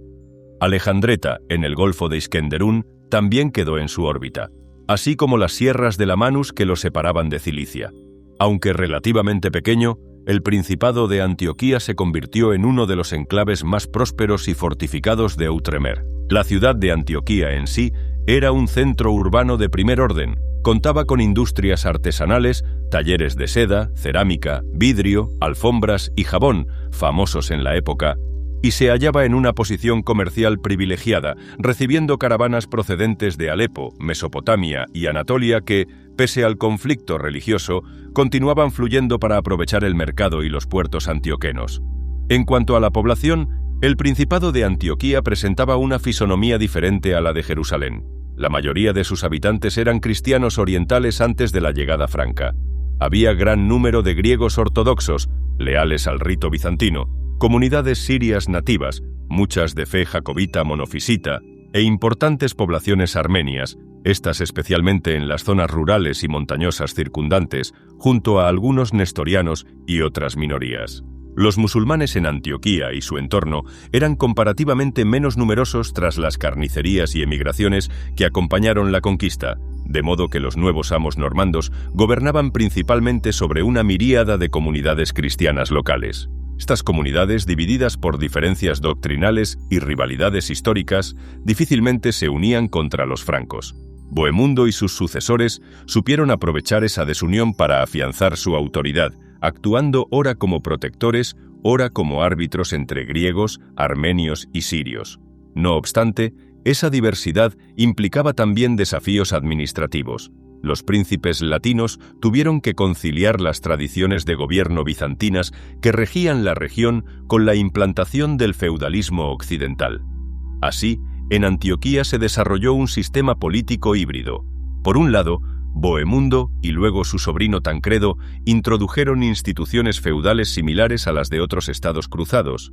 [SPEAKER 7] Alejandreta, en el Golfo de Iskenderún, también quedó en su órbita, así como las sierras de la Manus que lo separaban de Cilicia. Aunque relativamente pequeño, el Principado de Antioquía se convirtió en uno de los enclaves más prósperos y fortificados de Outremer. La ciudad de Antioquía en sí era un centro urbano de primer orden. Contaba con industrias artesanales, talleres de seda, cerámica, vidrio, alfombras y jabón, famosos en la época, y se hallaba en una posición comercial privilegiada, recibiendo caravanas procedentes de Alepo, Mesopotamia y Anatolia que, pese al conflicto religioso, continuaban fluyendo para aprovechar el mercado y los puertos antioquenos. En cuanto a la población, el Principado de Antioquía presentaba una fisonomía diferente a la de Jerusalén. La mayoría de sus habitantes eran cristianos orientales antes de la llegada franca. Había gran número de griegos ortodoxos, leales al rito bizantino, comunidades sirias nativas, muchas de fe jacobita monofisita, e importantes poblaciones armenias, estas especialmente en las zonas rurales y montañosas circundantes, junto a algunos nestorianos y otras minorías. Los musulmanes en Antioquía y su entorno eran comparativamente menos numerosos tras las carnicerías y emigraciones que acompañaron la conquista, de modo que los nuevos amos normandos gobernaban principalmente sobre una miríada de comunidades cristianas locales. Estas comunidades, divididas por diferencias doctrinales y rivalidades históricas, difícilmente se unían contra los francos. Bohemundo y sus sucesores supieron aprovechar esa desunión para afianzar su autoridad, actuando ora como protectores, ora como árbitros entre griegos, armenios y sirios. No obstante, esa diversidad implicaba también desafíos administrativos. Los príncipes latinos tuvieron que conciliar las tradiciones de gobierno bizantinas que regían la región con la implantación del feudalismo occidental. Así, en Antioquía se desarrolló un sistema político híbrido. Por un lado, Bohemundo y luego su sobrino Tancredo introdujeron instituciones feudales similares a las de otros estados cruzados.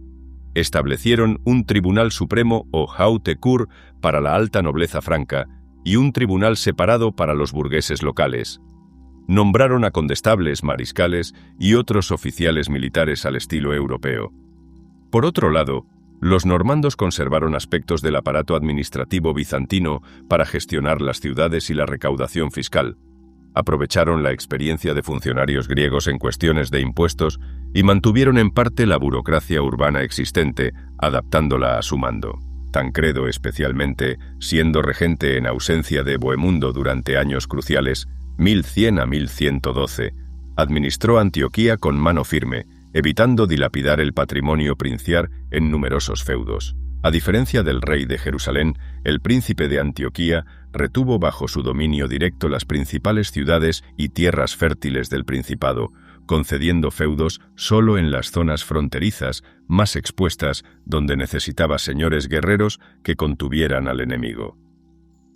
[SPEAKER 7] Establecieron un tribunal supremo o haute cour para la alta nobleza franca y un tribunal separado para los burgueses locales. Nombraron a condestables, mariscales y otros oficiales militares al estilo europeo. Por otro lado, los normandos conservaron aspectos del aparato administrativo bizantino para gestionar las ciudades y la recaudación fiscal. Aprovecharon la experiencia de funcionarios griegos en cuestiones de impuestos y mantuvieron en parte la burocracia urbana existente, adaptándola a su mando. Tancredo, especialmente, siendo regente en ausencia de Bohemundo durante años cruciales, 1100 a 1112, administró Antioquía con mano firme, evitando dilapidar el patrimonio princiar en numerosos feudos. A diferencia del rey de Jerusalén, el príncipe de Antioquía retuvo bajo su dominio directo las principales ciudades y tierras fértiles del principado, concediendo feudos solo en las zonas fronterizas más expuestas donde necesitaba señores guerreros que contuvieran al enemigo.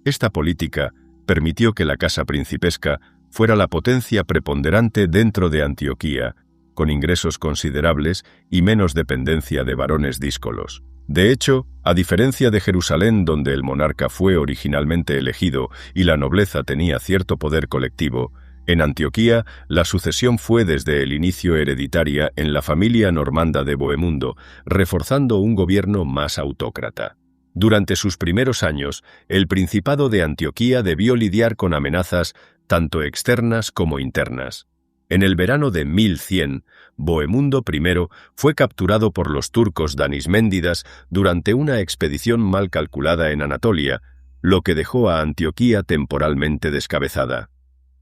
[SPEAKER 7] Esta política permitió que la casa principesca fuera la potencia preponderante dentro de Antioquía, con ingresos considerables y menos dependencia de varones díscolos. De hecho, a diferencia de Jerusalén, donde el monarca fue originalmente elegido y la nobleza tenía cierto poder colectivo, en Antioquía la sucesión fue desde el inicio hereditaria en la familia normanda de Bohemundo, reforzando un gobierno más autócrata. Durante sus primeros años, el Principado de Antioquía debió lidiar con amenazas tanto externas como internas. En el verano de 1100, Bohemundo I fue capturado por los turcos danisméndidas durante una expedición mal calculada en Anatolia, lo que dejó a Antioquía temporalmente descabezada.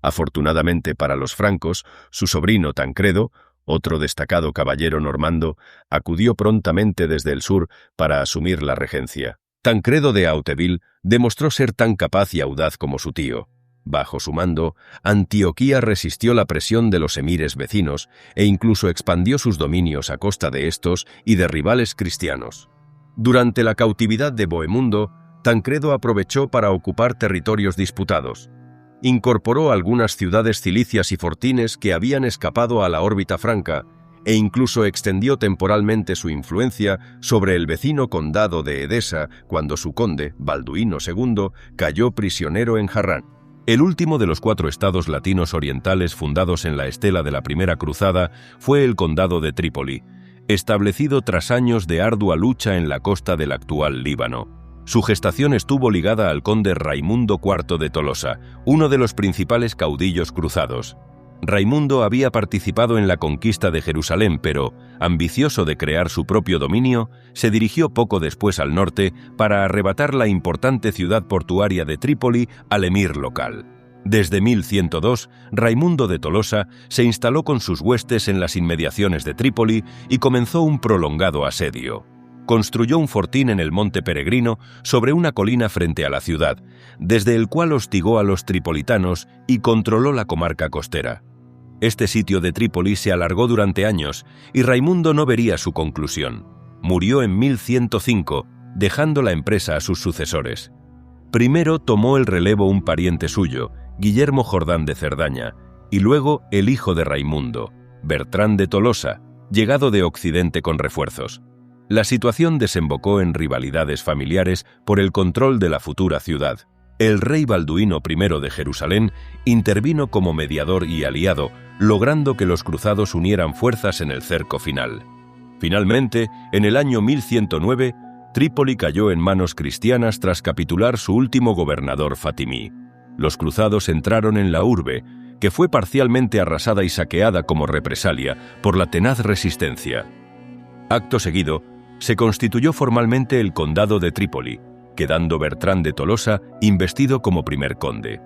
[SPEAKER 7] Afortunadamente para los francos, su sobrino Tancredo, otro destacado caballero normando, acudió prontamente desde el sur para asumir la regencia. Tancredo de Hauteville demostró ser tan capaz y audaz como su tío. Bajo su mando, Antioquía resistió la presión de los emires vecinos e incluso expandió sus dominios a costa de estos y de rivales cristianos. Durante la cautividad de Bohemundo, Tancredo aprovechó para ocupar territorios disputados. Incorporó algunas ciudades cilicias y fortines que habían escapado a la órbita franca e incluso extendió temporalmente su influencia sobre el vecino condado de Edesa cuando su conde, Balduino II, cayó prisionero en Harrán. El último de los 4 estados latinos orientales fundados en la estela de la Primera Cruzada fue el condado de Trípoli, establecido tras años de ardua lucha en la costa del actual Líbano. Su gestación estuvo ligada al conde Raimundo IV de Tolosa, uno de los principales caudillos cruzados. Raimundo había participado en la conquista de Jerusalén, pero, ambicioso de crear su propio dominio, se dirigió poco después al norte para arrebatar la importante ciudad portuaria de Trípoli al emir local. Desde 1102, Raimundo de Tolosa se instaló con sus huestes en las inmediaciones de Trípoli y comenzó un prolongado asedio. Construyó un fortín en el Monte Peregrino sobre una colina frente a la ciudad, desde el cual hostigó a los tripolitanos y controló la comarca costera. Este sitio de Trípoli se alargó durante años y Raimundo no vería su conclusión. Murió en 1105, dejando la empresa a sus sucesores. Primero tomó el relevo un pariente suyo, Guillermo Jordán de Cerdaña, y luego el hijo de Raimundo, Bertrán de Tolosa, llegado de Occidente con refuerzos. La situación desembocó en rivalidades familiares por el control de la futura ciudad. el rey Balduino I de Jerusalén intervino como mediador y aliado, logrando que los cruzados unieran fuerzas en el cerco final. Finalmente, en el año 1109, Trípoli cayó en manos cristianas tras capitular su último gobernador fatimí. Los cruzados entraron en la urbe, que fue parcialmente arrasada y saqueada como represalia por la tenaz resistencia. Acto seguido, se constituyó formalmente el condado de Trípoli, quedando Bertrán de Tolosa investido como primer conde.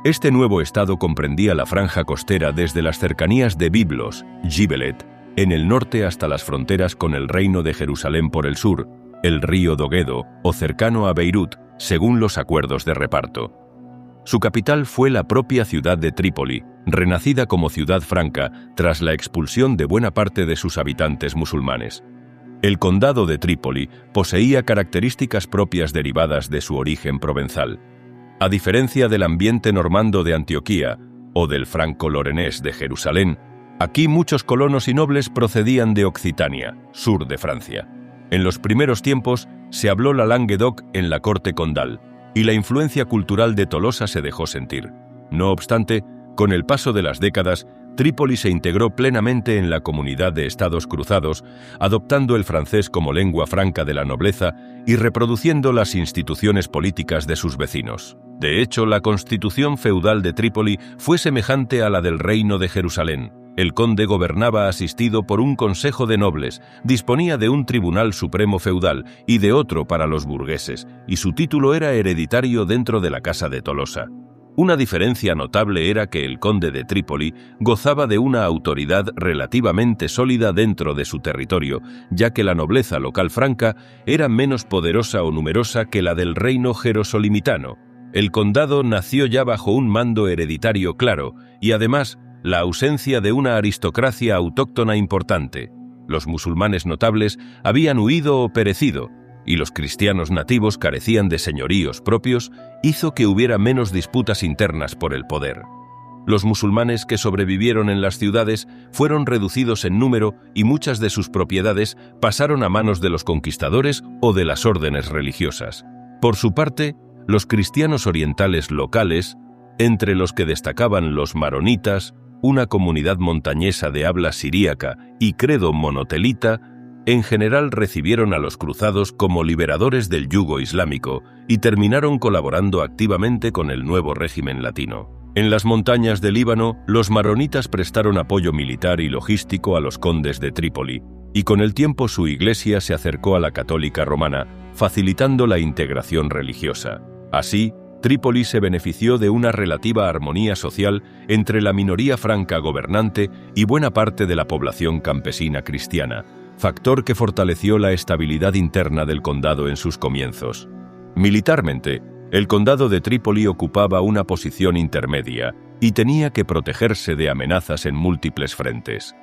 [SPEAKER 7] Este nuevo estado comprendía la franja costera desde las cercanías de Biblos, Gibelet, en el norte hasta las fronteras con el reino de Jerusalén por el sur, el río Doggedo o cercano a Beirut, según los acuerdos de reparto. Su capital fue la propia ciudad de Trípoli, renacida como ciudad franca tras la expulsión de buena parte de sus habitantes musulmanes. El condado de Trípoli poseía características propias derivadas de su origen provenzal. A diferencia del ambiente normando de Antioquía o del franco-lorenés de Jerusalén, aquí muchos colonos y nobles procedían de Occitania, sur de Francia. En los primeros tiempos se habló la Languedoc en la corte condal, y la influencia cultural de Tolosa se dejó sentir. No obstante, con el paso de las décadas, Trípoli se integró plenamente en la comunidad de estados cruzados, adoptando el francés como lengua franca de la nobleza y reproduciendo las instituciones políticas de sus vecinos. De hecho, la constitución feudal de Trípoli fue semejante a la del reino de Jerusalén. El conde gobernaba asistido por un consejo de nobles, disponía de un tribunal supremo feudal y de otro para los burgueses, y su título era hereditario dentro de la casa de Tolosa. Una diferencia notable era que el conde de Trípoli gozaba de una autoridad relativamente sólida dentro de su territorio, ya que la nobleza local franca era menos poderosa o numerosa que la del reino jerosolimitano. El condado nació ya bajo un mando hereditario claro y además la ausencia de una aristocracia autóctona importante. Los musulmanes notables habían huido o perecido, y los cristianos nativos carecían de señoríos propios, hizo que hubiera menos disputas internas por el poder. Los musulmanes que sobrevivieron en las ciudades fueron reducidos en número y muchas de sus propiedades pasaron a manos de los conquistadores o de las órdenes religiosas. Por su parte, los cristianos orientales locales, entre los que destacaban los maronitas, una comunidad montañesa de habla siríaca y credo monotelita, en general recibieron a los cruzados como liberadores del yugo islámico y terminaron colaborando activamente con el nuevo régimen latino. En las montañas del Líbano, los maronitas prestaron apoyo militar y logístico a los condes de Trípoli, y con el tiempo su iglesia se acercó a la católica romana, facilitando la integración religiosa. Así, Trípoli se benefició de una relativa armonía social entre la minoría franca gobernante y buena parte de la población campesina cristiana, factor que fortaleció la estabilidad interna del condado en sus comienzos. Militarmente, el condado de Trípoli ocupaba una posición intermedia y tenía que protegerse de amenazas en múltiples frentes.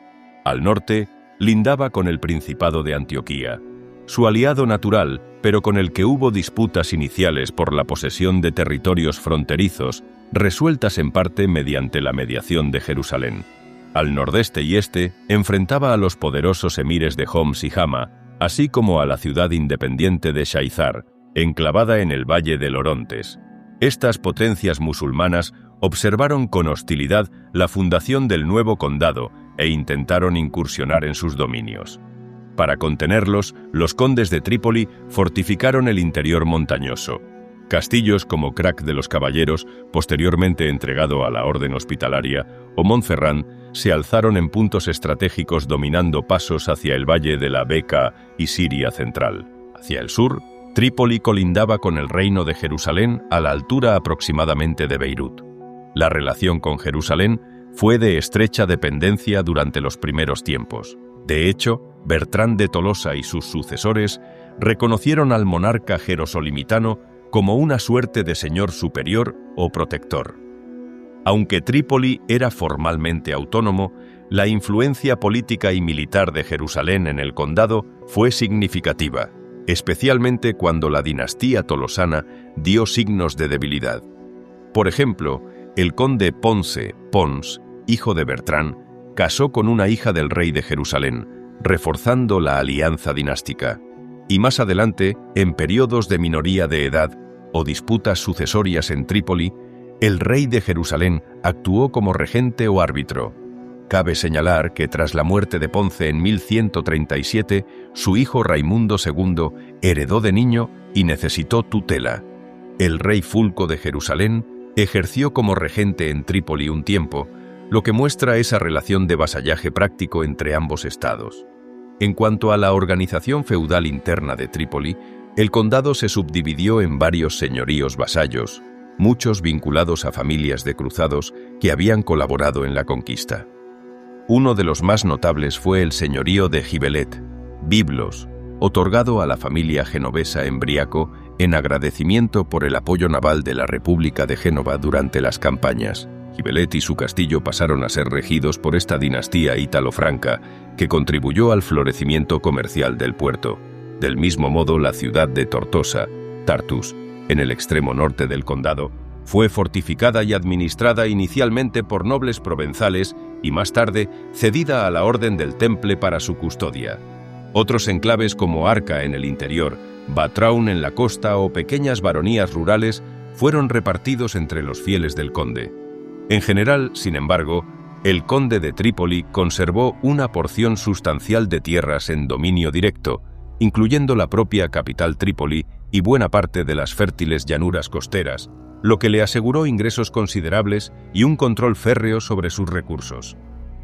[SPEAKER 7] Al norte, lindaba con el Principado de Antioquía, su aliado natural, pero con el que hubo disputas iniciales por la posesión de territorios fronterizos, resueltas en parte mediante la mediación de Jerusalén. Al nordeste y este, enfrentaba a los poderosos emires de Homs y Hama, así como a la ciudad independiente de Shaizar, enclavada en el valle del Orontes. Estas potencias musulmanas observaron con hostilidad la fundación del nuevo condado e intentaron incursionar en sus dominios. Para contenerlos, los condes de Trípoli fortificaron el interior montañoso. Castillos como Crac de los Caballeros, posteriormente entregado a la Orden Hospitalaria, o Montferrand, se alzaron en puntos estratégicos dominando pasos hacia el valle de la Beca y Siria central. Hacia el sur, Trípoli colindaba con el reino de Jerusalén a la altura aproximadamente de Beirut. La relación con Jerusalén fue de estrecha dependencia durante los primeros tiempos. De hecho, Bertrán de Tolosa y sus sucesores reconocieron al monarca jerosolimitano como una suerte de señor superior o protector. Aunque Trípoli era formalmente autónomo, la influencia política y militar de Jerusalén en el condado fue significativa, especialmente cuando la dinastía tolosana dio signos de debilidad. Por ejemplo, el conde Ponce, Pons, hijo de Bertrán, casó con una hija del rey de Jerusalén, reforzando la alianza dinástica. Y más adelante, en periodos de minoría de edad, o disputas sucesorias en Trípoli, el rey de Jerusalén actuó como regente o árbitro. Cabe señalar que tras la muerte de Ponce en 1137, su hijo Raimundo II heredó de niño y necesitó tutela. El rey Fulco de Jerusalén ejerció como regente en Trípoli un tiempo, lo que muestra esa relación de vasallaje práctico entre ambos estados. En cuanto a la organización feudal interna de Trípoli, el condado se subdividió en varios señoríos vasallos, muchos vinculados a familias de cruzados que habían colaborado en la conquista. Uno de los más notables fue el señorío de Gibelet, Biblos, otorgado a la familia genovesa en Briaco en agradecimiento por el apoyo naval de la República de Génova durante las campañas. Gibelet y su castillo pasaron a ser regidos por esta dinastía ítalo-franca, que contribuyó al florecimiento comercial del puerto. Del mismo modo, la ciudad de Tortosa, Tartus, en el extremo norte del condado, fue fortificada y administrada inicialmente por nobles provenzales y más tarde cedida a la Orden del Temple para su custodia. Otros enclaves como Arca en el interior, Batraun en la costa o pequeñas baronías rurales fueron repartidos entre los fieles del conde. En general, sin embargo, el conde de Trípoli conservó una porción sustancial de tierras en dominio directo, incluyendo la propia capital Trípoli y buena parte de las fértiles llanuras costeras, lo que le aseguró ingresos considerables y un control férreo sobre sus recursos.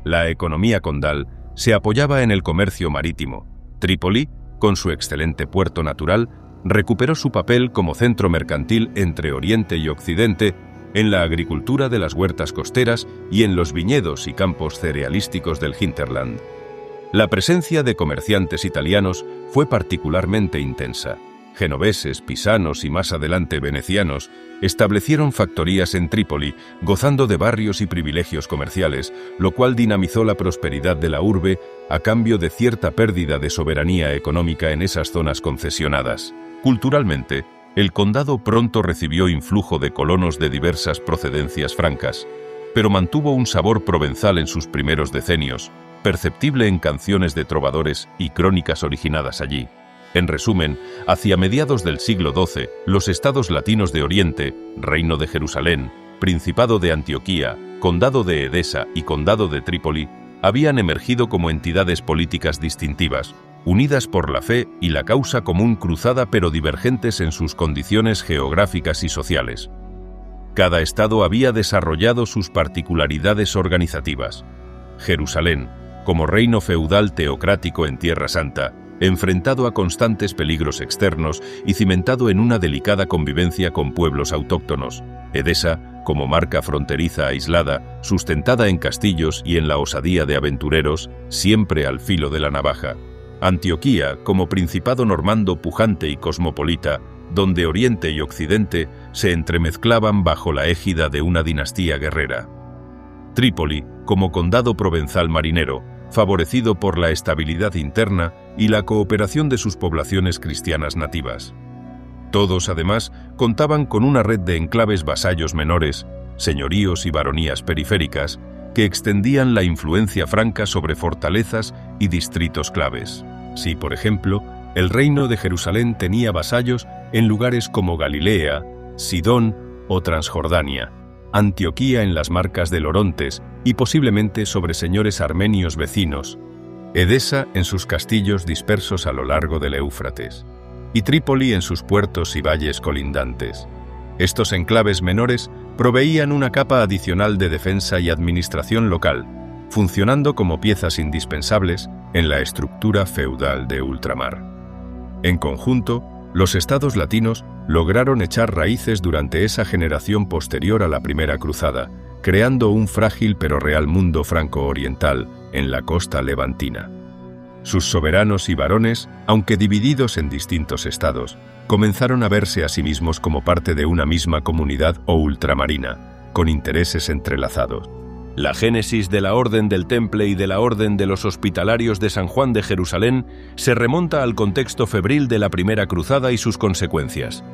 [SPEAKER 7] La economía condal se apoyaba en el comercio marítimo. Trípoli, con su excelente puerto natural, recuperó su papel como centro mercantil entre Oriente y Occidente, en la agricultura de las huertas costeras y en los viñedos y campos cerealísticos del hinterland. La presencia de comerciantes italianos fue particularmente intensa. Genoveses, pisanos y más adelante venecianos establecieron factorías en Trípoli, gozando de barrios y privilegios comerciales, lo cual dinamizó la prosperidad de la urbe a cambio de cierta pérdida de soberanía económica en esas zonas concesionadas. Culturalmente, el condado pronto recibió influjo de colonos de diversas procedencias francas, pero mantuvo un sabor provenzal en sus primeros decenios, perceptible en canciones de trovadores y crónicas originadas allí. En resumen, hacia mediados del siglo XII, los estados latinos de Oriente, Reino de Jerusalén, Principado de Antioquía, Condado de Edesa y Condado de Trípoli, habían emergido como entidades políticas distintivas, unidas por la fe y la causa común cruzada pero divergentes en sus condiciones geográficas y sociales. Cada estado había desarrollado sus particularidades organizativas. Jerusalén, como reino feudal teocrático en Tierra Santa, enfrentado a constantes peligros externos y cimentado en una delicada convivencia con pueblos autóctonos. Edesa, como marca fronteriza aislada, sustentada en castillos y en la osadía de aventureros, siempre al filo de la navaja. Antioquía, como principado normando pujante y cosmopolita, donde Oriente y Occidente se entremezclaban bajo la égida de una dinastía guerrera. Trípoli, como condado provenzal marinero, favorecido por la estabilidad interna y la cooperación de sus poblaciones cristianas nativas. Todos, además, contaban con una red de enclaves vasallos menores, señoríos y baronías periféricas, que extendían la influencia franca sobre fortalezas y distritos claves. Si, por ejemplo, el reino de Jerusalén tenía vasallos en lugares como Galilea, Sidón o Transjordania, Antioquía en las marcas del Orontes y posiblemente sobre señores armenios vecinos, Edesa en sus castillos dispersos a lo largo del Éufrates, y Trípoli en sus puertos y valles colindantes. Estos enclaves menores proveían una capa adicional de defensa y administración local, funcionando como piezas indispensables en la estructura feudal de ultramar. En conjunto, los estados latinos lograron echar raíces durante esa generación posterior a la Primera Cruzada, creando un frágil pero real mundo franco-oriental en la costa levantina. Sus soberanos y varones, aunque divididos en distintos estados, comenzaron a verse a sí mismos como parte de una misma comunidad o ultramarina, con intereses entrelazados.
[SPEAKER 1] La génesis de la Orden del Temple y de la Orden de los Hospitalarios de San Juan de Jerusalén se remonta al contexto febril de la Primera Cruzada y sus consecuencias.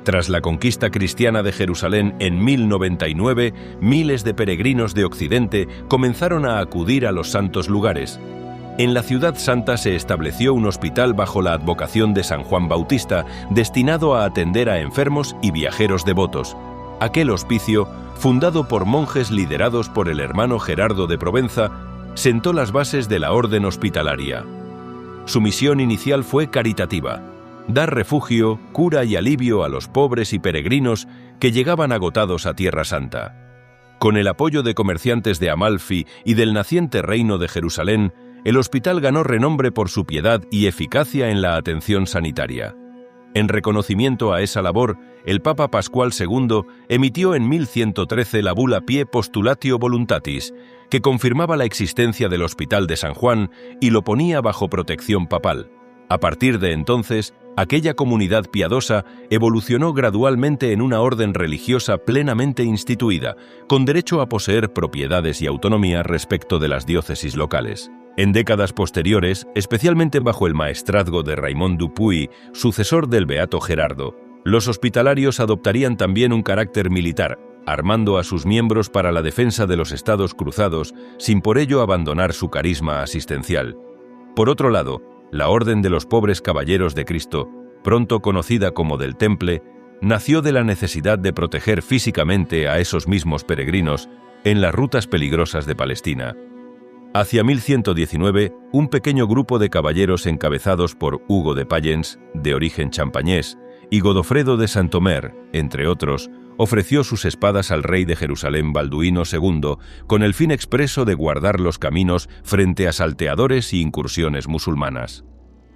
[SPEAKER 1] Tras la conquista cristiana de Jerusalén en 1099, miles de peregrinos de Occidente comenzaron a acudir a los santos lugares.
[SPEAKER 7] En la ciudad santa se estableció un hospital bajo la advocación de San Juan Bautista, destinado a atender a enfermos y viajeros devotos. Aquel hospicio, fundado por monjes liderados por el hermano Gerardo de Provenza, sentó las bases de la orden hospitalaria. Su misión inicial fue caritativa: dar refugio, cura y alivio a los pobres y peregrinos que llegaban agotados a Tierra Santa. Con el apoyo de comerciantes de Amalfi y del naciente reino de Jerusalén, el hospital ganó renombre por su piedad y eficacia en la atención sanitaria. En reconocimiento a esa labor, el Papa Pascual II emitió en 1113 la bula Pie Postulatio Voluntatis, que confirmaba la existencia del Hospital de San Juan y lo ponía bajo protección papal. A partir de entonces, aquella comunidad piadosa evolucionó gradualmente en una orden religiosa plenamente instituida, con derecho a poseer propiedades y autonomía respecto de las diócesis locales. En décadas posteriores, especialmente bajo el maestrazgo de Raymond Dupuy, sucesor del beato Gerardo, los hospitalarios adoptarían también un carácter militar, armando a sus miembros para la defensa de los estados cruzados, sin por ello abandonar su carisma asistencial. Por otro lado, la Orden de los Pobres Caballeros de Cristo, pronto conocida como del Temple, nació de la necesidad de proteger físicamente a esos mismos peregrinos en las rutas peligrosas de Palestina. Hacia 1119, un pequeño grupo de caballeros encabezados por Hugo de Payens, de origen champañés, y Godofredo de Saint-Omer, entre otros, ofreció sus espadas al rey de Jerusalén Balduino II con el fin expreso de guardar los caminos frente a salteadores y incursiones musulmanas.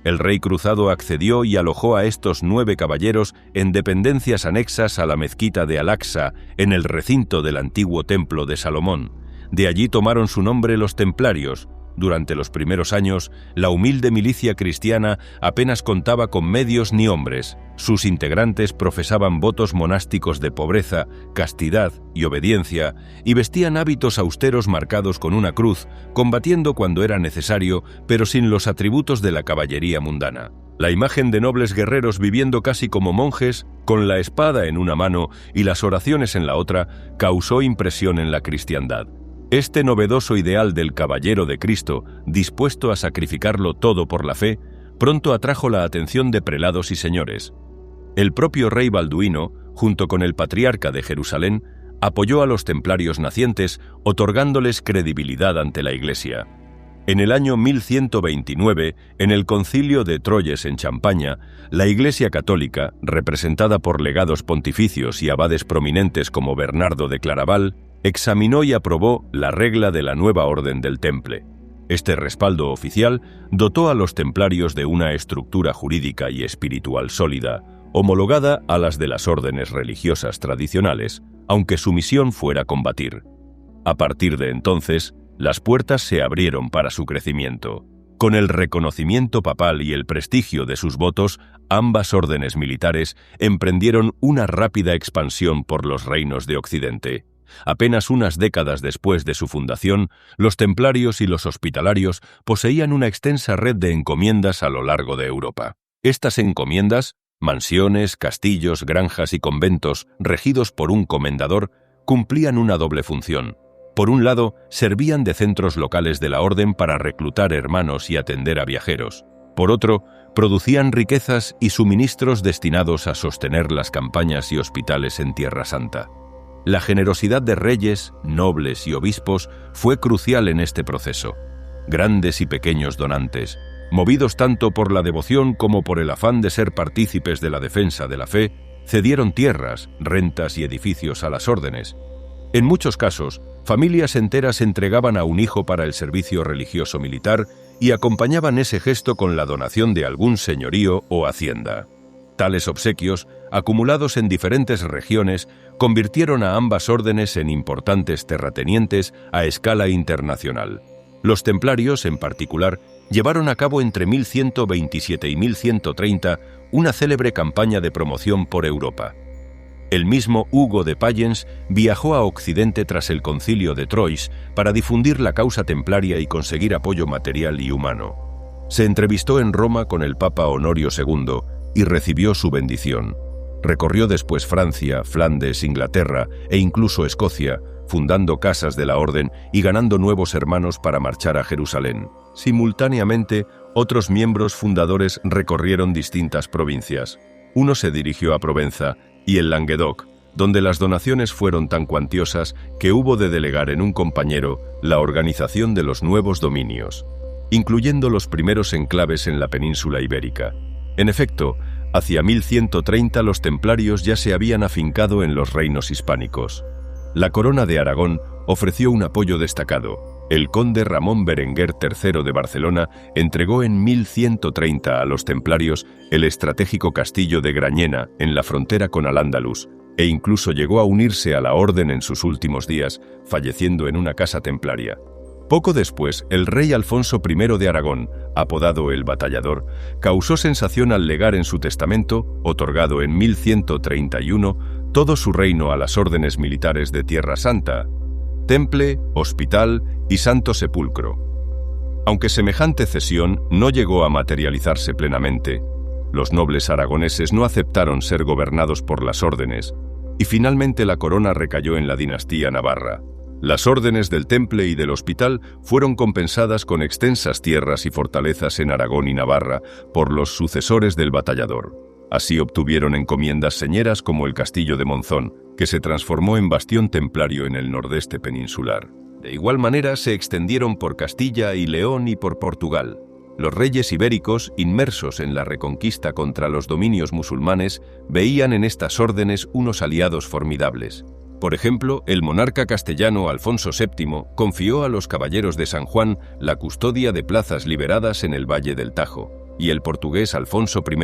[SPEAKER 7] El rey cruzado accedió y alojó a estos 9 caballeros en dependencias anexas a la mezquita de Al-Aqsa, en el recinto del antiguo templo de Salomón. De allí tomaron su nombre los templarios. Durante los primeros años, la humilde milicia cristiana apenas contaba con medios ni hombres. Sus integrantes profesaban votos monásticos de pobreza, castidad y obediencia, y vestían hábitos austeros marcados con una cruz, combatiendo cuando era necesario, pero sin los atributos de la caballería mundana. La imagen de nobles guerreros viviendo casi como monjes, con la espada en una mano y las oraciones en la otra, causó impresión en la cristiandad. Este novedoso ideal del caballero de Cristo, dispuesto a sacrificarlo todo por la fe, pronto atrajo la atención de prelados y señores. El propio rey Balduino, junto con el patriarca de Jerusalén, apoyó a los templarios nacientes, otorgándoles credibilidad ante la Iglesia. En el año 1129, en el concilio de Troyes en Champaña, la Iglesia católica, representada por legados pontificios y abades prominentes como Bernardo de Claraval, examinó y aprobó la regla de la nueva orden del Temple. Este respaldo oficial dotó a los templarios de una estructura jurídica y espiritual sólida, homologada a las de las órdenes religiosas tradicionales, aunque su misión fuera combatir. A partir de entonces, las puertas se abrieron para su crecimiento. Con el reconocimiento papal y el prestigio de sus votos, ambas órdenes militares emprendieron una rápida expansión por los reinos de Occidente. Apenas unas décadas después de su fundación, los templarios y los hospitalarios poseían una extensa red de encomiendas a lo largo de Europa. Estas encomiendas, mansiones, castillos, granjas y conventos regidos por un comendador, cumplían una doble función. Por un lado, servían de centros locales de la orden para reclutar hermanos y atender a viajeros. Por otro, producían riquezas y suministros destinados a sostener las campañas y hospitales en Tierra Santa. La generosidad de reyes, nobles y obispos fue crucial en este proceso. Grandes y pequeños donantes, movidos tanto por la devoción como por el afán de ser partícipes de la defensa de la fe, cedieron tierras, rentas y edificios a las órdenes. En muchos casos, familias enteras entregaban a un hijo para el servicio religioso militar y acompañaban ese gesto con la donación de algún señorío o hacienda. Tales obsequios, acumulados en diferentes regiones, convirtieron a ambas órdenes en importantes terratenientes a escala internacional. Los templarios, en particular, llevaron a cabo entre 1127 y 1130 una célebre campaña de promoción por Europa. El mismo Hugo de Payens viajó a Occidente tras el concilio de Troyes para difundir la causa templaria y conseguir apoyo material y humano. Se entrevistó en Roma con el Papa Honorio II y recibió su bendición. Recorrió después Francia, Flandes, Inglaterra e incluso Escocia, fundando casas de la orden y ganando nuevos hermanos para marchar a Jerusalén. Simultáneamente, otros miembros fundadores recorrieron distintas provincias. Uno se dirigió a Provenza y el Languedoc, donde las donaciones fueron tan cuantiosas que hubo de delegar en un compañero la organización de los nuevos dominios, incluyendo los primeros enclaves en la península ibérica. En efecto, hacia 1130 los templarios ya se habían afincado en los reinos hispánicos. La corona de Aragón ofreció un apoyo destacado. El conde Ramón Berenguer III de Barcelona entregó en 1130 a los templarios el estratégico castillo de Grañena en la frontera con Al-Ándalus, e incluso llegó a unirse a la orden en sus últimos días, falleciendo en una casa templaria. Poco después, el rey Alfonso I de Aragón, apodado el Batallador, causó sensación al legar en su testamento, otorgado en 1131, todo su reino a las órdenes militares de Tierra Santa, Temple, Hospital y Santo Sepulcro. Aunque semejante cesión no llegó a materializarse plenamente, los nobles aragoneses no aceptaron ser gobernados por las órdenes, y finalmente la corona recayó en la dinastía navarra. Las órdenes del Temple y del Hospital fueron compensadas con extensas tierras y fortalezas en Aragón y Navarra por los sucesores del Batallador. Así obtuvieron encomiendas señeras como el castillo de Monzón, que se transformó en bastión templario en el nordeste peninsular. De igual manera se extendieron por Castilla y León y por Portugal. Los reyes ibéricos, inmersos en la reconquista contra los dominios musulmanes, veían en estas órdenes unos aliados formidables. Por ejemplo, el monarca castellano Alfonso VII confió a los caballeros de San Juan la custodia de plazas liberadas en el Valle del Tajo, y el portugués Alfonso I,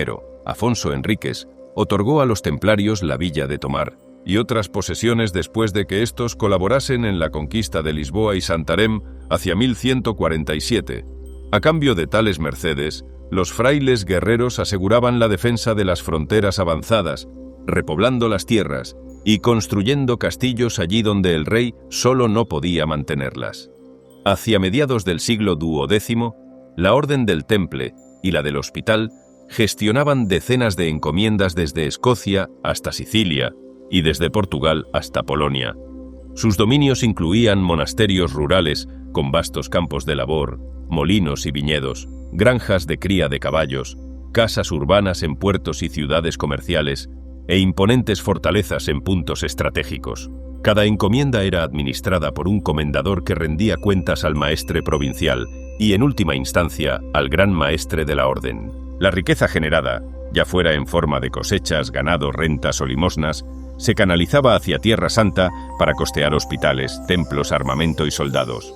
[SPEAKER 7] Afonso Enríquez, otorgó a los templarios la villa de Tomar y otras posesiones después de que estos colaborasen en la conquista de Lisboa y Santarém hacia 1147. A cambio de tales mercedes, los frailes guerreros aseguraban la defensa de las fronteras avanzadas, repoblando las tierras y construyendo castillos allí donde el rey solo no podía mantenerlas. Hacia mediados del siglo XII, la Orden del Temple y la del Hospital gestionaban decenas de encomiendas desde Escocia hasta Sicilia y desde Portugal hasta Polonia. Sus dominios incluían monasterios rurales con vastos campos de labor, molinos y viñedos, granjas de cría de caballos, casas urbanas en puertos y ciudades comerciales, e imponentes fortalezas en puntos estratégicos. Cada encomienda era administrada por un comendador que rendía cuentas al maestre provincial y, en última instancia, al gran maestre de la orden. La riqueza generada, ya fuera en forma de cosechas, ganado, rentas o limosnas, se canalizaba hacia Tierra Santa para costear hospitales, templos, armamento y soldados.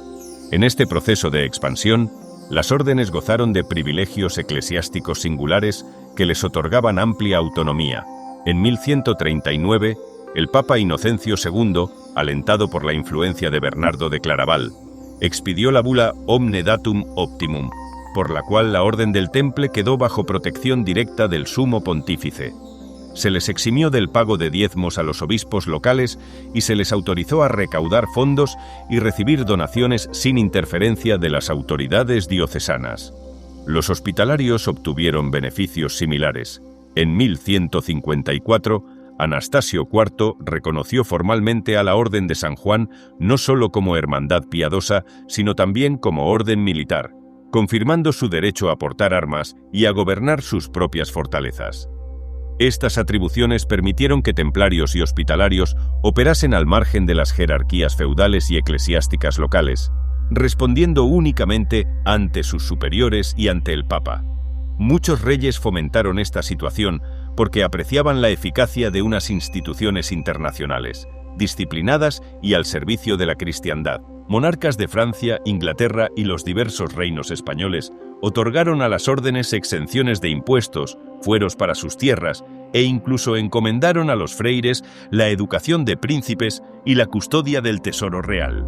[SPEAKER 7] En este proceso de expansión, las órdenes gozaron de privilegios eclesiásticos singulares que les otorgaban amplia autonomía. En 1139, el Papa Inocencio II, alentado por la influencia de Bernardo de Claraval, expidió la bula Omne Datum Optimum, por la cual la Orden del Temple quedó bajo protección directa del Sumo Pontífice. Se les eximió del pago de diezmos a los obispos locales y se les autorizó a recaudar fondos y recibir donaciones sin interferencia de las autoridades diocesanas. Los hospitalarios obtuvieron beneficios similares. En 1154, Anastasio IV reconoció formalmente a la Orden de San Juan no solo como hermandad piadosa, sino también como orden militar, confirmando su derecho a portar armas y a gobernar sus propias fortalezas. Estas atribuciones permitieron que templarios y hospitalarios operasen al margen de las jerarquías feudales y eclesiásticas locales, respondiendo únicamente ante sus superiores y ante el Papa. Muchos reyes fomentaron esta situación porque apreciaban la eficacia de unas instituciones internacionales, disciplinadas y al servicio de la cristiandad. Monarcas de Francia, Inglaterra y los diversos reinos españoles otorgaron a las órdenes exenciones de impuestos, fueros para sus tierras e incluso encomendaron a los freires la educación de príncipes y la custodia del tesoro real.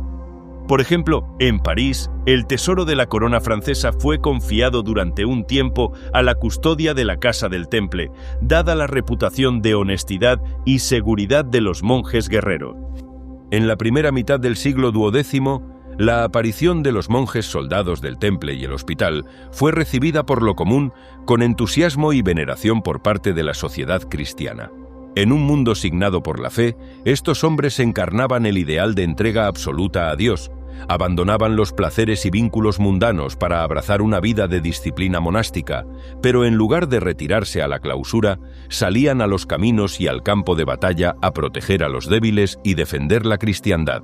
[SPEAKER 7] Por ejemplo, en París, el tesoro de la corona francesa fue confiado durante un tiempo a la custodia de la Casa del Temple, dada la reputación de honestidad y seguridad de los monjes guerreros. En la primera mitad del siglo XII, la aparición de los monjes soldados del Temple y el Hospital fue recibida por lo común con entusiasmo y veneración por parte de la sociedad cristiana. En un mundo signado por la fe, estos hombres encarnaban el ideal de entrega absoluta a Dios, Abandonaban los placeres y vínculos mundanos para abrazar una vida de disciplina monástica, pero en lugar de retirarse a la clausura, salían a los caminos y al campo de batalla a proteger a los débiles y defender la cristiandad.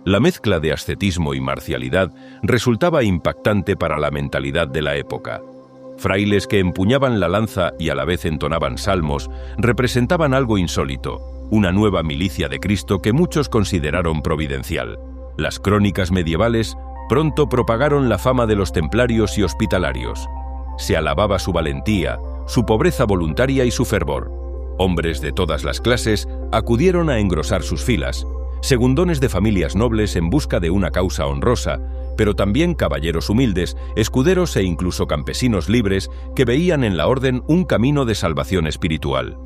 [SPEAKER 7] La mezcla de ascetismo y marcialidad resultaba impactante para la mentalidad de la época. Frailes que empuñaban la lanza y a la vez entonaban salmos representaban algo insólito, una nueva milicia de Cristo que muchos consideraron providencial. Las crónicas medievales pronto propagaron la fama de los templarios y hospitalarios. Se alababa su valentía, su pobreza voluntaria y su fervor. Hombres de todas las clases acudieron a engrosar sus filas, segundones de familias nobles en busca de una causa honrosa, pero también caballeros humildes, escuderos e incluso campesinos libres que veían en la orden un camino de salvación espiritual.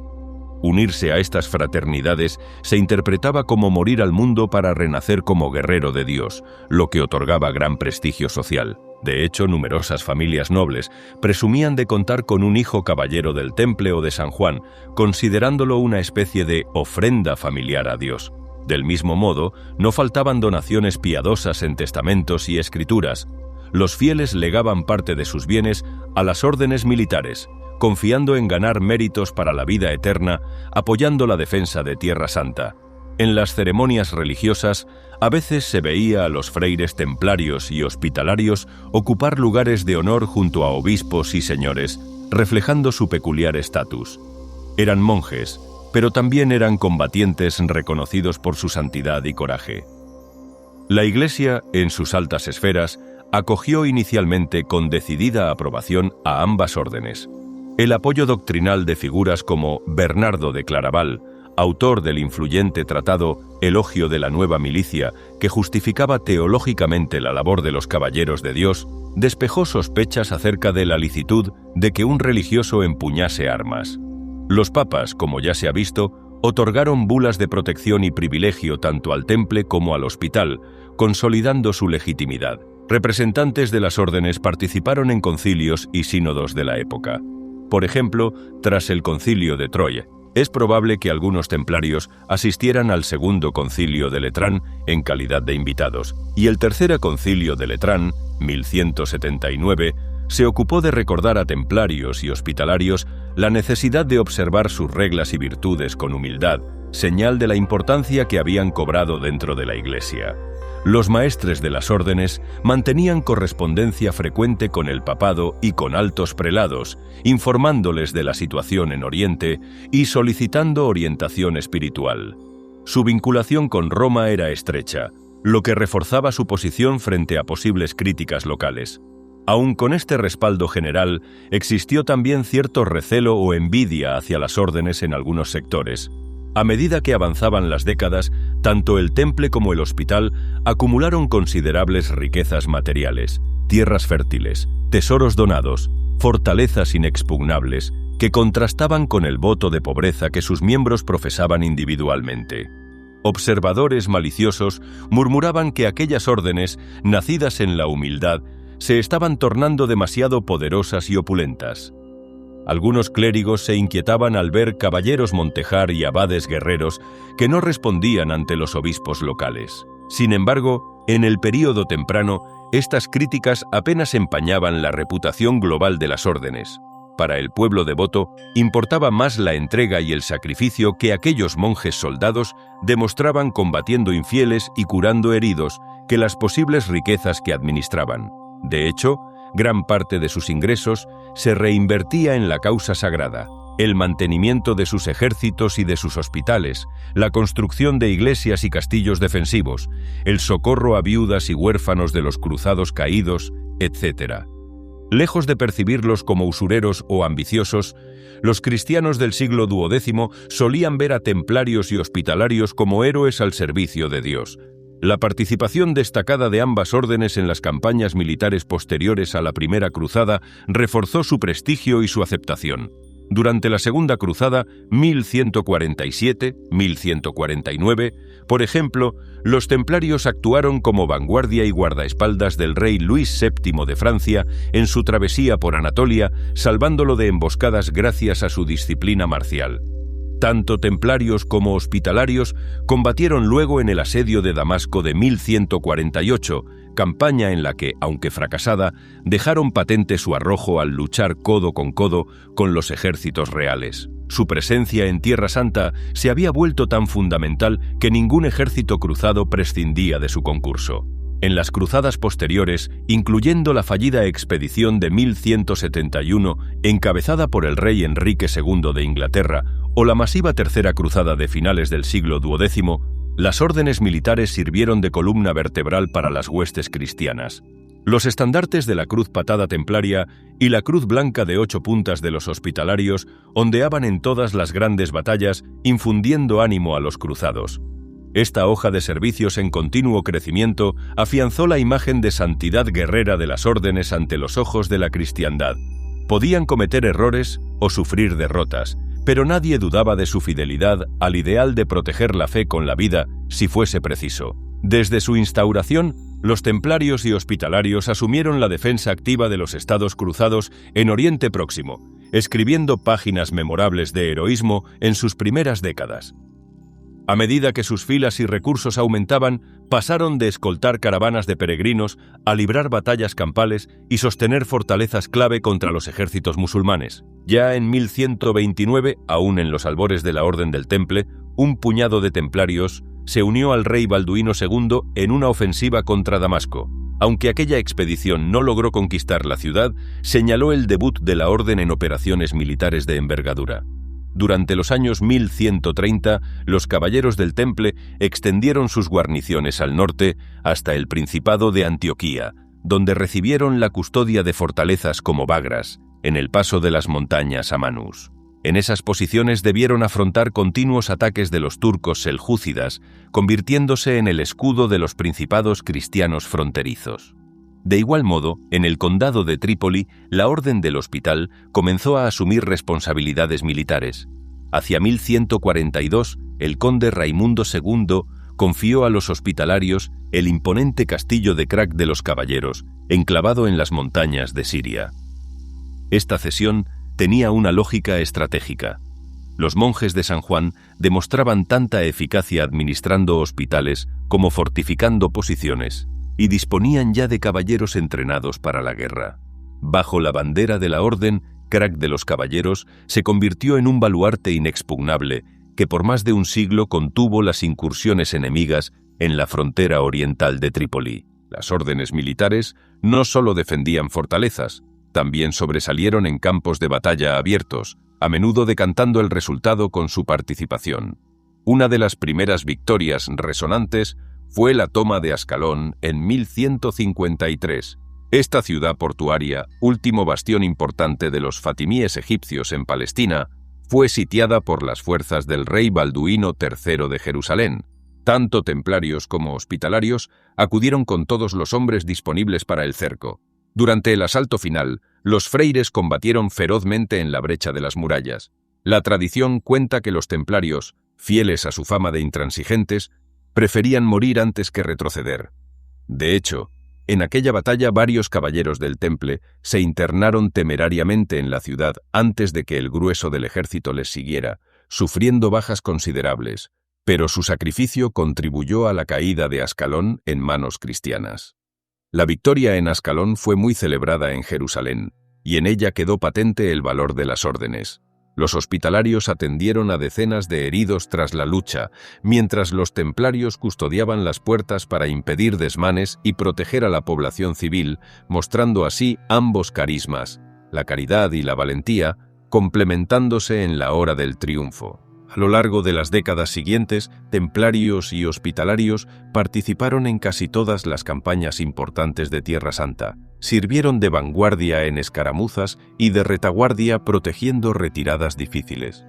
[SPEAKER 7] Unirse a estas fraternidades se interpretaba como morir al mundo para renacer como guerrero de Dios, lo que otorgaba gran prestigio social. De hecho, numerosas familias nobles presumían de contar con un hijo caballero del Temple o de San Juan, considerándolo una especie de ofrenda familiar a Dios. Del mismo modo, no faltaban donaciones piadosas en testamentos y escrituras. Los fieles legaban parte de sus bienes a las órdenes militares, confiando en ganar méritos para la vida eterna, apoyando la defensa de Tierra Santa. En las ceremonias religiosas, a veces se veía a los freires templarios y hospitalarios ocupar lugares de honor junto a obispos y señores, reflejando su peculiar estatus. Eran monjes, pero también eran combatientes reconocidos por su santidad y coraje. La Iglesia, en sus altas esferas, acogió inicialmente con decidida aprobación a ambas órdenes. El apoyo doctrinal de figuras como Bernardo de Claraval, autor del influyente tratado Elogio de la Nueva Milicia, que justificaba teológicamente la labor de los caballeros de Dios, despejó sospechas acerca de la licitud de que un religioso empuñase armas. Los papas, como ya se ha visto, otorgaron bulas de protección y privilegio tanto al Temple como al hospital, consolidando su legitimidad. Representantes de las órdenes participaron en concilios y sínodos de la época. Por ejemplo, tras el concilio de Troyes, es probable que algunos templarios asistieran al segundo concilio de Letrán en calidad de invitados, y el tercer concilio de Letrán, 1179, se ocupó de recordar a templarios y hospitalarios la necesidad de observar sus reglas y virtudes con humildad, señal de la importancia que habían cobrado dentro de la Iglesia. Los maestres de las órdenes mantenían correspondencia frecuente con el papado y con altos prelados, informándoles de la situación en Oriente y solicitando orientación espiritual. Su vinculación con Roma era estrecha, lo que reforzaba su posición frente a posibles críticas locales. Aun con este respaldo general, existió también cierto recelo o envidia hacia las órdenes en algunos sectores. A medida que avanzaban las décadas, tanto el Temple como el hospital acumularon considerables riquezas materiales, tierras fértiles, tesoros donados, fortalezas inexpugnables, que contrastaban con el voto de pobreza que sus miembros profesaban individualmente. Observadores maliciosos murmuraban que aquellas órdenes, nacidas en la humildad, se estaban tornando demasiado poderosas y opulentas. Algunos clérigos se inquietaban al ver caballeros montejar y abades guerreros que no respondían ante los obispos locales. Sin embargo, en el período temprano, estas críticas apenas empañaban la reputación global de las órdenes. Para el pueblo devoto, importaba más la entrega y el sacrificio que aquellos monjes soldados demostraban combatiendo infieles y curando heridos que las posibles riquezas que administraban. De hecho, gran parte de sus ingresos se reinvertía en la causa sagrada, el mantenimiento de sus ejércitos y de sus hospitales, la construcción de iglesias y castillos defensivos, el socorro a viudas y huérfanos de los cruzados caídos, etc. Lejos de percibirlos como usureros o ambiciosos, los cristianos del siglo XII solían ver a templarios y hospitalarios como héroes al servicio de Dios. La participación destacada de ambas órdenes en las campañas militares posteriores a la Primera Cruzada reforzó su prestigio y su aceptación. Durante la Segunda Cruzada, 1147-1149, por ejemplo, los templarios actuaron como vanguardia y guardaespaldas del rey Luis VII de Francia en su travesía por Anatolia, salvándolo de emboscadas gracias a su disciplina marcial. Tanto templarios como hospitalarios combatieron luego en el asedio de Damasco de 1148, campaña en la que, aunque fracasada, dejaron patente su arrojo al luchar codo con los ejércitos reales. Su presencia en Tierra Santa se había vuelto tan fundamental que ningún ejército cruzado prescindía de su concurso. En las cruzadas posteriores, incluyendo la fallida expedición de 1171 encabezada por el rey Enrique II de Inglaterra o la masiva Tercera Cruzada de finales del siglo XII, las órdenes militares sirvieron de columna vertebral para las huestes cristianas. Los estandartes de la cruz patada templaria y la cruz blanca de 8 puntas de los hospitalarios ondeaban en todas las grandes batallas, infundiendo ánimo a los cruzados. Esta hoja de servicios en continuo crecimiento afianzó la imagen de santidad guerrera de las órdenes ante los ojos de la cristiandad. Podían cometer errores o sufrir derrotas, pero nadie dudaba de su fidelidad al ideal de proteger la fe con la vida si fuese preciso. Desde su instauración, los templarios y hospitalarios asumieron la defensa activa de los estados cruzados en Oriente Próximo, escribiendo páginas memorables de heroísmo en sus primeras décadas. A medida que sus filas y recursos aumentaban, pasaron de escoltar caravanas de peregrinos a librar batallas campales y sostener fortalezas clave contra los ejércitos musulmanes. Ya en 1129, aún en los albores de la Orden del Temple, un puñado de templarios se unió al rey Balduino II en una ofensiva contra Damasco. Aunque aquella expedición no logró conquistar la ciudad, señaló el debut de la orden en operaciones militares de envergadura. Durante los años 1130, los caballeros del Temple extendieron sus guarniciones al norte hasta el Principado de Antioquía, donde recibieron la custodia de fortalezas como Bagras, en el paso de las montañas a Manus. En esas posiciones debieron afrontar continuos ataques de los turcos seljúcidas, convirtiéndose en el escudo de los principados cristianos fronterizos. De igual modo, en el condado de Trípoli, la Orden del Hospital comenzó a asumir responsabilidades militares. Hacia 1142, el conde Raimundo II confió a los hospitalarios el imponente castillo de Krak de los Caballeros, enclavado en las montañas de Siria. Esta cesión tenía una lógica estratégica. Los monjes de San Juan demostraban tanta eficacia administrando hospitales como fortificando posiciones, y disponían ya de caballeros entrenados para la guerra. Bajo la bandera de la Orden, Krak de los Caballeros se convirtió en un baluarte inexpugnable que por más de un siglo contuvo las incursiones enemigas en la frontera oriental de Trípoli. Las órdenes militares no solo defendían fortalezas, también sobresalieron en campos de batalla abiertos, a menudo decantando el resultado con su participación. Una de las primeras victorias resonantes fue la toma de Ascalón en 1153. Esta ciudad portuaria, último bastión importante de los fatimíes egipcios en Palestina, fue sitiada por las fuerzas del rey Balduino III de Jerusalén. Tanto templarios como hospitalarios acudieron con todos los hombres disponibles para el cerco. Durante el asalto final, los freires combatieron ferozmente en la brecha de las murallas. La tradición cuenta que los templarios, fieles a su fama de intransigentes, preferían morir antes que retroceder. De hecho, en aquella batalla varios caballeros del Temple se internaron temerariamente en la ciudad antes de que el grueso del ejército les siguiera, sufriendo bajas considerables, pero su sacrificio contribuyó a la caída de Ascalón en manos cristianas. La victoria en Ascalón fue muy celebrada en Jerusalén, y en ella quedó patente el valor de las órdenes. Los hospitalarios atendieron a decenas de heridos tras la lucha, mientras los templarios custodiaban las puertas para impedir desmanes y proteger a la población civil, mostrando así ambos carismas, la caridad y la valentía, complementándose en la hora del triunfo. A lo largo de las décadas siguientes, templarios y hospitalarios participaron en casi todas las campañas importantes de Tierra Santa. Sirvieron de vanguardia en escaramuzas y de retaguardia protegiendo retiradas difíciles.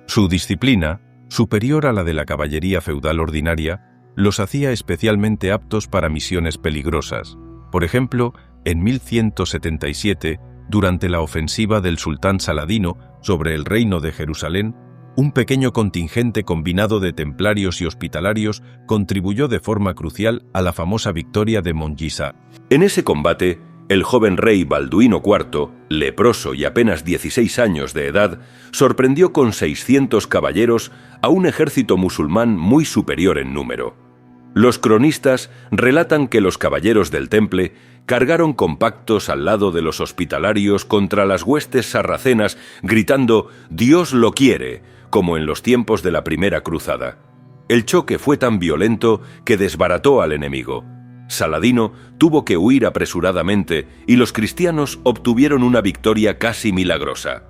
[SPEAKER 7] Su disciplina, superior a la de la caballería feudal ordinaria, los hacía especialmente aptos para misiones peligrosas. Por ejemplo, en 1177, durante la ofensiva del sultán Saladino sobre el reino de Jerusalén, un pequeño contingente combinado de templarios y hospitalarios contribuyó de forma crucial a la famosa victoria de Mongiza.
[SPEAKER 1] En ese combate, el joven rey Balduino IV leproso y apenas 16 años de edad, sorprendió con 600 caballeros a un ejército musulmán muy superior en número. Los cronistas relatan que los caballeros del Temple cargaron compactos al lado de los hospitalarios contra las huestes sarracenas, gritando «Dios lo quiere», como en los tiempos de la primera cruzada. El choque fue tan violento que desbarató al enemigo. Saladino tuvo que huir apresuradamente y los cristianos obtuvieron una victoria casi milagrosa.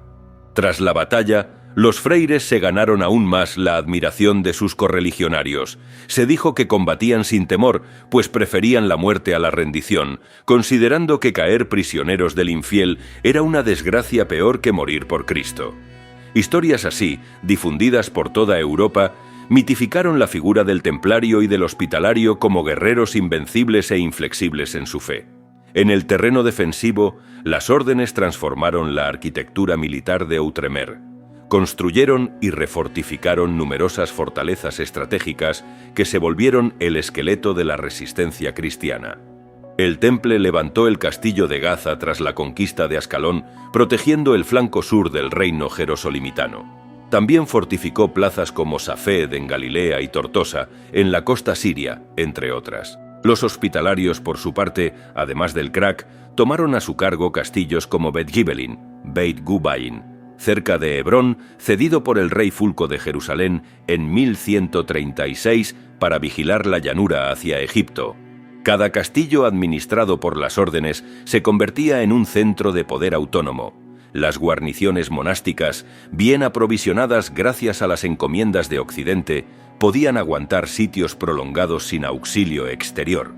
[SPEAKER 1] Tras la batalla, los freires se ganaron aún más la admiración de sus correligionarios. Se dijo que combatían sin temor, pues preferían la muerte a la rendición, considerando que caer prisioneros del infiel era una desgracia peor que morir por Cristo. Historias así, difundidas por toda Europa, mitificaron la figura del templario y del hospitalario como guerreros invencibles e inflexibles en su fe. En el terreno defensivo, las órdenes transformaron la arquitectura militar de Outremer. Construyeron y refortificaron numerosas fortalezas estratégicas que se volvieron el esqueleto de la resistencia cristiana. El Temple levantó el castillo de Gaza tras la conquista de Ascalón, protegiendo el flanco sur del reino jerosolimitano. También fortificó plazas como Safed en Galilea y Tortosa, en la costa siria, entre otras. Los hospitalarios, por su parte, además del Krak, tomaron a su cargo castillos como Bet Gibelin, Beit Gubain, cerca de Hebrón, cedido por el rey Fulco de Jerusalén en 1136 para vigilar la llanura hacia Egipto. Cada castillo administrado por las órdenes se convertía en un centro de poder autónomo. Las guarniciones monásticas, bien aprovisionadas gracias a las encomiendas de Occidente, podían aguantar sitios prolongados sin auxilio exterior.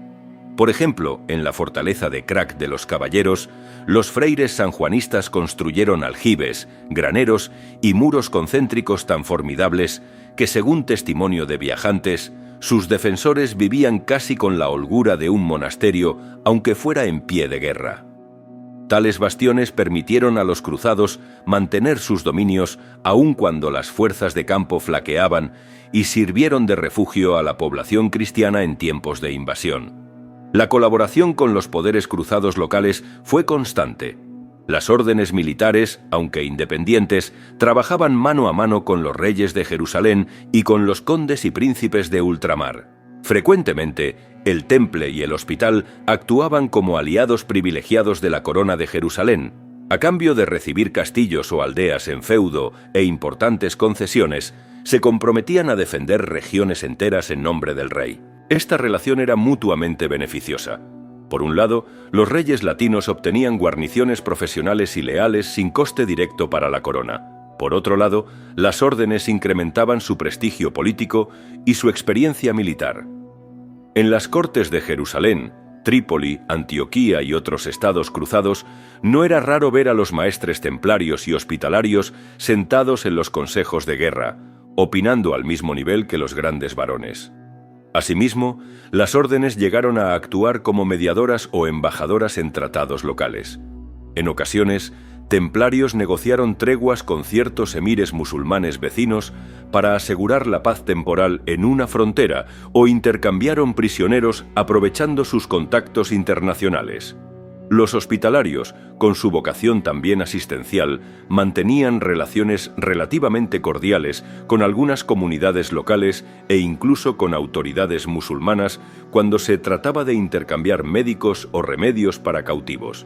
[SPEAKER 1] Por ejemplo, en la fortaleza de Krak de los Caballeros, los freires sanjuanistas construyeron aljibes, graneros y muros concéntricos tan formidables que, según testimonio de viajantes, sus defensores vivían casi con la holgura de un monasterio, aunque fuera en pie de guerra. Tales bastiones permitieron a los cruzados mantener sus dominios aun cuando las fuerzas de campo flaqueaban y sirvieron de refugio a la población cristiana en tiempos de invasión. La colaboración con los poderes cruzados locales fue constante. Las órdenes militares, aunque independientes, trabajaban mano a mano con los reyes de Jerusalén y con los condes y príncipes de ultramar. Frecuentemente, el Temple y el Hospital actuaban como aliados privilegiados de la corona de Jerusalén. A cambio de recibir castillos o aldeas en feudo e importantes concesiones, se comprometían a defender regiones enteras en nombre del rey. Esta relación era mutuamente beneficiosa. Por un lado, los reyes latinos obtenían guarniciones profesionales y leales sin coste directo para la corona. Por otro lado, las órdenes incrementaban su prestigio político y su experiencia militar. En las cortes de Jerusalén, Trípoli, Antioquía y otros estados cruzados, no era raro ver a los maestres templarios y hospitalarios sentados en los consejos de guerra, opinando al mismo nivel que los grandes varones. Asimismo, las órdenes llegaron a actuar como mediadoras o embajadoras en tratados locales. En ocasiones, templarios negociaron treguas con ciertos emires musulmanes vecinos para asegurar la paz temporal en una frontera o intercambiaron prisioneros aprovechando sus contactos internacionales. Los hospitalarios, con su vocación también asistencial, mantenían relaciones relativamente cordiales con algunas comunidades locales e incluso con autoridades musulmanas cuando se trataba de intercambiar médicos o remedios para cautivos.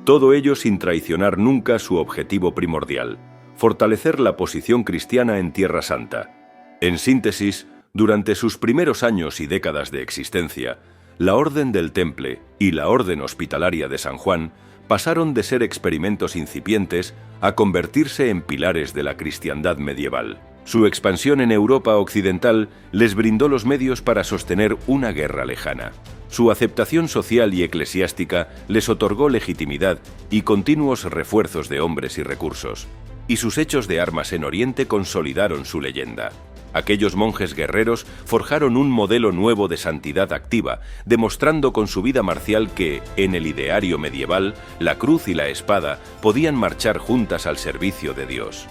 [SPEAKER 1] Todo ello sin traicionar nunca su objetivo primordial: fortalecer la posición cristiana en Tierra Santa. En síntesis, durante sus primeros años y décadas de existencia, la Orden del Temple y la Orden Hospitalaria de San Juan pasaron de ser experimentos incipientes a convertirse en pilares de la cristiandad medieval. Su expansión en Europa occidental les brindó los medios para sostener una guerra lejana. Su aceptación social y eclesiástica les otorgó legitimidad y continuos refuerzos de hombres y recursos. Y sus hechos de armas en Oriente consolidaron su leyenda. Aquellos monjes guerreros forjaron un modelo nuevo de santidad activa, demostrando con su vida marcial que, en el ideario medieval, la cruz y la espada podían marchar juntas al servicio de Dios.